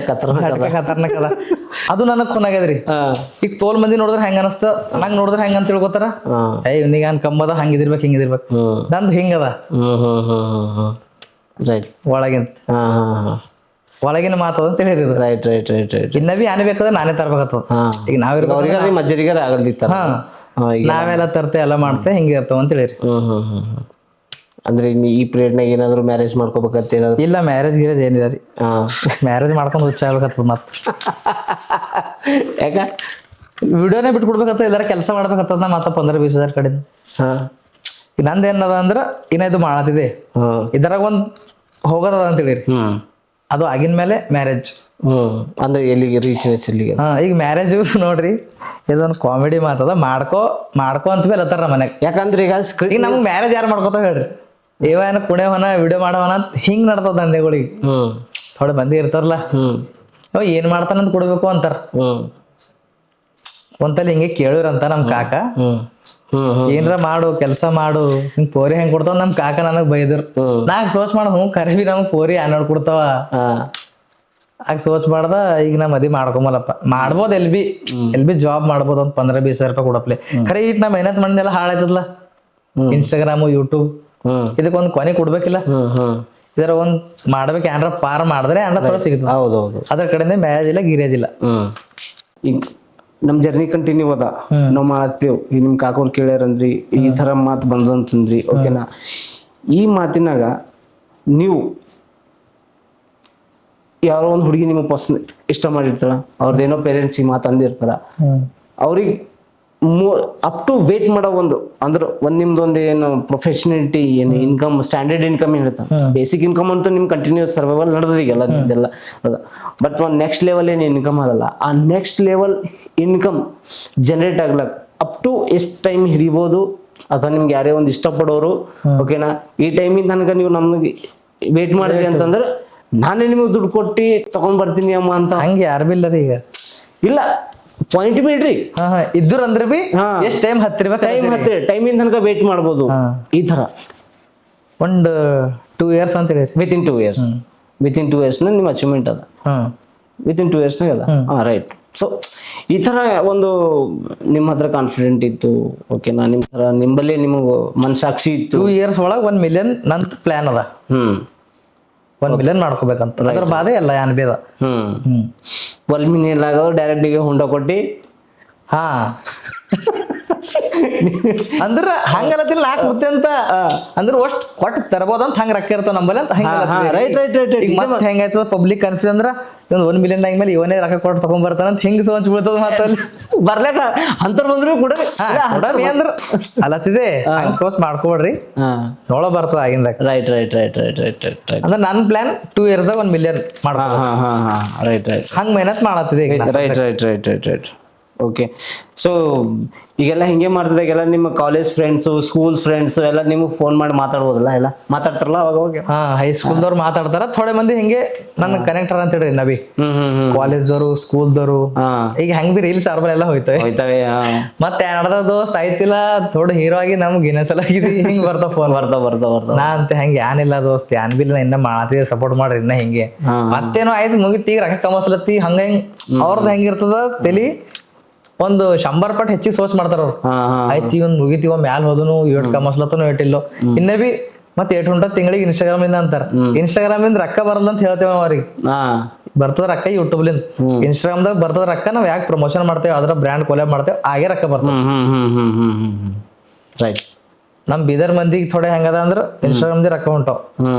ಖತರ್ನಾಕ್ ಅದ. ಅದು ನನಗ್ ಖೂನಾಗ್ಯದ್ರಿ. ಈಗ ತೋಲ್ ಮಂದಿ ನೋಡಿದ್ರೆ ಹೆಂಗ ಅನಸ್ತ, ನಂಗ್ ನೋಡಿದ್ರೆ ಹೆಂಗ ಅಂತ ತಿಳ್ಕೊತಾರ, ಇವ್ನಿಗೆ ಏನ್ ಕಮ್ಮದ, ಹಂಗಿದಿರ್ಬೇಕು ಹಿಂಗಿದಿರ್ಬೇಕು. ನಂದು ಹಿಂಗದ ಒಳಗಿನ ಮಾತದ ಅಂತ ಹೇಳಿದ್ರು. Right right right right. ಇನ್ನ ಬಿ ಆನೆ ಬೇಕಾದ್ರೆ ನಾನೇ ತರ್ಬೇಕತ್ತದ. ಈಗ ಅವ್ರಿಗೆ ಮಜ್ಜರಿಗಾರ ಆಗಲ್ದಿತ್ತ. ನಾವೆಲ್ಲ ತರ್ತೆ ಎಲ್ಲ ಮಾಡ್ತೆ ಹಿಂಗೆ ಇರ್ತಾವ ಅಂತ ಹೇಳಿರಿ. ಅಂದ್ರೆ ಈ ಪೀರಿಯಡ್ನಾಗ ಏನಾದ್ರು ಮ್ಯಾರೇಜ್ ಮಾಡ್ಕೋಬೇಕಂತ ಏನಾದ್ರು? ಇಲ್ಲ, ಮ್ಯಾರೇಜ್ ಗಿರೇಜ್ ಏನಿಲ್ಲ ರೀ. ಮ್ಯಾರೇಜ್ ಮಾಡ್ಕೊಂಡು ಹುಚ್ಚ ಆಗ್ಬೇಕತ್ತದ ಮತ್. ಯಾಕ ವಿಡಿಯೋನೇ ಬಿಟ್ಕೊಡ್ಬೇಕತ್ತ, ಎಲ್ಲಾರ ಕೆಲಸ ಮಾಡ್ಬೇಕತ್ತದ. ನಾ ಮತ್ತ 15-20 ಹಜಾರ್ ಕಡೆ ನಂದೇನದ ಅಂದ್ರ ಇನ್ನ ಇದು ಮಾಡತ್ತಿದೆ ಇದರಾಗ ಒಂದ್ ಹೋಗೋದ ಅಂತ ಹೇಳಿರಿ. ಅದು ಆಗಿನ ಮೇಲೆ ಮ್ಯಾರೇಜ್. ಅಂದ್ರೆ ಎಲ್ಲಿಗೆ ರೀಚ್ ಇಲ್ಲಿಗೆ? ಈಗ ಮ್ಯಾರೇಜ್ ನೋಡ್ರಿ, ಇದೊಂದು ಕಾಮಿಡಿ ಮಾತದ. ಮಾಡ್ಕೊ ಅಂತ ಮೇಲೆ ಅತ್ತಾರ ಮನೆಗ್. ಯಾಕಂದ್ರೆ ಈಗ ನಮ್ಗೆ ಮ್ಯಾರೇಜ್ ಯಾರು ಮಾಡ್ಕೋತಾವ ಹೇಳ್ರಿ? ಏನ ಕುಣಿಯವನ ವಿಡಿಯೋ ಮಾಡವನ ಹಿಂಗ್ ನಡ್ತದ ದಂಧೆಗಳಿಗೆ. ಥೋಡೆ ಮಂದಿ ಇರ್ತಾರಲ್ಲ, ಏನ್ ಮಾಡ್ತಾನಂತ ಕೊಡ್ಬೇಕು ಅಂತಾರ. ಒಂತಲ್ಲಿ ಹಿಂಗೆ ಕೇಳಿರಂತ ನಮ್ ಕಾಕ, ಏನ್ರ ಮಾಡು ಕೆಲಸ ಮಾಡು, ಹಿಂಗ್ ಪೋರಿ ಹೆಂಗ್ ಕೊಡ್ತಾವ ನಮ್ ಕಾಕ ನನಗ್ ಬೈದ್ರು. ನಾಕ್ ಸೋಚ್ ಮಾಡ ಕರಿ ಬಿ ನಮ್ಗ್ ಪೋರಿ ಅನ್ನೋಡ್ ಕೊಡ್ತಾವ. ಆಗ ಸೋಚ್ ಮಾಡ್ದ ಈಗ ನಾ ಮದಿ ಮಾಡ್ಕೊಂಬಲ್ಲಪ್ಪ. ಮಾಡ್ಬೋದು ಎಲ್ ಬಿ ಜಾಬ್ ಮಾಡ್ಬೋದು, ಒಂದ್ 15-20 ಸಾವಿರ ರೂಪಾಯಿ ಕೊಡಪ್ಲೆ. ಖರೆ ಇಟ್ ನಾ ಮೆಹನತ್ ಮಾಡಿದೆಲ್ಲ ಹಾಳಾಯ್ತದಲ್ಲ. ಇನ್ಸ್ಟಾಗ್ರಾಮು, ಯೂಟ್ಯೂಬ್ ಇದಕ್ಕೊಂದ್ ಕೊನೆ ಕೊಡ್ಬೇಕಿಲ್ಲ. ಇದರ ಒಂದ್ ಮಾಡ್ಬೇಕು, ಏನ್ರ ಪಾರ್ ಮಾಡಿದ್ರೆ ಏನ್ರ ಥೋಡ ಸಿಗುತ್ತೆ. ಹೌದೌದು. ಅದ್ರ ಕಡೆಯಿಂದ ಮ್ಯಾರೇಜ್ ಇಲ್ಲ, ಗಿರೇಜ್ ಇಲ್ಲ. ಈಗ ನಮ್ ಜರ್ನಿ ಕಂಟಿನ್ಯೂ ಅದ, ನಾವ್ ಮಾಡತ್ತೇವ್. ಈಗ ನಿಮ್ ಕಾಕೋರ್ ಕೇಳ್ಯಾರಂದ್ರಿ, ಈ ತರ ಮಾತು ಬಂದಂತಂದ್ರಿ, ಓಕೆನಾ? ಈ ಮಾತಿನಾಗ ನೀವು ಯಾರೋ ಒಂದು ಹುಡುಗಿ ನಿಮ್ಮ ಪರ್ಸನ್ ಇಷ್ಟ ಮಾಡಿರ್ತಾರ, ಅವ್ರದ್ದೇನೋ ಪೇರೆಂಟ್ಸ್ ಈ ಮಾತು ಅಂದಿರ್ತಾರ, ಅವ್ರಿಗೆ ಅಪ್ ಟು ವೇಟ್ ಮಾಡೋ ಒಂದು ಅಂದ್ರೆ ನಿಮ್ದೊಂದು ಏನು ಪ್ರೊಫೆಷನಾಲಿಟಿ, ಏನು ಇನ್ಕಮ್, ಸ್ಟ್ಯಾಂಡರ್ಡ್ ಇನ್ಕಮ್ ಏನಿರ್ತ, ಬೇಸಿಕ್ ಇನ್ಕಮ್ ಅಂತೂ ನಿಮ್ ಕಂಟಿನ್ಯೂಸ್ ಸರ್ವೈವಲ್ ನಡೆದೀಗೆಲ್ಲ ನಿಮ್ದೆಲ್ಲ. ಬಟ್ ಒಂದು ನೆಕ್ಸ್ಟ್ ಲೆವೆಲ್ ಏನು ಇನ್ಕಮ್ ಅದಲ್ಲ, ಆ ನೆಕ್ಸ್ಟ್ ಲೆವೆಲ್ ಇನ್ಕಮ್ ಜನರೇಟ್ ಆಗ್ಲಕ್ ಅಪ್ ಟು ಎಷ್ಟು ಟೈಮ್ ಹಿಡಿಬೋದು? ಅಥವಾ ನಿಮ್ಗೆ ಯಾರೇ ಒಂದು ಇಷ್ಟಪಡೋರು, ಓಕೆನಾ, ಈ ಟೈಮಿಂದ ತನಕ ನೀವು ನಮ್ಗೆ ವೇಟ್ ಮಾಡಿದ್ರಿ ಅಂತಂದ್ರೆ ನಾನೇ ನಿಮಗೆ ದುಡ್ಡು ಕೊಟ್ಟು ತಗೊಂಡ್ ಬರ್ತೀನಿ ಅಮ್ಮ ಅಂತ. ಹಂಗೆ ಯಾರು ಬಿ ಇಲ್ಲ ರೀ ಈಗ. ಇಲ್ಲ, ಪಾಯಿಂಟ್ ಬಿಡ್ರಿ. ಇದ್ರು ಅಂದ್ರೆ ಬಿ ಎಷ್ಟ್ ಟೈಮ್ ಹತ್ತಿರ್ಬೇಕು, ಟೈಮಿಂದ ತನಕ ವೇಟ್ ಮಾಡ್ಬೋದು. ಈ ತರ ಒಂದು 2 years ಅಂತ ಹೇಳಿ, ವಿತಿನ್ 2 years ನಿಮ್ಮ ಅಚೀವ್ಮೆಂಟ್ ಅದ. ವಿತಿನ್ 2 years ಅದ. ರೈಟ್. ಸೊ ಈ ತರ ಒಂದು ನಿಮ್ಮ ಹತ್ರ ಕಾನ್ಫಿಡೆಂಟ್ ಇತ್ತು, ಓಕೆನಾ, ನಿಮ್ ತರ ನಿಂಬಲ್ಲಿ ನಿಮಗೆ ಮನಸಾಕ್ಷಿ ಇತ್ತು. 2 years ಒಳಗೆ 1 million ನನ್ ಪ್ಲಾನ್ ಅದ. 1 million ಮಾಡ್ಕೋಬೇಕಂತ. ಅದ್ರ ಬಾದೆ ಎಲ್ಲ ಏನ್ ಬೇದ. 1 million ಆಗೋದು ಡೈರೆಕ್ಟ್ ಗೆ ಹುಂಡ ಕೊಟ್ಟಿ. ಅಂದ್ರ ಹಂಗಲ್ಲತಿಲ್ಲ ನಾಕ್ ಮುತ್ತೆ ಅಂತ ಅಂದ್ರ ಅಷ್ಟ್ ಕೊಟ್ಟು ತರಬಹುದು ಅಂತ ಹಂಗ ರೊಕ್ಕ ಇರ್ತಾವ ನಂಬಲ್ಲಿ ಅಂತ. Right right right. ಮತ್ತೆ ಹೆಂಗಾಯ್ತದ ಪಬ್ಲಿಕ್ ಕನ್ಸಿಸ್ ಅಂದ್ರ 1 million ಮೇಲೆ ಇವನೇ ರೊಕ್ಕ ಕೊಟ್ಟು ತಗೊಂಡ್ ಬರ್ತಾನ ಅಂತ ಹಿಂಗ್ ಸೋಚ್ ಬೀಳ್ತದ. ಮತ್ತೆ ಅಲ್ಲಿ ಬರ್ಲಾಕ ಅಂತರ್ ಬಂದ್ರು ಕೂಡ ಅಂದ್ರ ಅಲ್ಲತ್ತಿದೆ ಹಂಗ ಸೋಚ್ ಮಾಡ್ಕೊಬೇಡ್ರಿ, ನೋಡ ಬರ್ತದ ಆಗಿಂದಾಗ. Right right right right right right. ಅಂದ್ರೆ ನನ್ ಪ್ಲಾನ್ 2 years 1 million ಮಾಡ್ಬೇಕು. Right right. ಹಂಗ ಮೆಹನತ್ ಮಾಡತ್ತಿದೆ. Right right right right right. Okay. So ಈಗೆಲ್ಲ ಹಿಂಗೆ ಮಾಡ್ತಿದ್ದಾಗೆಲ್ಲ ನಿಮ್ಮ ಕಾಲೇಜ್ ಫ್ರೆಂಡ್ಸು, ಸ್ಕೂಲ್ ಫ್ರೆಂಡ್ಸ್ ಎಲ್ಲ ನಿಮಗೆ ಫೋನ್ ಮಾಡಿ ಮಾತಾಡ್ಬೋದಲ್ಲ? ಎಲ್ಲ ಮಾತಾಡ್ತಾರಲ್ಲ ಅವಾಗ ಹೋಗಿ? ಹೈಸ್ಕೂಲ್ದವ್ರು ಮಾತಾಡ್ತಾರ, ಥೋಡೆ ಮಂದಿ ಹಿಂಗೆ ನನ್ನ ಕನೆಕ್ಟರ್ ಅಂತ ಹೇಳ್ರಿ ನಬಿ. ಕಾಲೇಜ್ದವ್ರು, ಸ್ಕೂಲ್ದವ್ರು ಈಗ ಹೆಂಗ್ ಬಿ ರೀಲ್ಸ್ ಅವ್ರ ಎಲ್ಲ ಹೋಯ್ತವೆ. ಮತ್ತೆ ನಡ್ದ ದೋಸ್ತ್ ಆಯ್ತಿಲ್ಲ ಥೋಡ ಹೀರೋ ಆಗಿ ನಮ್ಗೆ ಇನ್ನೊಂದ್ಸಲ ಹಿಂಗ್ ಬರ್ತಾವ ಫೋನ್. ಬರ್ತಾವ ನಾ ಅಂತ ಹೆಂಗೆ ಏನಿಲ್ಲ ದೋಸ್ತ್, ಏನ್ ಬಿ ಇನ್ನ ಮಾಡತ್ತಿದೆ, ಸಪೋರ್ಟ್ ಮಾಡ್ರಿ ಇನ್ನ ಹಿಂಗೆ. ಮತ್ತೇನೋ ಆಯ್ತು ಮುಗಿತಿ, ಈಗ ರೊಕ್ಕ ಕಮಸ್ಲತ್ತಿ, ಹಂಗ ಹಿಂಗ್ ಅವ್ರದ್ದು ಹೆಂಗಿರ್ತದ ತಲಿ ಒಂದು 100 ಪಟ್ಟು ಹೆಚ್ಚಿಗೆ ಸೋಚ್ ಮಾಡ್ತಾರ ಅವ್ರು. ಆಯ್ತು ಈಗ ಮುಗಿತೀವ ಮ್ಯಾಲ ಹೋದನು, 8 ಕಮಸ್ಲತ್ತನು ಏಟಿಲ್ಲೋ, ಇನ್ನ ಬಿ ಮತ್ತೆ 800 ತಿಂಗಳಿಗೆ ಇನ್ಸ್ಟಾಗ್ರಾಮ್ ಇಂದ ಅಂತಾರ. ಇನ್ಸ್ಟಾಗ್ರಾಮ್ ಇಂದ ರೊಕ್ಕ ಬರಲ್ಲ ಅಂತ ಹೇಳ್ತೇವ ಅವ್ರಿಗೆ. ಬರ್ತದ ರೊಕ್ಕ ಯೂಟ್ಯೂಬ್ ಲಿಂದ, ಇನ್ಸ್ಟಾಗ್ರಾಮ್ದಾಗ ಬರ್ತದ ರೊಕ್ಕ. ನಾವ್ ಯಾಕೆ ಪ್ರಮೋಷನ್ ಮಾಡ್ತೇವೆ, ಅದ್ರ ಬ್ರ್ಯಾಂಡ್ ಕೊಲಾಬ್ ಮಾಡ್ತೇವೆ, ಹಾಗೆ ರೊಕ್ಕ ಬರ್ತದೆ. ರೈಟ್. ನಮ್ ಬೀದರ್ ಮಂದಿಗೆ ಥೋಡೆ ಹೆಂಗದ ಅಂದ್ರ ಇನ್ಸ್ಟಾಗ್ರಾಮ್ ದಿ ರೊಕ್ಕ ಹೊಂಟಾವ್.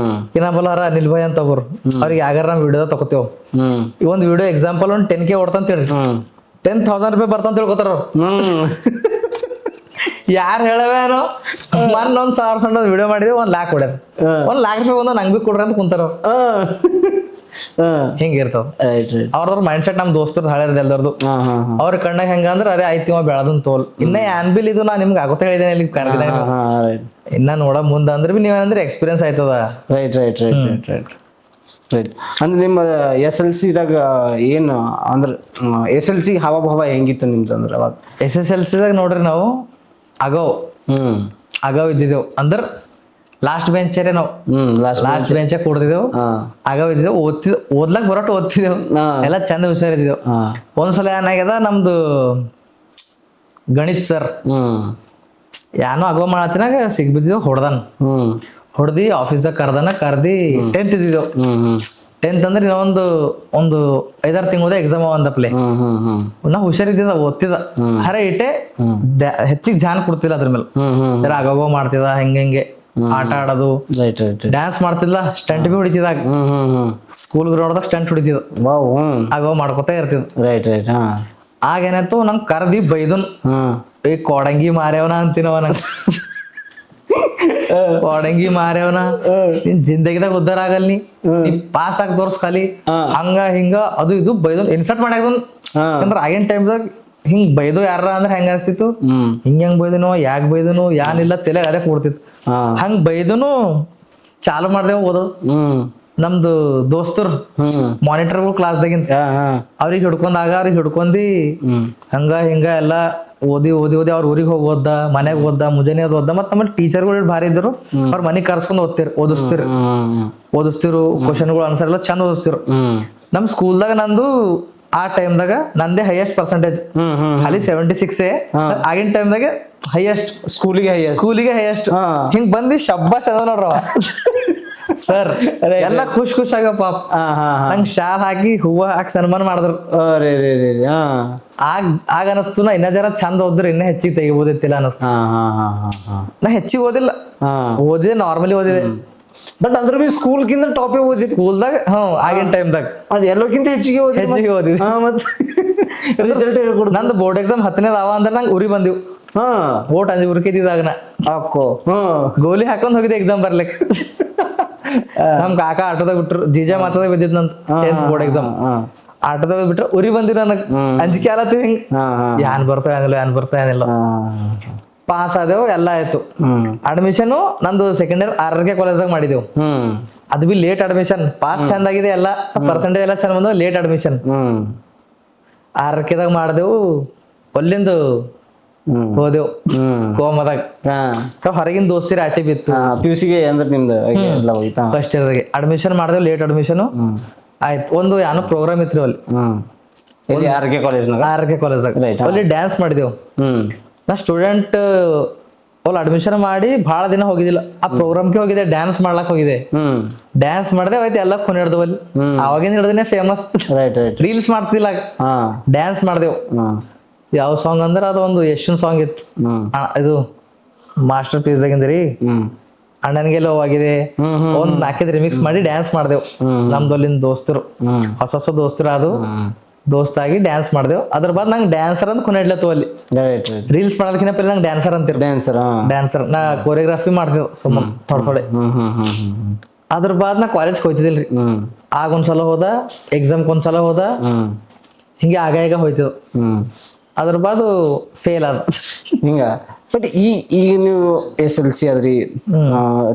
ಇನ್ನ ಬಲ್ಲಾರ ಅನಿಲ್ ಭಾಯ್ ಅಂತ ಒಬ್ರು, ಅವ್ರಿಗೆ ಯಾಗಾರ ನಮ್ ವಿಡಿಯೋ ತಗೋತೇವ್. ಈ ಒಂದ್ ವಿಡಿಯೋ ಎಕ್ಸಾಂಪಲ್ ಒಂದ್ 10K ಓಡ್ತಂತ ಹೇಳ್ರಿ, 10,000 ರೂಪಾಯಿ ಬರ್ತಂತ ತಿಳ್ಕೊತಾರ ಅವ್ರು. ಹ್ಮ್ ಯಾರು ಹೇಳವೇನೋ ಮೊನ್ನೆ ಒಂದ್ 1,000 ಸಣ್ಣ ವಿಡಿಯೋ ಮಾಡಿದ್ವಿ 1 ಲಾಕ್ ಹೊಡ್ಯದ. 1 ಲಾಕ್ ರೂಪಾಯಿ ಬಂದ ನಂಗೆ ಬಿ ಕೊಡ್ರಿ ಅಂತ ಕುಂತಾರ ಅವ್ರು. ಹಿಂಗಿರ್ತಾವ ರೈಟ್ ರೈಟ್. ಅವ್ರದ್ರ ಮೈಂಡ್ ಸೆಟ್ ನಮ್ ದೋಸ್ತರು ಹಳೆಯದ ಎಲ್ಲರದು. ಹಾ ಹಾ ಅವ್ರ ಕಣ್ಣಾಗ ಹೆಂಗಂದ್ರ ಅರೆ ಆಯ್ತು ಇವ ಬೆಳದನ್ ತೋಲ್ ಇನ್ನ ಏನ್ ಬಿಲ್ ಇದು ನಾ ನಿಮ್ಗೆ ಆಗೋತ ಹೇಳಿದ್ದೇನೆ ಇಲ್ಲಿ ಕರ್ಗದಾಗ. ಹಾ ರೈಟ್ ಇನ್ನ ನೋಡ ಮುಂದ ಅಂದ್ರೆ ಬಿ ನೀವೇನಂದ್ರೆ ಎಕ್ಸ್ಪೀರಿಯನ್ಸ್ ಆಯ್ತದ. Right right right right right right. ಅಂದ್ರೆ ನಿಮ್ಮ SLC ದಾಗ ಏನು ಅಂದ್ರೆ SLC ಹಾವಭಾವ ಹೆಂಗಿತ್ತು ನಿಮ್ದು ಅಂದ್ರೆ ಅವಾಗ? SSLC ದಾಗ ನೋಡ್ರಿ ನಾವು ಅಗಾವ್ ಇದ್ದಿದ್ದೆವು ಅಂದ್ರ ಲಾಸ್ಟ್ ಬೆಂಚರೇ ನಾವು. ಲಾಸ್ಟ್ ಬೆಂಚ್ ಕೂಡ್ತಿದ್ದೆವು, ಅಗಾವ್ ಇದ್ದಿದ್ದೆವು, ಓದ್ಲಕ್ ಬರೋಟ್ ಓದ್ತಿದ್ದೆವು, ಎಲ್ಲ ಚಂದ ಹುಷಾರಿದ್ದೆವು. ಒಂದ್ಸಲ ಏನಾಗ್ಯದ ನಮ್ದು ಗಣಿತ್ ಸರ್ ಯಾನೋ ಅಗೋ ಮಾಡತ್ತಿನಾಗ ಸಿಗ್ಬಿದ್ದಿದ್ದೆವು, ಹೊಡ್ದಿ ಆಫೀಸ್ದಾಗ ಕರ್ದಿ 10th ಇದ್ದಿದ್ದೆವು. 10th ಅಂದ್ರೆ ಒಂದು 5-6 ತಿಂಗಳದ ಎಕ್ಸಾಮ್ ಒಂದಪ್ಲೆ ನಾ ಹುಷಾರಿದ್ದ ಓದ್ತಿದ ಹರ ಇಟ್ಟೆ ಹೆಚ್ಚಿಗೆ ಜಾನ್ ಕೊಡ್ತಿಲ್ಲ ಅದ್ರ ಮೇಲೆ. ಅಗೋ ಮಾಡ್ತಿದ ಹೆಂಗೆ ಆಟ ಆಡೋದು, ಡ್ಯಾನ್ಸ್ ಮಾಡ್ತಿದ್ಲ, ಸ್ಟಂಟ್ ಬಿ ಹೊಡಿತಿದಾಗ ಸ್ಕೂಲ್ ಗ್ರೌಂಡ್ದಾಗ ಸ್ಟಂಟ್ ಹೊಡಿತಿದ, ಆಗೋ ಮಾಡ್ಕೊತ ಇರ್ತಿದ್. ಆಗ ಏನಾಯ್ತು ನಂಗೆ ಕರ್ದಿ ಬೈದನ್, ಈ ಕೊಡಂಗಿ ಮಾರ್ಯವನ ಅಂತೀನವ ನಂಗೆ. ಕೊಡಂಗಿ ಮಾರ್ಯವನ ನಿನ್ ಜಿಂದಗಿದಾಗ ಉದ್ದಾರ ಆಗಲ್ ನೀ ಪಾಸ್ ಆಗಿ ತೋರ್ಸ್ ಖಾಲಿ ಹಂಗ ಹಿಂಗ ಅದು ಇದು ಬೈದನ್ ಇನ್ಸರ್ಟ್ ಮಾಡ್ಯಾದನ್. ಅಂದ್ರ ಆಗಿನ ಟೈಮ್ದಾಗ ಹಿಂಗ್ ಬೈದು ಯಾರ ಅಂದ್ರ ಹೆಂಗ ಅನ್ಸ್ತಿತ್ತು, ಹೆಂಗ್ ಬೈದನು ಯಾಕೆ ಬೈದನು ಯಾನಿಲ್ಲ ತಲೆಗೆ ಅದೇ ಕೊಡ್ತಿತ್ತು. ಹಂಗ್ ಬೈದನು ಚಾಲು ಮಾಡ್ದೇವು ಓದೋದು. ನಮ್ದು ದೋಸ್ತರು ಮಾನಿಟರ್ಗಳು ಕ್ಲಾಸ್ದಾಗಿಂತ ಅವ್ರಿಗೆ ಹಿಡ್ಕೊಂಡಿ ಹಂಗ ಹಿಂಗ ಎಲ್ಲಾ ಓದಿ ಅವ್ರ ಊರಿಗೆ ಹೋಗಿ ಓದ್ದ, ಮನೆಗ್ ಓದ್ದ, ಮುಂಜಾನೆ ಓದ್ದ. ಮತ್ ನಮ್ಮಲ್ಲಿ ಟೀಚರ್ಗಳು ಭಾರಿ ಇದ್ರು, ಅವ್ರ ಮನೆಗ್ ಕರ್ಸ್ಕೊಂಡ್ ಓದಿಸ್ತಿರು ಕ್ವಶನ್ಗಳು ಆನ್ಸರ್ ಎಲ್ಲ ಚಂದ ಓದಿಸ್ತಿರು. ನಮ್ ಸ್ಕೂಲ್ದಾಗ ನಂದು ಆ ಟೈಮ್ದಾಗ ನಂದೇ ಹೈಯೆಸ್ಟ್ ಪರ್ಸೆಂಟೇಜ್, ಖಾಲಿ 76. ಆಗಿನ ಟೈಮ್ದಾಗ ಹೈಯೆಸ್ಟ್ ಸ್ಕೂಲಿಗೆ ಹೈಯೆಸ್ಟ್. ಹಿಂಗ್ ಬಂದಿ ಶಬ್ಬಾಷ್ ಅದ ನೋಡ್ರವ ಸರ್. ಎಲ್ಲ ಖುಷ್ ಆಗ ಪಾಪ ನಂಗ್ ಶಾಲ್ ಹಾಕಿ ಹೂವ ಹಾಕಿ ಸನ್ಮಾನ ಮಾಡಿದ್ರು. ಆಗ ಅನಸ್ತು ನಾ ಇನ್ನ ಜರ ಚಂದ ಓದ್ರ ಇನ್ನ ಹೆಚ್ಚಿಗೆ ತೆಗಿಬೋದಿತ್ತಿಲ್ಲ ಅನಸ್ತು. ನಾ ಹೆಚ್ಚಿಗೆ ಓದಿದೆ ನಾರ್ಮಲಿ ಓದಿದೆ, ಬಟ್ ಅದ್ರ ಬಿ ಸ್ಕೂಲ್ಗಿಂತ ಟಾಪೇ ಓದಿ ಸ್ಕೂಲ್ದಾಗ. ಆಗಿನ ಟೈಮ್ದಾಗ ಎಲ್ಲೋಕ್ಕಿಂತ ಹೆಚ್ಚಿಗೆ ಓದಿದ್ವಿ. ನಂದು ಬೋರ್ಡ್ ಎಕ್ಸಾಮ್ 10ನೇದ ಅಂದ್ರೆ ನಂಗೆ ಉರಿ ಬಂದಿವ್. ಓಟ್ ಅಂಜಿ ಉರ್ಕಿದ್ದಾಗ ನಾ ಗೋಲಿ ಹಾಕೊಂಡ್ ಹೋಗಿದ್ದೆ ಎಕ್ಸಾಮ್ ಬರ್ಲಿಕ್ಕೆ. ನಮ್ ಕಾಕ ಆಟೋದಾಗ ಬಿಟ್ರು, ಜೀಜಾ ಮಾತಾದಾಗ ಬಿದ್ದಿದ್ ನಂದು 10th ಬೋರ್ಡ್ ಎಕ್ಸಾಮ್. ಆಟೋದಾಗ ಬಿಟ್ರು ಉರಿ ಬಂದಿರ ನನಗ್ ಅಂಜಿಕೆ ಆಲತ್ತು. ಹಿಂಗ್ ಯಾನ್ ಬರ್ತಾ ಏನಿಲ್ಲ ಪಾಸ್ ಆದೆವು, ಎಲ್ಲ ಆಯ್ತು. ಅಡ್ಮಿಷನ್ ನಂದು ಸೆಕೆಂಡ್ ಇಯರ್ RRK ಕಾಲೇಜ್ದಾಗ ಮಾಡಿದೆವು. ಅದು ಬಿ ಲೇಟ್ ಅಡ್ಮಿಷನ್, ಪಾಸ್ ಚಂದ ಆಗಿದೆ, ಎಲ್ಲ ಪರ್ಸೆಂಟೇಜ್ ಎಲ್ಲ ಚಂದ ಬಂದ. ಲೇಟ್ ಅಡ್ಮಿಷನ್ RRKದಾಗ ಮಾಡಿದೆವು. ಅಲ್ಲಿಂದು ಹೋದೆವು ಕೋಮದಾಗ. ಹೊರಗಿನ ದೋಸ್ತಿರ ಆಟಿ ಬಿತ್ತು. PUC ಗೆ ಅಂದ್ರೆ ನಿಮ್ದು ಫಸ್ಟ್ ಇಯರ್ದಾಗೆ ಅಡ್ಮಿಷನ್ ಮಾಡಿದೆವು, ಲೇಟ್ ಅಡ್ಮಿಷನ್ ಆಯ್ತು. ಒಂದು ಏನೋ ಪ್ರೋಗ್ರಾಮ್ ಇತ್ರಿ ಅಲ್ಲಿ RRK ಕಾಲೇಜ್ದಾಗ, ಅಲ್ಲಿ ಡ್ಯಾನ್ಸ್ ಮಾಡಿದೆವು. ನಾ ಸ್ಟೂಡೆಂಟ್ ಅಲ್ಲಿ ಅಡ್ಮಿಷನ್ ಮಾಡಿ ಬಹಳ ದಿನ ಹೋಗಿದ್ದಿಲ್ಲ, ಆ ಪ್ರೋಗ್ರಾಮ್ಗೆ ಹೋಗಿದೆ, ಡ್ಯಾನ್ಸ್ ಮಾಡ್ಲಕ್ ಹೋಗಿದೆ. ಡ್ಯಾನ್ಸ್ ಮಾಡಿದೆ ಆಯ್ತು, ಎಲ್ಲ ಕೊನೆಡ್ದವು ಅಲ್ಲಿ. ಅವಾಗಿನ ಹಿಡ್ದನೆ ಫೇಮಸ್, ರೀಲ್ಸ್ ಮಾಡ್ತಿಲ್ಲ, ಡ್ಯಾನ್ಸ್ ಮಾಡ್ದೆವು. ಯಾವ ಸಾಂಗ್ ಅಂದ್ರೆ ಅದು ಒಂದು ಯಶನ್ ಸಾಂಗ್ ಇತ್ತು, ಇದು ಮಾಸ್ಟರ್ ಪೀಸ್ ಆಗಿಂದ್ರಿ ಅಣ್ಣನಿಗೆ ಲವ್ ಆಗಿದೆ, ಒಂದ್ 4 ರಿಮಿಕ್ಸ್ ಮಾಡಿ ಡ್ಯಾನ್ಸ್ ಮಾಡ್ದೆವು. ನಮ್ದು ಅಲ್ಲಿಂದ ದೋಸ್ತರು, ಹೊಸ ದೋಸ್ತರು, ಅದು ದೋಸ್ತಾಗಿ ಡ್ಯಾನ್ಸ್ ಮಾಡ್ದೆವು. ಅದ್ರ ಬಾದ್ ನಂಗೆ ಡ್ಯಾನ್ಸರ್ ಅಂತ ಕೊನೆಡ್ಲತ್ತು ಅಲ್ಲಿ. ರೀಲ್ಸ್ ಮಾಡೋದಕ್ಕಿಂತ ಪहिले ನಂಗೆ ಡ್ಯಾನ್ಸರ್ ಅಂತಿರ್. ಡ್ಯಾನ್ಸರ್ ನಾ ಕೋರಿಯೋಗ್ರಾಫಿ ಮಾಡ್ದೆವು ಸುಮ್ಮನೆ ಥೋಡೆ. ಅದ್ರ ಬಾದ್ ನಾ ಕಾಲೇಜ್ ಹೋಯ್ತಿದಿಲ್ರಿ. ಆಗ ಒಂದ್ಸಲ ಹೋದ, ಎಕ್ಸಾಮ್ ಒಂದ್ಸಲ ಹೋದ, ಹಿಂಗೆ ಈಗ ಹೋಯ್ತದ. ಅದ್ರ ಬಾದು ಫೇಲ್ ಆದ ಹಿಂಗ. ಬಟ್ ಈಗ ನೀವು SLC ಆದ್ರಿ,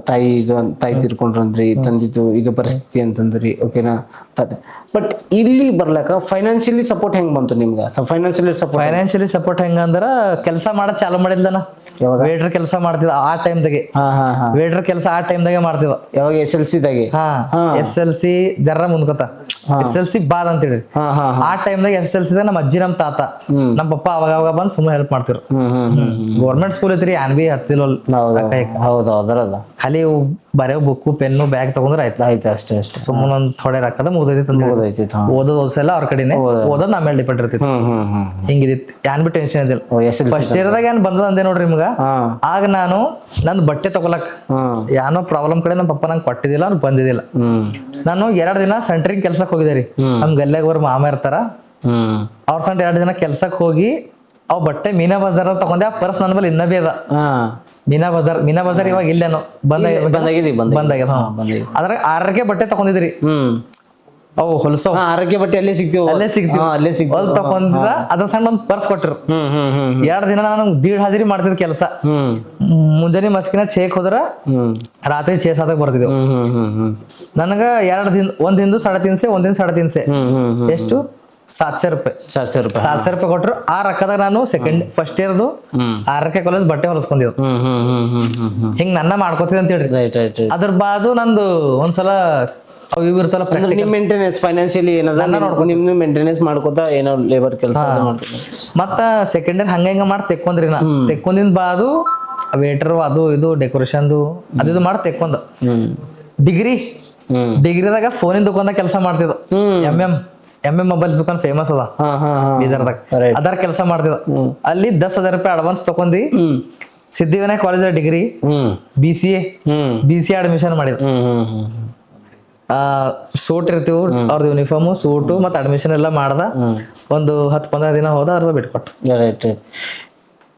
ತಾಯಿ ತೀರ್ಕೊಂಡ್ರಂದ್ರಿ, ತಂದಿದ್ದು ಇದು ಪರಿಸ್ಥಿತಿ ಅಂತಂದ್ರಿ, ಓಕೆನಾ. ಬಟ್ ಇಲ್ಲಿ ಬರ್ಲಕ್ಕ ಫೈನಾನ್ಷಿಯಲಿ ಸಪೋರ್ಟ್ ಹೆಂಗ್ ಬಂತು ನಿಮ್ಗ? ಫೈನಾನ್ಷಿಯಲಿ ಸಪೋರ್ಟ್ ಹೆಂಗಂದ್ರ ಕೆಲಸ ಮಾಡಕ್ ಚಾಲು ಮಾಡಿದ್ಲನ. ವೇಟ್ರ್ ಕೆಲಸ ಮಾಡ್ತಿದ್ದ ಆ ಟೈಮ್ದಾಗೆ. ವೇಟ್ರ್ ಕೆಲಸ ಆ ಟೈಮ್ದಾಗೆ ಮಾಡ್ತಿದ್ದ. ಯಾವಾಗ SLC ದಾಗೆ? SLC ಜರ್ರ ಮುಂದ್ಕೋತ SLC ಬಾದ್ ಅಂತ ಹೇಳಿ ಆ ಟೈಮ್ದಾಗ SLC ದಾಗ ನಮ್ಮ ಅಜ್ಜಿ, ನಮ್ ತಾತ, ನಮ್ ಪಪ್ಪ ಅವಾಗ ಬಂದ್ ಸುಮ್ಮನೆ ಹೆಲ್ಪ್ ಮಾಡ್ತಿರು. ಗೌರ್ಮೆಂಟ್ ಸ್ಕೂಲ್ ಐತ್ರಿ, ಏನ್ ಬಿ ಹತ್ತಿಲ್ಲ. ಖಾಲಿ ಬರೇ ಬುಕ್ಕು ಪೆನ್ನು ಬ್ಯಾಗ್ ತಗೊಂಡ್ರೆ ಆಯ್ತು ಅಷ್ಟೇ. ಸುಮ್ಮನೆ ಒಂದ್ ಥೋಡೆ ರೊಕ್ಕದ ಮುಗ್ದೈತಿ. ಓದೋದ್ ಓದ್ಸಲ್ಲ ಅವ್ರ ಕಡೆನೆ, ಓದೋದ್ ಆಮೇಲೆ ಡಿಪೆಂಡ್ ಇರ್ತಿತ್ತು. ಹಿಂಗಿದಿತ್ತು, ಏನ್ ಬಿ ಟೆನ್ಷನ್ ಇದಿಲ್ಲ. ಫಸ್ಟ್ ಇಯರ್ದಾಗ ಏನ್ ಬಂದದ ಅಂದೆ ನೋಡ್ರಿ ನಿಮ್ಗ. ಆಗ ನಾನು ನಂದು ಬಟ್ಟೆ ತಗೊಳಕ್ ಏನೋ ಪ್ರಾಬ್ಲಮ್ ಕಡೆ ನಮ್ಮ ಪಪ್ಪ ನಂಗೆ ಕೊಟ್ಟಿದ್ದಿಲ್ಲ, ಅವ್ರು ಬಂದಿದ್ದಿಲ್ಲ. ನಾನು 2 ದಿನ ಸೆಂಟ್ರಿಂಗ್ ಕೆಲ್ಸಕ್ಕೆ ಹೋಗಿದ್ದೆ ರೀ. ನಮ್ ಗಲ್ಯಾಗ ಅವ್ರ ಮಾಮ ಇರ್ತಾರ, ಹ್ಮ್ ಅವ್ರ ಸಂಟ 2 ದಿನ ಕೆಲ್ಸಕ್ಕೆ ಹೋಗಿ ಅವ್ ಬಟ್ಟೆ ಮೀನಾ ಬಜಾರ್ ತಗೊಂಡೆ. ಆ ಪರ್ಸ್ ನನ್ನ ಬಲ್ಲಿ ಇನ್ನೂ ಬಿ ಅದ. ಹಾ ಮೀನಾ ಬಜಾರ್ ಇವಾಗ ಇಲ್ಲೇನೋ ಬಂದಾಗ್ಯದ. ಅದ್ರ 6ಕ್ಕೆ ಬಟ್ಟೆ ತಗೊಂಡಿದ್ರಿ. ಅವು ಹೊಲಸೋ ಆರೋಗ್ಯ ಬಟ್ಟೆ ಅಲ್ಲೇ ಸಿಗ್ತೀವಿ. ಅಲ್ಲೇ ಸಿಗ್ತೀವಿ ಅಲ್ಲಿ ತಗೊಂಡಿದ. ಅದ್ರ ಸಣ್ಣ ಒಂದು ಪರ್ಸ್ ಕೊಟ್ಟಿರು. 2 ದಿನ ನಾನು 1.5 ಹಾಜರಿ ಮಾಡ್ತಿದ್ ಕೆಲಸ. ಮುಂಜಾನೆ ಮಸ್ಕಿನ ಚೇಕ್ ಹೋದ್ರ ರಾತ್ರಿ 6-7 ಬರ್ತಿದ್ದೆವು. ನನಗ 2 ದಿನ, ಒಂದ್ ದಿನ 350, ಒಂದ್ ದಿನ 350. ಎಷ್ಟು? 700 ರೂಪಾಯಿ. 700 ರೂಪಾಯಿ ಕೊಟ್ರು. ಆ ರೊಕ್ಕದಾಗ ನಾನು ಫಸ್ಟ್ ಇಯರ್ದು 6ಕ್ಕೆ ಕಾಲೇಜ್ ಬಟ್ಟೆ ಹೊಲಸ್ಕೊಂಡಿವ್. ಹಿಂಗ್ ನನ್ನ ಮಾಡ್ಕೋತಿದ್ ಅಂತ ಹೇಳ್ರಿ. ಅದ್ರ ಬಾದು ನಂದು ಒಂದ್ಸಲ ಅವು ಇವು ಇರ್ತಲ್ಲ ನಿಮ್ ಮೇಂಟೆನೆನ್ಸ್ ಫೈನಾನ್ಷಿಯಲಿ ಏನದ ನಿಮ್ದು ಮೇಂಟೆನೆನ್ಸ್ ಮಾಡ್ಕೋತಾ ಏನೋ ಲೇಬರ್ ಕೆಲಸ ಮಾಡ್ಕೋತಾ. ಮತ್ತ ಸೆಕೆಂಡ್ ಇಯರ್ ಹಂಗ ಮಾಡಿ ತೆಕ್ಕೊಂದ್ರಿ. ನಾ ತೆಕ್ಕೊಂಡಿದ್ ಬಾದು ವೇಟರ್ ಅದು ಇದು ಡೆಕೋರೇಷನ್ದು ಅದು ಇದು ಮಾಡಿ ತೆಕ್ಕೊಂಡ. ಡಿಗ್ರಿದಾಗ ಫೋನಿನ ದುಕಾನ್ದಾಗ ಕೆಲಸ ಮಾಡ್ತಿದ್ದ. ಎಂ ಮೊಬೈಲ್ಸ್ ದುಕಾನ್ ಫೇಮಸ್ ಅದ ಬೀದರ್ದಾಗ. ಅದರ ಕೆಲಸ ಮಾಡ್ತಿದ್ದ. ಅಲ್ಲಿ 10,000 ರೂಪಾಯಿ ಅಡ್ವಾನ್ಸ್ ತಕೊಂಡಿ Siddhivinayak college degree BCA admission ಮಾಡಿದ. ಸೂಟ್ ಇರ್ತೀವಿ ಅವ್ರದ್ದು ಯೂನಿಫಾರ್ಮು ಸೂಟು ಮತ್ತೆ ಅಡ್ಮಿಷನ್ ಎಲ್ಲ ಮಾಡ್ದ. ಒಂದು 10-15 ದಿನ ಹೋದ ಅರ್ಧ ಬಿಟ್ಕೊಟ್ಟ.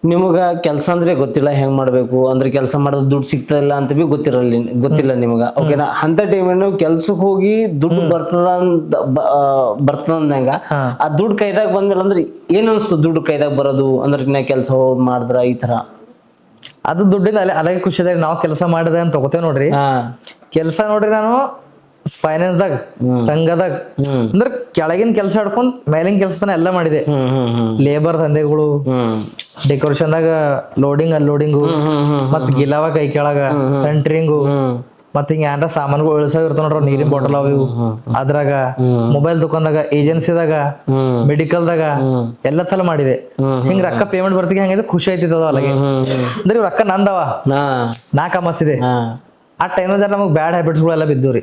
ನಿಮಗ ಕೆಲಸ ಅಂದ್ರೆ ಗೊತ್ತಿಲ್ಲ ಹೆಂಗ್ ಮಾಡ್ಬೇಕು ಅಂದ್ರೆ ಕೆಲಸ ಮಾಡೋದು ದುಡ್ಡು ಸಿಗ್ತದಿಲ್ಲ ಅಂತ ಬಿ ಗೊತ್ತಿಲ್ಲ ನಿಮಗ. ಓಕೆನಾ? ಅಂತ ಟೈಮ್ ಕೆಲ್ಸಕ್ಕೆ ಹೋಗಿ ದುಡ್ಡು ಬರ್ತದಂದಂಗ ಆ ದುಡ್ಡು ಕೈದಾಗ ಬಂದ್ಮೇಲೆ ಅಂದ್ರೆ ಏನ್ ಅನ್ಸ್ತು ದುಡ್ಡು ಕೈದಾಗ ಬರೋದು ಅಂದ್ರೆ ಇನ್ನ ಕೆಲಸ ಹೋದ್ ಮಾಡಿದ್ರ ಈ ತರ? ಅದು ದುಡ್ಡಿನ ಅಲಾಗೆ ಖುಷಿ ಅದ. ನಾವು ಕೆಲಸ ಮಾಡಿದೆ ಅಂತ ತಗೋತೇವ್ ನೋಡ್ರಿ. ಕೆಲಸ ನೋಡ್ರಿ ನಾನು ಫೈನಾನ್ಸ್ದಾಗ ಸಂಘದಾಗ ಅಂದ್ರೆ ಕೆಳಗಿನ ಕೆಲಸ ಹಿಡ್ಕೊಂಡ್ ಮೇಲಿನ ಕೆಲಸನ ಎಲ್ಲ ಮಾಡಿದೆ. ಲೇಬರ್ ದಂಧೆಗಳು, ಡೆಕೋರೇಷನ್ದಾಗ ಲೋಡಿಂಗ್ ಅನ್ಲೋಡಿಂಗು, ಮತ್ ಗಿಲಾವ ಕೈ ಕೆಳಗ ಸೆಂಟ್ರಿಂಗು, ಮತ್ ಹಿಂಗ ಏನಾರ ಸಾಮಾನುಗಳು ಇಳಿಸಾವ್ ಇರ್ತಾವ ನೋಡ್ರ, ನೀರಿನ ಬಾಟಲ್ ಅವು ಇವು ಅದ್ರಾಗ, ಮೊಬೈಲ್ ದುಕಾನ್ದಾಗ, ಏಜೆನ್ಸಿದಾಗ, ಮೆಡಿಕಲ್ದಾಗ ಎಲ್ಲ ತರ ಮಾಡಿದೆ. ಹಿಂಗ ರೊಕ್ಕ ಪೇಮೆಂಟ್ ಬರ್ತಿಗೆ ಹಂಗಿದ್ರೆ ಖುಷಿ ಆಯ್ತಿದ ಅಲ್ಲಿಗೆ. ಅಂದ್ರೆ ರೊಕ್ಕ ನಂದವ, ನಾ ಕಮಸಿದೆ. ಆ ಟೈಮ್ದಾಗ ನಮಗ್ ಬ್ಯಾಡ್ ಹ್ಯಾಬಿಟ್ಸ್ಗಳು ಎಲ್ಲ ಬಿದ್ದವ್ರಿ.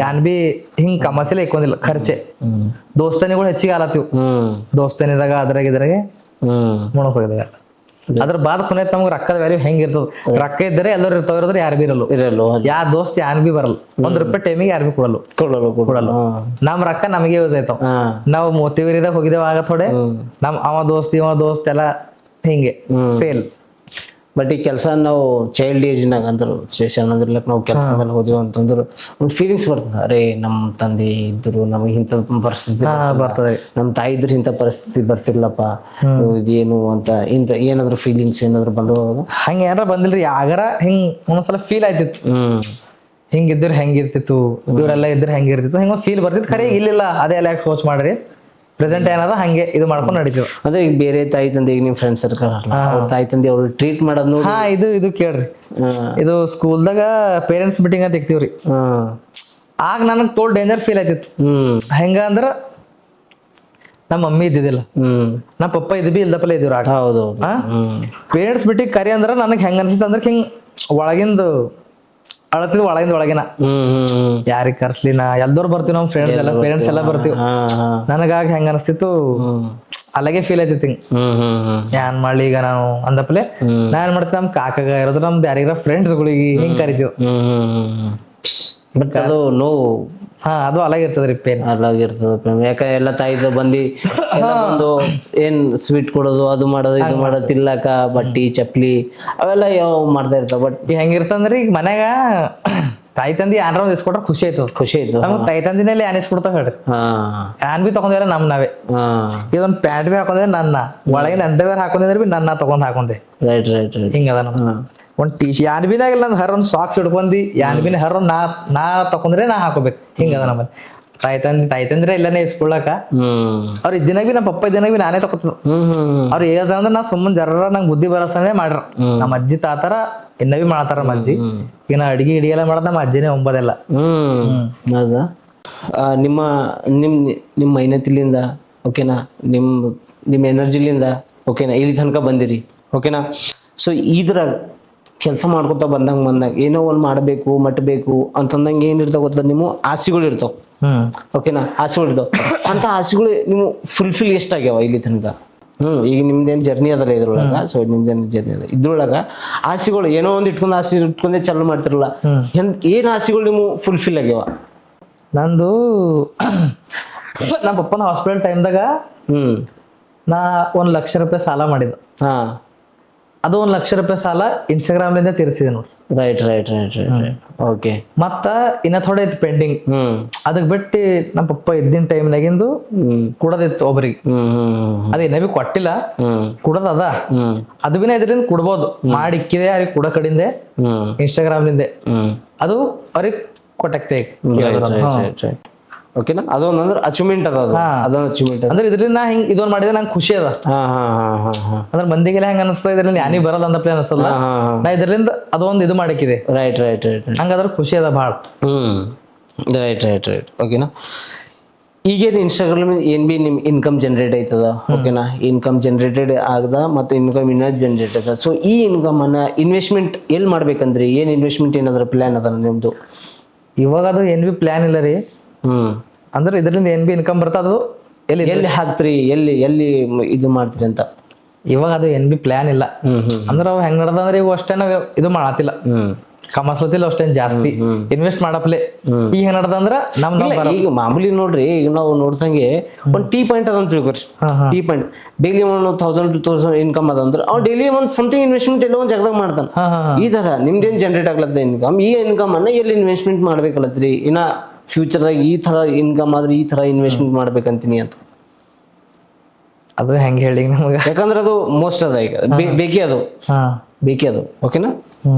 ಯಾನ್ ಬಿ ಹಿಂಗ್ ಕಮಸಿಲ್ಲ ಇಕ್ಕೊಂಡಿಲ್ಲ ಖರ್ಚೆ. ದೋಸ್ತನಿಗಳು ಹೆಚ್ಚಿಗೆ ಆಲತ್ತೀವ್. ದೋಸ್ತನಿದಾಗ ಅದ್ರಾಗ ಇದ್ರಾಗೆ ಮುಣಕ್ ಹೋಗಿದಾಗ. ಅದ್ರ ಬಾದ್ ಕೊನೆತ್ ನಮ್ಗೆ ರೊಕ್ಕದ ವ್ಯಾಲ್ಯೂ ಹೆಂಗಿರ್ತದ. ರೊಕ್ಕ ಇದ್ದರೆ ಎಲ್ಲರೂ ಇರ್ತಾವ, ಯಾರು ಬಿ ಇರಲ್ಲ. ಯಾ ದೋಸ್ತ್ ಯಾನ್ ಬಿ ಬರಲ್ಲ. ₹1 ಟೈಮಿಗೆ ಯಾರು ಬಿ ಕೊಡಲ್ಲ. ನಮ್ ರೊಕ್ಕ ನಮಗೆ ಯೂಸ್ ಆಯ್ತಾವ. ನಾವು ಮೋತಿವೀರಿದಾಗ ಹೋಗಿದ್ದೇವ ಆಗ ಥೋಡೆ ಅವ ದೋಸ್ತ್ ಎಲ್ಲ ಹಿಂಗೆ ಫೇಲ್. ಬಟ್ ಈ ಕೆಲಸ ನಾವು ಚೈಲ್ಡ್ ಏಜ್ನಾಗ ಅಂದ್ರು ಸ್ಟೇಷನ್ ಅಂದ್ರಲಕ್ ನಾವು ಕೆಲಸ ಮೇಲೆ ಹೋದ್ವಿ ಅಂತಂದ್ರು ಒಂದು ಫೀಲಿಂಗ್ಸ್ ಬರ್ತದೆ. ಅರೆ ನಮ್ಮ ತಂದೆ ಇದ್ರು ನಮಗೆ ಇಂಥ ಪರಿಸ್ಥಿತಿ ಬರ್ತದೆ, ನಮ್ಮ ತಾಯಿ ಇದ್ರು ಇಂಥ ಪರಿಸ್ಥಿತಿ ಬರ್ತಿರ್ಲಪ್ಪ, ಇದೇನು ಅಂತ ಇಂಥ ಏನಾದ್ರು ಫೀಲಿಂಗ್ಸ್ ಏನಾದ್ರು ಬಂದವಾಗ? ಹಂಗ ಏನಾರ ಬಂದಿಲ್ರಿ. ಯಾಗಾರ ಹಿಂಗ್ ಒಂದೊಂದ್ಸಲ ಫೀಲ್ ಆಯ್ತಿತ್ತು, ಹಿಂಗಿದ್ರೆ ಹೆಂಗಿರ್ತಿತ್ತು, ಇವರೆಲ್ಲ ಇದ್ರೆ ಹೆಂಗಿರ್ತಿತ್ತು, ಹಿಂಗ ಫೀಲ್ ಬರ್ತಿತ್ತು. ಖರೆ ಇಲ್ಲಿಲ್ಲ, ಅದೇ ಎಲ್ಲ ಯಾಕೆ ಸೋಚ್ ಮಾಡ್ರಿ. ಪ್ರೆಸೆಂಟ್ ಏನದ ಹಂಗೆ ಇದು ಮಾಡ್ಕೊಂಡು ನಡೀತೀವಿ. ಅಂದ್ರೆ ಈಗ ಬೇರೆ ತಾಯಿ ತಂದೆ, ಈಗ ನಿಮ್ ಫ್ರೆಂಡ್ ಸರ್ಕಲ್ ಅವ್ರ ತಾಯಿ ತಂದೆ ಅವ್ರು ಟ್ರೀಟ್ ಮಾಡೋದ್ ನೋಡಿ. ಇದು ಕೇಳ್ರಿ, ಇದು ಸ್ಕೂಲ್ದಾಗ ಪೇರೆಂಟ್ಸ್ ಮೀಟಿಂಗ್ ಅಂತ ಇಕ್ತಿವ್ರಿ. ಆಗ ನನಗ್ ತೋಲ್ ಡೇಂಜರ್ ಫೀಲ್ ಆಯ್ತಿತ್ತು. ಹೆಂಗ ಅಂದ್ರ ನಮ್ಮ ಮಮ್ಮಿ ಇದ್ದಿದ್ದಿಲ್ಲ, ನಮ್ಮ ಪಪ್ಪ ಇದ್ ಬಿ ಇಲ್ದಪ್ಪಲ್ಲ ಇದ್ದೀವ್ರ. ಪೇರೆಂಟ್ಸ್ ಮೀಟಿಂಗ್ ಕರಿ ಅಂದ್ರ ನನಗ್ ಹೆಂಗ ಅನ್ಸಿತ್ತು ಅಂದ್ರೆ ಹಿಂಗ್ ಒಳಗಿಂದ ಅಳತಿದ್ ಒಳಗಿನ ಯಾರಿಗ್ ಕರ್ಸ್ಲಿ, ನಾ ಎಲ್ದವ್ರು ಬರ್ತೀವಿ, ನಮ್ ಫ್ರೆಂಡ್ಸ್ ಎಲ್ಲ ಪೇರೆಂಟ್ಸ್ ಎಲ್ಲ ಬರ್ತೀವಿ. ನನಗಾಗ ಹೆಂಗ ಅನಿಸ್ತಿತ್ತು, ಅಲ್ಲಗೆ ಫೀಲ್ ಆಯ್ತಿತ್ತು ಹಿಂಗ್ ಏನ್ ಮಾಡ್ಲಿ ಈಗ ನಾವು ಅಂದಪ್ಲೆ. ನಾ ಏನ್ ಮಾಡ್ತೀವಿ, ನಮ್ ಕಾಕಾಗ ಇರೋದು ನಮ್ದು ಯಾರಿಗಾರ ಫ್ರೆಂಡ್ಸ್ಗಳಿಗೆ ಹಿಂಗ್ ಕರಿತೀವಿ. ಬಟ್ ಅದು ನೋವು ಅದು ಅಲಾಗಿರ್ತದ್ರಿ, ಪೇನ್ ಅಲಾಗಿರ್ತದ. ಯಾಕಂದ್ರೆ ಎಲ್ಲ ತಾಯಿದ ಬಂದು ಏನ್ ಸ್ವೀಟ್ ಕೊಡೋದು, ಅದು ಮಾಡೋದು, ಇದು ಮಾಡೋದು, ತಿನ್ಲಾಕ ಬಟ್ಟಿ ಚಪ್ಲಿ ಅವೆಲ್ಲ ಯಾವ ಮಾಡ್ತಾ ಇರ್ತಾವ. ಬಟ್ ಹೆಂಗಿರ್ತಂದ್ರಿ, ಈಗ ಮನ್ಯಾಗ ತಾಯಿ ತಂದಿ ಏನಾರ ಒಂದ್ ಇಸ್ಕೊಟ್ರ ಖುಷಿ ಆಯ್ತದ. ನಮ್ಗೆ ತಾಯಿ ತಂದಿನಲ್ಲಿ ಏನ್ ಇಸ್ಕೊಡ್ತಾವ ಹೇಳ್ರಿ. ಏನ್ ಬಿ ತಗೊಂಡಿಲ್ಲ ನಾವೇ. ಇದೊಂದ್ ಪ್ಯಾಂಟ್ ಬಿ ಹಾಕೊಂಡ್ರೆ ನನ್ನ, ಒಳಗಿನ ಅಂಡರ್ವೇರ್ ಹಾಕೊಂಡಿದ್ರೆ ಬಿ ನನ್ನ ತಗೊಂಡ್ ಹಾಕೊಂಡೆ. ಹಿಂಗದ ನಮ್ಮ ಒಂದ್ ಯಾನ್ ಬಿನಾಗ ನಂದು ಹರ್ ಒಂದ್ ಸಾಕ್ಸ್ ಹಿಡ್ಕೊಂಡಿ, ಯಾನ್ ಬಿನ ಹರ್ ನಾ ತಕೊಂಡ್ರೆ ನಾ ಹಾಕೋಬೇಕು. ಹಿಂಗದ ನಮ್ಮಲ್ಲಿ ತಾಯಿ ತಂದ್ರೆ ಇಲ್ಲನೇ ಇಸ್ಕೊಳಕ. ಅವ್ರ ಇದ್ದಿನಾಗ ಬಿ ನಮ್ಮ ಪಪ್ಪ ಇದ್ದಿನಾಗ ಬಿ ನಾನೇ ತಗೋತ. ಅವ್ರು ಹೇಳ್ದಂದ್ರೆ ನಾ ಸುಮ್ಮನೆ ಜರ ನಂಗೆ ಬುದ್ಧಿ ಬರಸನೇ ಮಾಡ್ರ. ನಮ್ಮ ಅಜ್ಜಿ ತಾತರ ಇನ್ನ ಬಿ ಮಾಡ್ತಾರ. ನಮ್ಮ ಅಜ್ಜಿ ಈಗ ನಾ ಅಡಿಗೆ ಹಿಡಿಯೆಲ್ಲ ಮಾಡೋದ್ ನಮ್ಮ ಅಜ್ಜಿನೇ ಒಂಬದೆಲ್ಲ. ಹೌದಾ? ನಿಮ್ಮ ಮೈನತಿಲಿಂದ ಓಕೆನಾ, ನಿಮ್ಮ ಎನರ್ಜಿಲಿಂದ ಓಕೆನಾ ಇಲ್ಲಿ ತನಕ ಬಂದಿರಿ ಓಕೆನಾ. ಸೊ ಇದ್ರಾಗ ಕೆಲಸ ಮಾಡ್ಕೊತಾ ಬಂದಂಗ ಏನೋ ಒಂದು ಮಾಡಬೇಕು ಮಟ್ಟಬೇಕು ಅಂತಂದಂಗೆ ಏನಿರ್ತಾವ ಗೊತ್ತ, ನಿಮ್ಮ ಆಸೆಗಳು ಇರ್ತಾವ ಓಕೆನಾ. ಆಸೆಗಳು ಇರ್ತಾವ. ಅಂತ ಆಸೆಗಳು ನೀವು ಫುಲ್ಫಿಲ್ ಎಷ್ಟಾಗ್ಯಾವ ಇಲ್ಲಿ ತನಕ? ಈಗ ನಿಮ್ದೇನು ಜರ್ನಿ ಅದಲ್ಲ ಇದ್ರೊಳಗ. ಸೊ ನಿಮ್ದೇನು ಜರ್ನಿ ಅದ ಇದ್ರೊಳಗ ಆಸೆಗಳು ಏನೋ ಒಂದು ಇಟ್ಕೊಂಡೇ ಚಾಲು ಮಾಡ್ತಿರಲ್ಲ, ಏನ್ ಆಸೆಗಳು ನೀವು ಫುಲ್ಫಿಲ್ ಆಗ್ಯಾವ? ನಂದು ನಮ್ಮ ಪಪ್ಪನ ಹಾಸ್ಪಿಟಲ್ ಟೈಮ್ದಾಗ ಹ್ಮ್ ನಾ 1 ಲಕ್ಷ ರೂಪಾಯಿ ಸಾಲ ಮಾಡಿದ್ದು. ಹಾ ಅದು 1 ಲಕ್ಷ ರೂಪಾಯಿ ಸಾಲ ಇನ್ಸ್ಟಾಗ್ರಾಮ್ಲಿಂದ ತೀರಿಸಿದೆ ನೋಡಿ. Right okay. ಮತ್ತ ಇನ್ನ ಥೋಡೆ ಇತ್ತು ಪೆಂಡಿಂಗ್. ಹ್ಮ್ ಅದಕ್ಕೆ ಬಿಟ್ಟು ನಮ್ಮ ಪಪ್ಪ ಇದ್ದಿನ ಟೈಮ್ನಾಗಿಂದು ಕುಡದಿತ್ತು ಒಬ್ರಿಗೆ. ಅದೇನೇ ಬಿ ಕೊಟ್ಟಿಲ್ಲ, ಕುಡದ ಅದ. ಅದು ಬಿನ ಇದರಿಂದ ಕುಡ್ಬೋದು ಮಾಡಿ ಇಕ್ಕಿದೆ ಅವ್ರಿಗೆ ಕುಡ ಕಡಿಂದೆ ಇನ್ಸ್ಟಾಗ್ರಾಮ್ಲಿಂದೆ ಅದು ಅವ್ರಿಗೆ ಕೊಟ್ಟೆ. ಓಕೆನಾ, ಅದೊಂದು ಅಂದ್ರೆ ಅಚೀವ್ಮೆಂಟ್ ಅದ, ಅದೊಂದು ಅಚೀವ್ಮೆಂಟ್ ಅಂದ್ರೆ ಇದ್ರಿಂದ ನಾ ಹಿಂಗ್ ಇದೊಂದು ಮಾಡಿದ್ರೆ ನಂಗೆ ಖುಷಿ ಅದ. ಅಂದ್ರೆ ಮಂದಿಗೆಲ್ಲ ಹೆಂಗ ಅನಿಸ್ತಾ ಇದ್ರಲ್ಲಿ ಯಾನಿಗೆ ಬರಲ್ಲ ಅಂದಪ್ಲೆ ಅನಿಸಲ್ಲ. ನಾ ಇದರಿಂದ ಅದೊಂದು ಇದು ಮಾಡಿಕ್ಕಿದೆ. ರೈಟ್ ಹಂಗಾದ್ರೆ ಖುಷಿ ಅದ ಭಾಳ. ರೈಟ್ ಓಕೆನಾ. ಈಗೇನು ಇನ್ಸ್ಟಾಗ್ರಾಮ್ ಏನ್ ಬಿ ನಿಮ್ ಇನ್ಕಮ್ ಜನರೇಟ್ ಆಯ್ತದ, ಓಕೆನಾ, ಇನ್ಕಮ್ ಜನರೇಟೆಡ್ ಆಗದ ಮತ್ತು ಇನ್ಕಮ್ ಇನ್ನೂ ಜನರೇಟ್ ಆಯ್ತದ. ಸೊ ಈ ಇನ್ಕಮ್ ಅನ್ನ ಇನ್ವೆಸ್ಟ್ಮೆಂಟ್ ಎಲ್ಲಿ ಮಾಡ್ಬೇಕಂದ್ರಿ? ಏನ್ ಇನ್ವೆಸ್ಟ್ಮೆಂಟ್ ಏನಾದ್ರ ಪ್ಲಾನ್ ಅದ ನಿಮ್ದು? ಇವಾಗ ಅದು ಏನ್ ಬಿ ಪ್ಲಾನ್ ಇಲ್ಲ ರೀ. ಅಂದ್ರೆ ಇದರಿಂದ ಏನ್ ಬಿ ಇನ್ಕಮ್ ಬರ್ತದ, ಅದು ಎಲ್ಲಿ ಹಾಕ್ತಿರಿ, ಎಲ್ಲಿ ಇದು ಮಾಡ್ತೀರಿ ಅಂತ ಇವಾಗ ಅದು ಏನ್ ಬಿ ಪ್ಲಾನ್ ಇಲ್ಲ. ಅಂದ್ರೆ ಅವ್ ಹೆಂಗ್ ನಡ್ದ ಅಂದ್ರೆ ಇವು ಅಷ್ಟೇ ನಾವ್ ಇದು ಮಾಡತ್ತಿಲ್ಲ, ಕಮಸ್ಲತಿಲ್ಲ ಅಷ್ಟೇನ್ ಜಾಸ್ತಿ ಇನ್ವೆಸ್ಟ್ ಮಾಡಪ್ಲೆ. ಈಗ ಹೆಂಗ್ ನಡ್ದ ಅಂದ್ರ ಈಗ ಮಾಮೂಲಿ ನೋಡ್ರಿ, ಈಗ ನಾವು ನೋಡ್ದಂಗೆ ಒಂದ್ ಟೀ ಪಾಯಿಂಟ್ ಅದ ಅಂತ ತಿಳ್ಕೊರಿ. ಟೀ ಪಾಯಿಂಟ್ ಡೈಲಿ 1,000-2,000 ಇನ್ಕಮ್ ಅದ ಅಂದ್ರೆ ಅವ್ನು ಡೈಲಿ ಒಂದ್ ಸಮಥಿಂಗ್ ಇನ್ವೆಸ್ಟ್ಮೆಂಟ್ ಎಲ್ಲ ಒಂದ್ ಜಾಗದಾಗ ಮಾಡ್ತಾನ. ಈ ತರ ನಿಮ್ದೇನ್ ಜನರೇಟ್ ಆಗ್ಲತ್ತ ಇನ್ಕಮ್, ಈ ಇನ್ಕಮ್ ಅನ್ನ ಎಲ್ಲಿ ಇನ್ವೆಸ್ಟ್ಮೆಂಟ್ ಮಾಡ್ಬೇಕಲ್ಲತ್ರಿ? ಇನ್ನ ಫ್ಯೂಚರ್ದಾಗ ಈ ತರ ಇನ್ಕಮ್ ಆದ್ರೆ ಈ ತರ ಇನ್ವೆಸ್ಟ್ಮೆಂಟ್ ಮಾಡ್ಬೇಕಂತೀನಿ ಅಂತ. ಅದು ಹೆಂಗ್ ಹೇಳಿ ನಮ್ಗೆ, ಯಾಕಂದ್ರೆ ಅದು ಮೋಸ್ಟ್ ಅದ ಈಗ ಬೇಕೇ ಅದು ಓಕೆನಾ.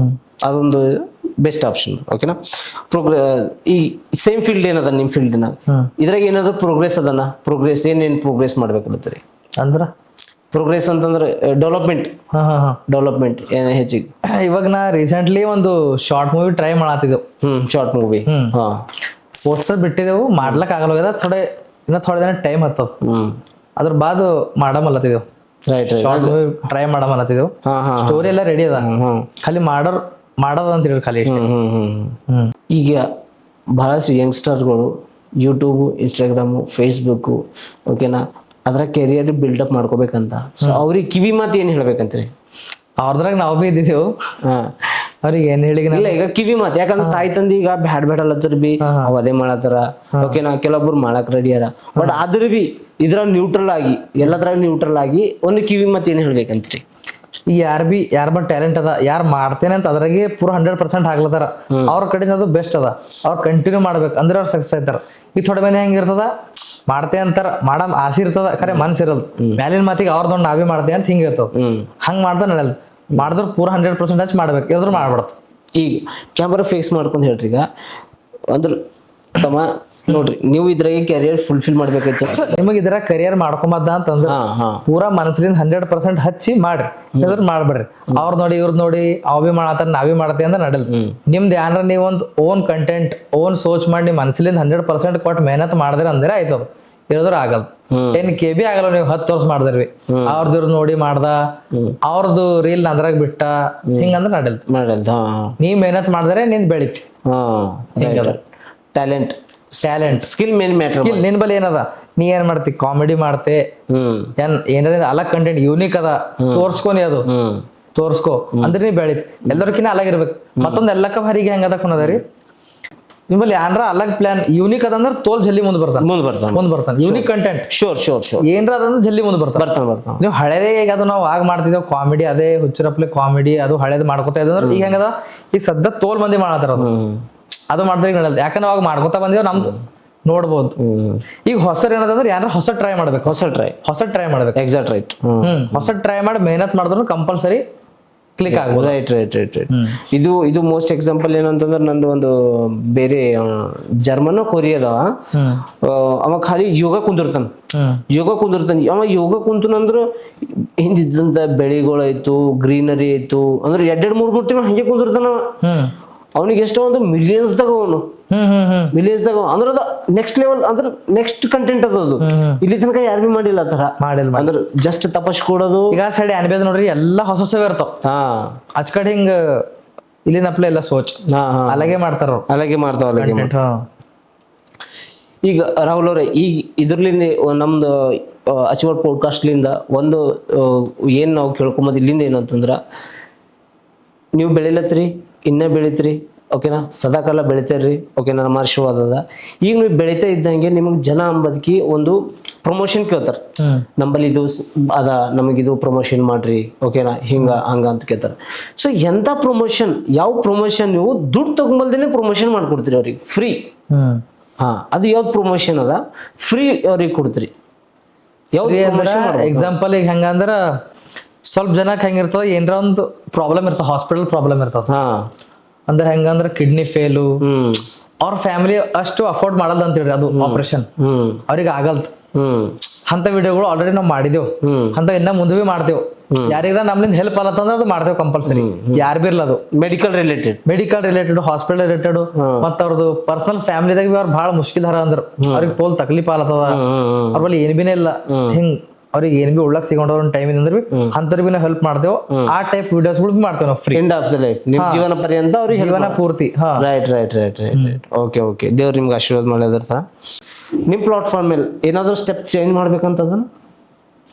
ಅದೊಂದು ಬೆಸ್ಟ್ ಆಪ್ಷನ್ ಓಕೆನಾ. ಈ ಸೇಮ್ ಫೀಲ್ಡ್ ಏನದ ನಿಮ್ ಫೀಲ್ಡ್ ಇದ್ರಾಗ ಏನಾದ್ರು ಪ್ರೋಗ್ರೆಸ್ ಅದನ್ನ ಪ್ರೋಗ್ರೆಸ್ ಏನೇನ್ ಪ್ರೋಗ್ರೆಸ್ ಮಾಡ್ಬೇಕಲ್ಲತ್ರಿ? ಅಂದ್ರ ಪ್ರೋಗ್ರೆಸ್ ಅಂತಂದ್ರೆ ಡೆವಲಪ್ಮೆಂಟ್ ಹೆಚ್ಚಿಗೆ. ಇವಾಗ ನಾ ರೀಸೆಂಟ್ಲಿ ಒಂದು ಶಾರ್ಟ್ ಮೂವಿ ಟ್ರೈ ಮಾಡತ್ತಿದ್ದೆವು. ಶಾರ್ಟ್ ಮೂವಿ ಪೋಸ್ಟರ್ ಬಿಟ್ಟಿದೆವು, ಮಾಡ್ಲಕ್ ಆಗಲ್ಲ. ಇನ್ನ ಥೋಡೆ ದಿನ ಟೈಮ್ ಹತ್ತದ, ಅದ್ರ ಬಾದ್ ಮಾಡಮಲ್ಲತ್ತಿದೆವು. ಶಾರ್ಟ್ ಮೂವಿ ಟ್ರೈ ಮಾಡಮಲ್ಲತ್ತಿದೆವು. ಸ್ಟೋರಿ ಎಲ್ಲ ರೆಡಿ ಅದ, ಖಾಲಿ ಮಾಡೋದು ಅಂತ ಹೇಳಿ ಖಾಲಿ. ಈಗ ಬಹಳಷ್ಟು ಯಂಗ್ಸ್ಟರ್ಗಳು ಯೂಟ್ಯೂಬ್, ಇನ್ಸ್ಟಾಗ್ರಾಮು, ಫೇಸ್ಬುಕ್ ಓಕೆನಾ, ಅದ್ರ ಕೆರಿಯರ್ ಬಿಲ್ಡಪ್ ಮಾಡ್ಕೋಬೇಕಂತ. ಸೊ ಅವ್ರಿಗೆ ಕಿವಿ ಮಾತು ಏನ್ ಹೇಳ್ಬೇಕಂತ್ರಿ? ಅವ್ರದ್ರಾಗ ನಾವು ಬಿ ಇದ್ದಿದ್ದೆವು, ಅವ್ರಿಗೆ ಏನ್ ಹೇಳಿ ಇಲ್ಲ ಈಗ ಕಿವಿ ಮಾತು. ಯಾಕಂದ್ರೆ ತಾಯಿ ತಂದಿ ಈಗ ಬ್ಯಾಡಲ್ಲತ್ತರ್ ಬಿ ಅವ್ ಅದೇ ಮಾಡತ್ತಾರ ಓಕೆನಾ. ಕೆಲವೊಬ್ರು ಮಾಡಕ್ ರೆಡಿ ಅರ, ಬಟ್ ಆದ್ರೂ ಬಿ ಇದ್ರಾಗ ನ್ಯೂಟ್ರಲ್ ಆಗಿ ಎಲ್ಲದ್ರಾಗ ನ್ಯೂಟ್ರಲ್ ಆಗಿ ಒಂದು ಕಿವಿ ಮಾತು ಏನ್ ಹೇಳ್ಬೇಕಂತ್ರಿ? ಈ ಯಾರ ಬಟ್ ಟ್ಯಾಲೆಂಟ್ ಅದ, ಯಾರು ಮಾಡ್ತೇನೆ ಅಂತ ಅದ್ರಾಗೆ ಪೂರ 100% ಆಗ್ಲತ್ತಾರ, ಅವ್ರ ಕಡೆಯಿಂದ ಅದು ಬೆಸ್ಟ್ ಅದ. ಅವ್ರು ಕಂಟಿನ್ಯೂ ಮಾಡ್ಬೇಕು ಅಂದ್ರೆ ಅವ್ರು ಸಕ್ಸಸ್ ಆಯ್ತಾರ. ಈಗ ಥೋಡೆ ಮಂದಿ ಹೆಂಗಿರ್ತದ, ಮಾಡ್ತೇ ಅಂತಾರ, ಮಾಡಮ್ ಆಸೆ ಇರ್ತದ, ಖರೆ ಮನ್ಸ್ ಇರಲ್ಲ. ಮ್ಯಾಲಿನ ಮಾತಿಗೆ ಅವ್ರದೊಂದು ನಾವೇ ಮಾಡ್ತೇವೆ ಅಂತ ಹಿಂಗ ಇರ್ತದ. ಹಂಗ್ ಮಾಡ್ದ ನಡೆಯಲ್ಲ. ಮಾಡಿದ್ರು ಪೂರ 100% ಮಾಡ್ಬೇಕು, ಇಲ್ದ್ರು ಮಾಡ್ಬಾರ್ದು. ಈಗ ಕ್ಯಾಮ್ರಾ ಫೇಸ್ ಮಾಡ್ಕೊಂಡು ಹೇಳ್ರಿ. ಈಗ ಅಂದ್ರ ತಮ್ಮ ನೋಡ್ರಿ, ನೀವು ಇದ್ರಾಗೆ ಕ್ಯಾರಿಯರ್ ಫುಲ್ಫಿಲ್ ಮಾಡ್ಬೇಕೈತೆ. ನಿಮಗೆ ಇದ್ರಾಗ ಕರಿಯರ್ ಮಾಡ್ಕೊಂಬದ್ದ ಅಂತಂದ್ರೆ ಪೂರಾ ಮನಸ್ಸಿಂದ 100% ಹಚ್ಚಿ ಮಾಡ್ರಿ, ಇದ್ರ ಮಾಡ್ಬೇಡ್ರಿ. ಅವ್ರ ನೋಡಿ ಇವ್ರದ್ ನೋಡಿ ಅವ್ ಬಿ ಮಾಡತ್ತಾರ ನಾವೇ ಮಾಡ್ತೇವೆ ಅಂದ್ರೆ ನಡೆಲ್. ನಿಮ್ದು ಏನಾರ ನೀವೊಂದು ಓನ್ ಕಂಟೆಂಟ್ ಓನ್ ಸೋಚ್ ಮಾಡಿ ನಿಮ್ ಮನಸ್ಸಿಂದ 100% ಕೊಟ್ಟು ಮೆಹನತ್ ಮಾಡಿದ್ರೆ ಅಂದ್ರೆ ಆಯ್ತದ, ಇರೋದ್ರ ಆಗಲ್ಲ. 10 KB ಆಗಲ್ಲ. ನೀವು 10 ವರ್ಷ ಮಾಡಿದ್ರಿ, ಅವ್ರದ್ದು ನೋಡಿ ಮಾಡ್ದ, ಅವ್ರದ್ದು ರೀಲ್ ಅದ್ರಾಗ ಬಿಟ್ಟ, ಹಿಂಗಂದ್ರೆ ನಡೆಲ್. ನೀ ಮೆಹನತ್ ಮಾಡಿದ್ರೆ ನಿಂದ್ ಬೆಳಿತಿ. Talent skill main matter. ನಿನ್ ಬಲ್ಲಿ ಏನದ, ನೀ ಏನ್ ಮಾಡ್ತಿ, ಕಾಮಿಡಿ ಮಾಡ್ತೆ, ಏನಾರ ಅಲಗ್ ಕಂಟೆಂಟ್ ಯೂನಿಕ್ ಅದ, ತೋರ್ಸ್ಕೊನಿ, ಅದು ತೋರ್ಸ್ಕೊ ಅಂದ್ರೆ ನೀ ಬೆಳಿತಿ. ಎಲ್ಲರ್ಕಿನ್ನ ಅಲಗ್ ಇರ್ಬೇಕು. ಮತ್ತೊಂದ್ ಎಲ್ಲಕ್ಕ ಹರಿಗೆ ಹೆಂಗ ಅದಕ್ ಅನ್ನೋದ್ರಿ, ನಿಮ್ಮಲ್ಲಿ ಏನಾರ ಅಲಗ್ ಪ್ಲಾನ್ ಯೂನಿಕ್ ಅದಂದ್ರೆ ತೋಲ್ ಜಲ್ದಿ ಮುಂದ್ ಬರ್ತಾನೆ. ಯೂನಿಕ್ ಕಂಟೆಂಟ್ ಶೋರ್ ಏನ್ರ ಅದಂದ್ರೆ ಜಲ್ದಿ ಮುಂದ್ ಬರ್ತಾನೆ. ನೀವು ಹಳೇದೇ ಈಗ ಅದು ನಾವು ಆಗ ಮಾಡ್ತಿದ್ದೇವೆ ಕಾಮಿಡಿ, ಅದೇ ಹುಚ್ಚರಪ್ಲೆ ಕಾಮಿಡಿ, ಅದು ಹಳೇದ್ ಮಾಡ್ಕೊತಾ ಇದ್ರೆ ಈಗ ಹೆಂಗದ, ಈಗ ಸದ್ಯ ತೋಲ್ ಮಂದಿ ಮಾಡತ್ತಾರ ಅದು ಮಾಡಿದ್ರೆ ಈಗ ನಡೆಯಲ್ಲ. ಯಾಕಂದ್ರೆ ಅವಾಗ ಮಾಡ್ಕೊತಾ ಬಂದಿವ್, ನಮ್ದು ನೋಡ್ಬೋದು. ಈಗ ಹೊಸರ್ ಏನದಂದ್ರೆ ಯಾರು ಹೊಸ ಟ್ರೈ ಮಾಡ್ಬೇಕು, ಹೊಸ ಟ್ರೈ ಮಾಡ್ಬೇಕು. Exact right. ಹೊಸ ಟ್ರೈ ಮಾಡಿ ಮೆಹನತ್ ಮಾಡಿದ್ರು ಕಂಪಲ್ಸರಿ ಕ್ಲಿಕ್ ಆಗ್ಬೋದು. ರೈಟ್. ಇದು ಮೋಸ್ಟ್ ಎಕ್ಸಾಂಪಲ್ ಏನಂತಂದ್ರೆ, ನಂದು ಒಂದು ಬೇರೆ ಜರ್ಮನ್ ಕೊರಿಯಾದವ, ಅವ ಖಾಲಿ ಯೋಗ ಕುಂದಿರ್ತಾನ. ಅವ ಯೋಗ ಕುಂತನಂದ್ರ ಹಿಂದಿದ್ದಂತ ಬೆಳೆಗಳಾಯ್ತು, ಗ್ರೀನರಿ ಆಯ್ತು, ಅಂದ್ರೆ 2-3 ತಿಂಗಳು ಹಂಗೆ ಕುಂದಿರ್ತಾನ. ಅವನಿಗೆ ಎಷ್ಟೋ ಒಂದು ಮಿಲಿಯನ್ಸ್ದಾಗ ಅಂದ್ರೆ ಅದು ನೆಕ್ಸ್ಟ್ ಲೆವೆಲ್, ಅಂದ್ರೆ ನೆಕ್ಸ್ಟ್ ಕಂಟೆಂಟ್ ಅದು. ಇಲ್ಲಿ ತನಕ ಯಾರು ಬಿ ಮಾಡಿಲ್ಲ ಆ ತರ. ಅಂದ್ರೆ ಜಸ್ಟ್ ತಪಸ್ ಕೊಡೋದು. ಈಗ ಸೈಡ್ ಅನ್ಬೇದ್ ನೋಡ್ರಿ, ಎಲ್ಲಾ ಹೊಸ ಇರ್ತಾವ. ಅಚ್ ಕಡೆ ಹಿಂಗ ಇಲ್ಲಿನಪ್ಲೆ ಎಲ್ಲ ಸೋಚ್ ಅಲಾಗೆ ಮಾಡ್ತಾರ. ಈಗ ರಾಹುಲ್ ಅವ್ರೆ, ಈಗ ಇದ್ರಲಿಂದ ನಮ್ದು ಅಚೀವರ್ ಪಾಡ್ಕಾಸ್ಟ್ಲಿಂದ ಒಂದು ಏನ್ ನಾವು ಕೇಳ್ಕೊಂಬದ್ ಇಲ್ಲಿಂದ ಏನಂತಂದ್ರ, ನೀವು ಬೆಳಿಲತ್ರಿ, ಇನ್ನ ಬೆಳಿತ್ರಿ, ಓಕೆನಾ ಸದಾಕಾಲ ಬೆಳಿತಾರ್ರಿ ಓಕೆನಾ ನಮ್ಮ ಆಶೀರ್ವಾದ ಅದ. ಈಗ ನೀವು ಬೆಳಿತಾ ಇದ್ದಂಗೆ ನಿಮಗೆ ಜನ ಅಂಬದಕ್ಕೆ ಒಂದು ಪ್ರಮೋಷನ್ ಕೇಳ್ತಾರೆ, ನಂಬಲ್ಲಿ ಇದು ಅದ ನಮಗಿದು ಪ್ರಮೋಷನ್ ಮಾಡ್ರಿ ಓಕೆನಾ ಹಿಂಗ ಹಂಗ ಅಂತ ಕೇಳ್ತಾರೆ. ಸೊ ಎಂತ ಪ್ರಮೋಷನ್, ಯಾವ ಪ್ರಮೋಷನ್ ನೀವು ದುಡ್ಡು ತಗೊಂಬಲ್ದೇನೆ ಪ್ರಮೋಷನ್ ಮಾಡ್ಕೊಡ್ತೀರಿ ಅವ್ರಿಗೆ ಫ್ರೀ. ಹಾ ಅದು ಯಾವ್ದು ಪ್ರಮೋಷನ್ ಅದ ಫ್ರೀ ಅವ್ರಿಗೆ ಕೊಡ್ತೀರಿ. ಎಕ್ಸಾಂಪಲ್ ಈಗ ಹೆಂಗಂದ್ರ ಸ್ವಲ್ಪ ಜನಕ್ಕೆ ಹೆಂಗಿರ್ತದ ಏನ್ರ ಒಂದು ಪ್ರಾಬ್ಲಮ್ ಇರ್ತದ, ಹಾಸ್ಪಿಟಲ್ ಪ್ರಾಬ್ಲಮ್ ಇರ್ತದ. ಅಂದ್ರೆ ಹೆಂಗಂದ್ರ ಕಿಡ್ನಿ ಫೇಲು, ಅವ್ರ ಫ್ಯಾಮಿಲಿ ಅಷ್ಟು ಅಫೋರ್ಡ್ ಮಾಡಲ್ಲ ಅಂತ ಹೇಳ್ರಿ ಅದು ಆಪರೇಷನ್, ಅವ್ರಿಗೆ ಆಗಲ್ತ. ಅಂತ ವಿಡಿಯೋಗಳು ಆಲ್ರೆಡಿ ನಾವು ಮಾಡಿದೆವು, ಅಂತ ಇನ್ನ ಮುಂದೆ ಭೀ ಮಾಡ್ತೇವೆ. ಯಾರಿಗ ನಮ್ಲಿಂದ ಹೆಲ್ಪ್ ಆಗತ್ತಂದ್ರೆ ಅದು ಮಾಡ್ತೇವೆ ಕಂಪಲ್ಸರಿ. ಯಾರು ಬಿ ಇರ್ಲ ಅದು ಮೆಡಿಕಲ್ ರಿಲೇಟೆಡ್ ಹಾಸ್ಪಿಟಲ್ ರಿಲೇಟೆಡ್ ಮತ್ತ ಅವ್ರದ್ದು ಪರ್ಸನಲ್ ಫ್ಯಾಮಿಲಿದಾಗ ಬಿ ಅವ್ರು ಭಾಳ ಮುಶ್ಕಿಲ್ ಹರ ಅಂದ್ರು. ಅವ್ರಿಗೆ ತೋಲ್ ತಕ್ಲೀಫ್ ಆಗತ್ತದ, ಅವ್ರ ಬಳಿ ಏನ್ ಬಿನೇ ಇಲ್ಲ, ಹಿಂಗ್ ಅವ್ರಿಗೆ ಏನ್ ಬಿ ಉಳ್ಳಕ್ ಸಿಗೊಂಡ್ರ ಒಂದು ಟೈಮ್ ಅಂದ್ರೆ ಅಂತರ್ ಬಿ ನಾವು ಹೆಲ್ಪ್ ಮಾಡ್ತೇವೆ. ಆ ಟೈಪ್ ವಿಡಿಯೋಸ್ ಗಳು ಮಾಡ್ತೇವೆ ನಾವು free. End of the life ನಿಮ್ ಜೀವನ ಪರ್ಯಂತ ಅವ್ರಿಗೆ ಜೀವನ ಪೂರ್ತಿ. Right right right right okay okay. ದೇವ್ರು ನಿಮ್ಗೆ ಆಶೀರ್ವಾದ ಮಾಡೋದರ್ಥ. ನಿಮ್ ಪ್ಲಾಟ್ಫಾರ್ಮ್ ಮೇಲೆ ಏನಾದ್ರು ಸ್ಟೆಪ್ ಚೇಂಜ್ ಮಾಡ್ಬೇಕಂತದ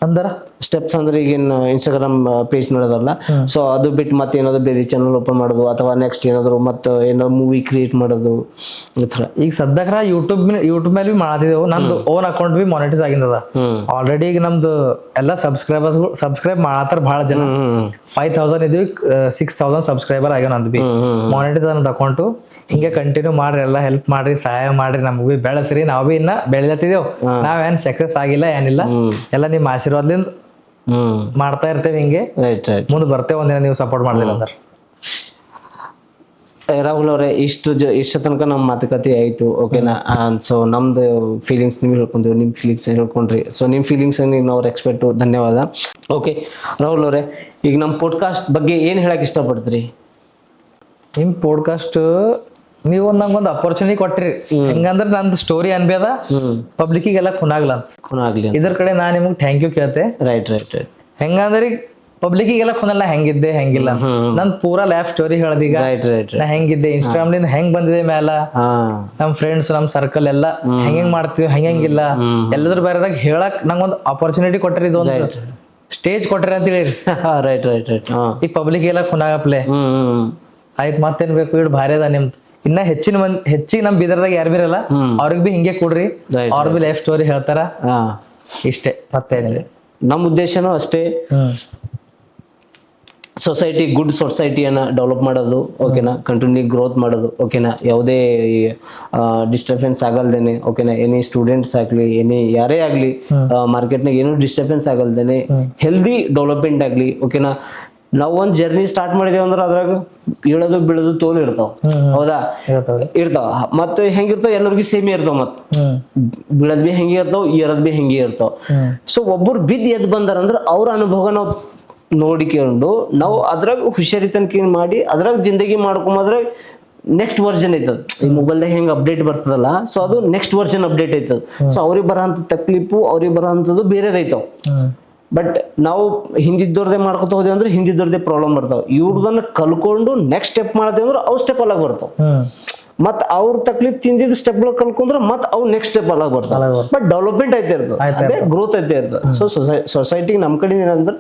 ಅಂದ್ರ ಸ್ಟೆಪ್ಸ್ ಅಂದ್ರೆ ಈಗಿನ ಇನ್ಸ್ಟಾಗ್ರಾಮ್ ಪೇಜ್ ನಡೆದಲ್ಲ, ಸೊ ಅದು ಬಿಟ್ಟು ಮತ್ತೆ ಏನಾದ್ರು ಬೇರೆ ಚಾನಲ್ ಓಪನ್ ಮಾಡೋದು ಅಥವಾ ನೆಕ್ಸ್ಟ್ ಏನಾದ್ರು ಮತ್ತೆ ಏನಾದ್ರು ಮೂವಿ ಕ್ರಿಯೇಟ್ ಮಾಡೋದು ಈ ತರ. ಈಗ ಸದ್ಯಕ್ಕೆ ಯೂಟ್ಯೂಬ್ ಮೇಲೆ ಬಿ ಮಾಡಿದೆವು. ನಂದು ಓನ್ ಅಕೌಂಟ್ ಬಿ ಮಾನಿಟೈಸ್ ಆಗಿದ್ದದ ಆಲ್ರೆಡಿ. ಈಗ ನಮ್ದು ಎಲ್ಲ ಸಬ್ಸ್ಕ್ರೈಬ್ ಮಾಡತ್ತಾರ ಭಾಳ ಜನ. 5,000 ಇದ್ವಿ, 6,000 ಸಬ್ಸ್ಕ್ರೈಬರ್ ಆಗ್ಯಾವ. ನಂದು ಬಿ ಮಾನಿಟೈಸ್ ಅನ್ನೋದು ಅಕೌಂಟು. ಹಿಂಗೆ ಕಂಟಿನ್ಯೂ ಮಾಡ್ರಿ, ಎಲ್ಲ ಹೆಲ್ಪ್ ಮಾಡ್ರಿ, ಸಹಾಯ ಮಾಡ್ರಿ, ನಮಗ್ ಬಿ ಬೆಳೆಸ್ರಿ. ನಾವ್ ಬಿ ಇನ್ನ ಬೆಳೆಲತ್ತಿದೇವ್, ನಾವೇನ್ ಸಕ್ಸಸ್ ಆಗಿಲ್ಲ ಏನಿಲ್ಲ, ಎಲ್ಲ ನಿಮ್ ಆಶೀರ್ವಾದದಿಂದ ಮಾಡ್ತಾ ಇರ್ತೇವೆ. ಹಿಂಗೆ ಮುಂದೆ ಬರ್ತೇವೆ ಒಂದಿನ ನೀವು ಸಪೋರ್ಟ್ ಮಾಡ್ಲಿಲ್ಲ ಅಂದ್ರೆ. ರಾಹುಲ್ ಅವರೇ, ಇಷ್ಟ ತನಕ ನಮ್ಮ ಮಾತುಕತೆ ಆಯ್ತು ಓಕೆನಾ. ಸೊ ನಮ್ದು ಫೀಲಿಂಗ್ಸ್ ನೀವು ಹೇಳ್ಕೊಂಡ್ರಿ, ನಿಮ್ ಫೀಲಿಂಗ್ಸ್ ಹೇಳ್ಕೊಂಡ್ರಿ. ಸೊ ನಿಮ್ ಫೀಲಿಂಗ್ಸ್ ನಾವು ರೆಸ್ಪೆಕ್ಟ್, ಧನ್ಯವಾದ. ಓಕೆ ರಾಹುಲ್ ಅವರೇ, ಈಗ ನಮ್ಮ ಪಾಡ್ಕಾಸ್ಟ್ ಬಗ್ಗೆ ಏನ್ ಹೇಳಕ್ ಇಷ್ಟಪಡ್ತೀರಿ? ನಿಮ್ ಪಾಡ್ಕಾಸ್ಟ್ ನೀವು ನಂಗೊಂದು ಅಪರ್ಚುನಿಟಿ ಕೊಟ್ಟಿರಿ. ಹೆಂಗಂದ್ರೆ ನಂದು ಸ್ಟೋರಿ ಅನ್ಬೇದ ಪಬ್ಲಿಕ್ಗೆಲ್ಲ ಖುನಾಗ್ಲಿ ಇದ್ರ ಕಡೆ ನಾ ನಿಮ್ಗೆ ಥ್ಯಾಂಕ್ ಯು ಕೇಳ್ತೆ. Right right right. ಹೆಂಗಂದ್ರೆ ಈಗ ಪಬ್ಲಿಕ್ಗೆಲ್ಲ ಖುನಲ್ಲ ಹೆಂಗಿದ್ದೆ ಹೆಂಗಿಲ್ಲ, ನನ್ ಪೂರಾ ಲೈಫ್ ಸ್ಟೋರಿ ಹೇಳ್ದೀಗ. ನಾ ಹೆಂಗಿದ್ದೆ, ಇನ್ಸ್ಟಾಗ್ರಾಮ್ಲಿಂದ ಹೆಂಗ್ ಬಂದಿದೆ ಮ್ಯಾಲ, ನಮ್ ಫ್ರೆಂಡ್ಸ್ ನಮ್ ಸರ್ಕಲ್ ಎಲ್ಲ ಹೆಂಗ್ ಮಾಡ್ತೀವಿ ಹೆಂಗಿಲ್ಲ ಎಲ್ಲದ್ರ ಬೇರೆದಾಗ ಹೇಳಕ್ ನಂಗೊಂದು ಅಪರ್ಚುನಿಟಿ ಕೊಟ್ಟಿರಿ, ಇದೊಂದು ಸ್ಟೇಜ್ ಕೊಟ್ಟಿರಿ ಅಂತ ಹೇಳಿ. Right right right. ಈಗ ಪಬ್ಲಿಕ್ಗೆಲ್ಲ ಖುನಾಗಪ್ಲೆ ಆಯ್ತು, ಮತ್ತೇನ್ ಬೇಕು, ಇಡ್ ಭಾರಿ ಅದ ನಿಮ್ದು. ಇನ್ನ ಹೆಚ್ಚಿಗೆ ನಮ್ ಬೀದರ್ದಾಗ ಯಾರು ಬಿರಲ್ಲ, ಅವ್ರಿಗೆ ಬಿ ಹಿಂಗೆ ಕೊಡ್ರಿ, ಅವ್ರ ಬಿ ಲೈಫ್ ಸ್ಟೋರಿ ಹೇಳ್ತಾರ. ಇಷ್ಟೇ, ಮತ್ತೇನಿಲ್ಲ. ನಮ್ಮ ಉದ್ದೇಶನೂ ಅಷ್ಟೇ, ಸೊಸೈಟಿ ಗುಡ್ ಸೊಸೈಟಿಯನ್ನ ಡೆವಲಪ್ ಮಾಡೋದು ಓಕೆನಾ, ಕಂಟಿನ್ಯೂ ಗ್ರೋತ್ ಮಾಡೋದು ಓಕೆನಾ, ಯಾವುದೇ ಡಿಸ್ಟರ್ಬೆನ್ಸ್ ಆಗಲ್ದೇನೆ ಓಕೆನಾ, ಎನಿ ಸ್ಟೂಡೆಂಟ್ಸ್ ಆಗ್ಲಿ ಎನಿ ಯಾರೇ ಆಗ್ಲಿ ಮಾರ್ಕೆಟ್ನಾಗ ಏನೂ ಡಿಸ್ಟರ್ಬೆನ್ಸ್ ಆಗಲ್ದೇನೆ ಹೆಲ್ದಿ ಡೆವಲಪ್ಮೆಂಟ್ ಆಗ್ಲಿ ಓಕೆನಾ. ನಾವ್ ಒಂದ್ ಜರ್ನಿ ಸ್ಟಾರ್ಟ್ ಮಾಡಿದೇವ್ ಅಂದ್ರೆ ಅದ್ರಾಗ ಇಳೋದು ಬೀಳೋದು ತೋಲ್ ಇರ್ತಾವ, ಹೌದಾ ಇರ್ತಾವ. ಮತ್ತೆ ಹೆಂಗಿರ್ತಾವ ಎಲ್ಲರಿಗೂ ಸೇಮ್ ಇರ್ತಾವ, ಮತ್ ಬೀಳದ್ ಬಿ ಹೆಂಗೆ ಇರ್ತಾವ, ಏರದ್ ಬಿ ಹೆಂಗೆ ಇರ್ತಾವ. ಸೊ ಒಬ್ಬರು ಬಿದ್ದು ಎದ್ದು ಬಂದಾರ ಅಂದ್ರೆ ಅವ್ರ ಅನುಭವ ನಾವು ನೋಡಿಕೊಂಡು ನಾವು ಅದ್ರಾಗ ಹುಷಾರಿ ತನಕ ಮಾಡಿ ಅದ್ರಾಗ ಜಿಂದಗಿ ಮಾಡ್ಕೊಂಬದ್ರಾಗ ನೆಕ್ಸ್ಟ್ ವರ್ಷನ್ ಐತದ. ಈ ಮೊಬೈಲ್ದಾಗ ಹೆಂಗ್ ಅಪ್ಡೇಟ್ ಬರ್ತದಲ್ಲ, ಸೊ ಅದು ನೆಕ್ಸ್ಟ್ ವರ್ಷನ್ ಅಪ್ಡೇಟ್ ಐತದ. ಸೊ ಅವ್ರಿಗೆ ಬರೋಂಥ ತಕ್ಲೀಫು ಅವ್ರಿಗೆ ಬರೋಂಥದ್ದು ಬೇರೆದೈತಾವ. ಬಟ್ ನಾವು ಹಿಂದಿದ್ದವ್ರದೇ ಮಾಡ್ಕೊತ ಹೋದೇವ್ ಅಂದ್ರೆ ಹಿಂದಿದ್ದವ್ರದೇ ಪ್ರಾಬ್ಲಮ್ ಬರ್ತಾವ. ಇವ್ರದನ್ನ ಕಲ್ಕೊಂಡು ನೆಕ್ಸ್ಟ್ ಸ್ಟೆಪ್ ಮಾಡ್ತೇವೆ ಅಂದ್ರೆ ಅವ್ ಸ್ಟೆಪ್ ಅಲಾಗ ಬರ್ತಾವ. ಮತ್ ಅವ್ರ ತಕ್ಲೀಫ್ ತಿಂದಿದ್ ಸ್ಟೆಪ್ ಗಳು ಕಲ್ಕೊಂಡ್ರೆ ಮತ್ ಅವ್ ನೆಕ್ಸ್ಟ್ ಸ್ಟೆಪ್ ಅಲಾಗ ಬರ್ತಾವ. ಬಟ್ ಡೆವಲಪ್ಮೆಂಟ್ ಐತೆ ಇರ್ತದೆ, ಗ್ರೋತ್ ಐತೆ ಇರ್ತದೆ. ಸೊ ಸೊಸೈಟಿಗೆ ನಮ್ ಕಡೆ ಏನಂದ್ರೆ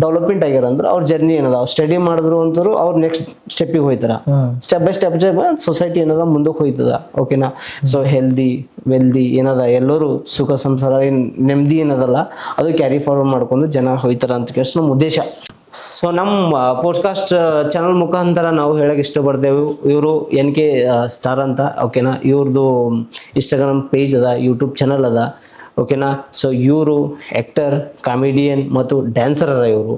ಡೆವಲಪ್ಮೆಂಟ್ ಆಗ್ಯಾರ ಅಂದ್ರೆ ಅವ್ರ ಜರ್ನಿ ಏನದ, ಅವ್ರು ಸ್ಟಡಿ ಮಾಡಿದ್ರು ಅಂತವ್ರು ಅವ್ರು ನೆಕ್ಸ್ಟ್ ಸ್ಟೆಪ್ಪಿಗೆ ಹೋಯ್ತಾರ. ಸ್ಟೆಪ್ ಬೈ ಸ್ಟೆಪ್ ಸೊಸೈಟಿ ಏನದ ಮುಂದಕ್ಕೆ ಹೋಯ್ತದ ಓಕೆನಾ. ಸೊ ಹೆಲ್ದಿ ವೆಲ್ದಿ ಏನದ ಎಲ್ಲರೂ ಸುಖ ಸಂಸಾರ ನೆಮ್ಮದಿ ಏನದಲ್ಲ ಅದು ಕ್ಯಾರಿ ಫಾರ್ವರ್ಡ್ ಮಾಡ್ಕೊಂಡು ಜನ ಹೋಯ್ತಾರ ಅಂತ ಕೇಳಿ ನಮ್ಮ ಉದ್ದೇಶ. ಸೊ ನಮ್ಮ ಪಾಡ್ಕಾಸ್ಟ್ ಚಾನಲ್ ಮುಖಾಂತರ ನಾವು ಹೇಳಕ್ ಇಷ್ಟಪಡ್ತೇವೆ. ಇವರು NK ಸ್ಟಾರ್ ಅಂತ ಓಕೆನಾ, ಇವ್ರದ್ದು ಇನ್ಸ್ಟಾಗ್ರಾಮ್ ಪೇಜ್ ಅದ, ಯೂಟ್ಯೂಬ್ ಚಾನಲ್ ಅದ ಓಕೆನಾ. ಸೊ ಇವರು ಆ್ಯಕ್ಟರ್, ಕಾಮಿಡಿಯನ್ ಮತ್ತು ಡ್ಯಾನ್ಸರ್ ಅದ ಇವರು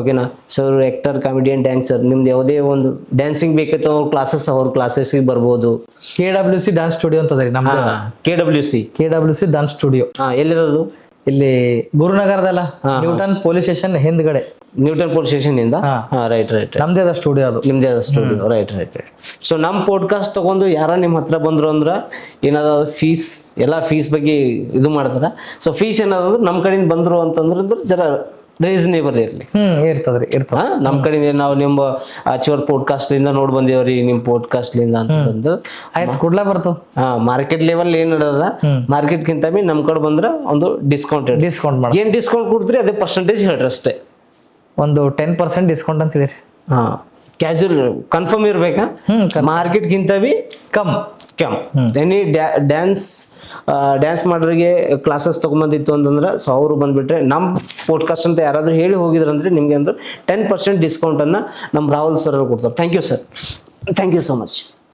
ಓಕೆನಾ. ಸೊ ಇವರು ಆ್ಯಕ್ಟರ್, ಕಾಮಿಡಿಯನ್, ಡ್ಯಾನ್ಸರ್. ನಿಮ್ದು ಯಾವುದೇ ಒಂದು ಡ್ಯಾನ್ಸಿಂಗ್ ಬೇಕೈತೆ ಅವ್ರ ಕ್ಲಾಸಸ್ಗೆ ಬರ್ಬೋದು. KWC ಡಾನ್ಸ್ ಸ್ಟುಡಿಯೋ ಅಂತ ಅದ ರೀ ನಮ್ದು. KWC ಡಾನ್ಸ್ ಸ್ಟುಡಿಯೋ ಎಲ್ಲಿರೋದು? ಇಲ್ಲಿ ಗುರುನಗರದಲ್ಲ, ನ್ಯೂಟನ್ ಪೊಲೀಸ್ ಸ್ಟೇಷನ್ ಹಿಂದ್ಗಡೆ. ನ್ಯೂಟನ್ ಪೊಲೀಸ್ ಸ್ಟೇಷನ್ ಇಂದ ರೈಟ್ ರೈಟ್. ನಮ್ದೇ ಅದ ಸ್ಟುಡಿಯೋ, ಅದು ನಿಮ್ದೇ ಅದ studio. Right right right. So ನಮ್ಮ ಪಾಡ್ಕಾಸ್ಟ್ ತಗೊಂಡು ಯಾರ ನಿಮ್ಮ ಹತ್ರ ಬಂದ್ರು ಅಂದ್ರ ಏನಾದ ಫೀಸ್, ಎಲ್ಲ ಫೀಸ್ ಬಗ್ಗೆ ಇದು ಮಾಡ್ತಾರ. ಸೊ ಫೀಸ್ ಏನಾದ್ರು ನಮ್ಮ ಕಡೆಯಿಂದ ಬಂದ್ರು ಅಂತಂದ್ರೆ ಜರ ರೀಸನೇಬಲ್ ಇರ್ಲಿ. ಇರ್ತದ್ರಿ, ಇರ್ತದ. ನಮ್ ಕಡೆಯಿಂದ ನಾವು ನಿಮ್ಮ ಆಚೆವರ್ ಪಾಡ್ಕಾಸ್ಟ್ ಲಿಂದ ನೋಡ್ ಬಂದೇವ್ರಿ, ನಿಮ್ ಪಾಡ್ಕಾಸ್ಟ್ ಲಿಂದ ಅಂತ ಬಂದು ಆಯ್ತು ಕೊಡ್ಲಾ ಬರ್ತದ. ಮಾರ್ಕೆಟ್ ಲೆವೆಲ್ ಏನ್ ನಡೆದ, ಮಾರ್ಕೆಟ್ ಗಿಂತ ನಮ್ ಕಡೆ ಬಂದ್ರ ಒಂದು ಡಿಸ್ಕೌಂಟ್ ಮಾಡಿ. ಏನ್ ಡಿಸ್ಕೌಂಟ್ ಕೊಡ್ತೀರಿ ಅದೇ ಪರ್ಸೆಂಟೇಜ್ ಹೇಳ್ರಿ ಅಷ್ಟೇ. ಒಂದು 10% ಡಿಸ್ಕೌಂಟ್ ಅಂತ ಹೇಳಿರಿ. ಕ್ಯಾಶುವಲ್ ಕನ್ಫರ್ಮ್ ಇರ್ಬೇಕಾ ಮಾರ್ಕೆಟ್ಗಿಂತ be come come any dance ಮಾಡೋರಿಗೆ ಕ್ಲಾಸಸ್ ತೊಗೊಂಬಂದಿತ್ತು ಅಂತಂದ್ರೆ ಸೊ ಅವರು ಬಂದುಬಿಟ್ರೆ ನಮ್ಮ ಪಾಡ್ಕಾಸ್ಟ್ ಅಂತ ಯಾರಾದರೂ ಹೇಳಿ ಹೋಗಿದ್ರಂದ್ರೆ ನಿಮಗೆ ಅಂದ್ರೆ 10% ಡಿಸ್ಕೌಂಟನ್ನು ನಮ್ಮ ರಾಹುಲ್ ಸರ್ ಕೊಡ್ತಾರೆ. Thank you sir, thank you so much.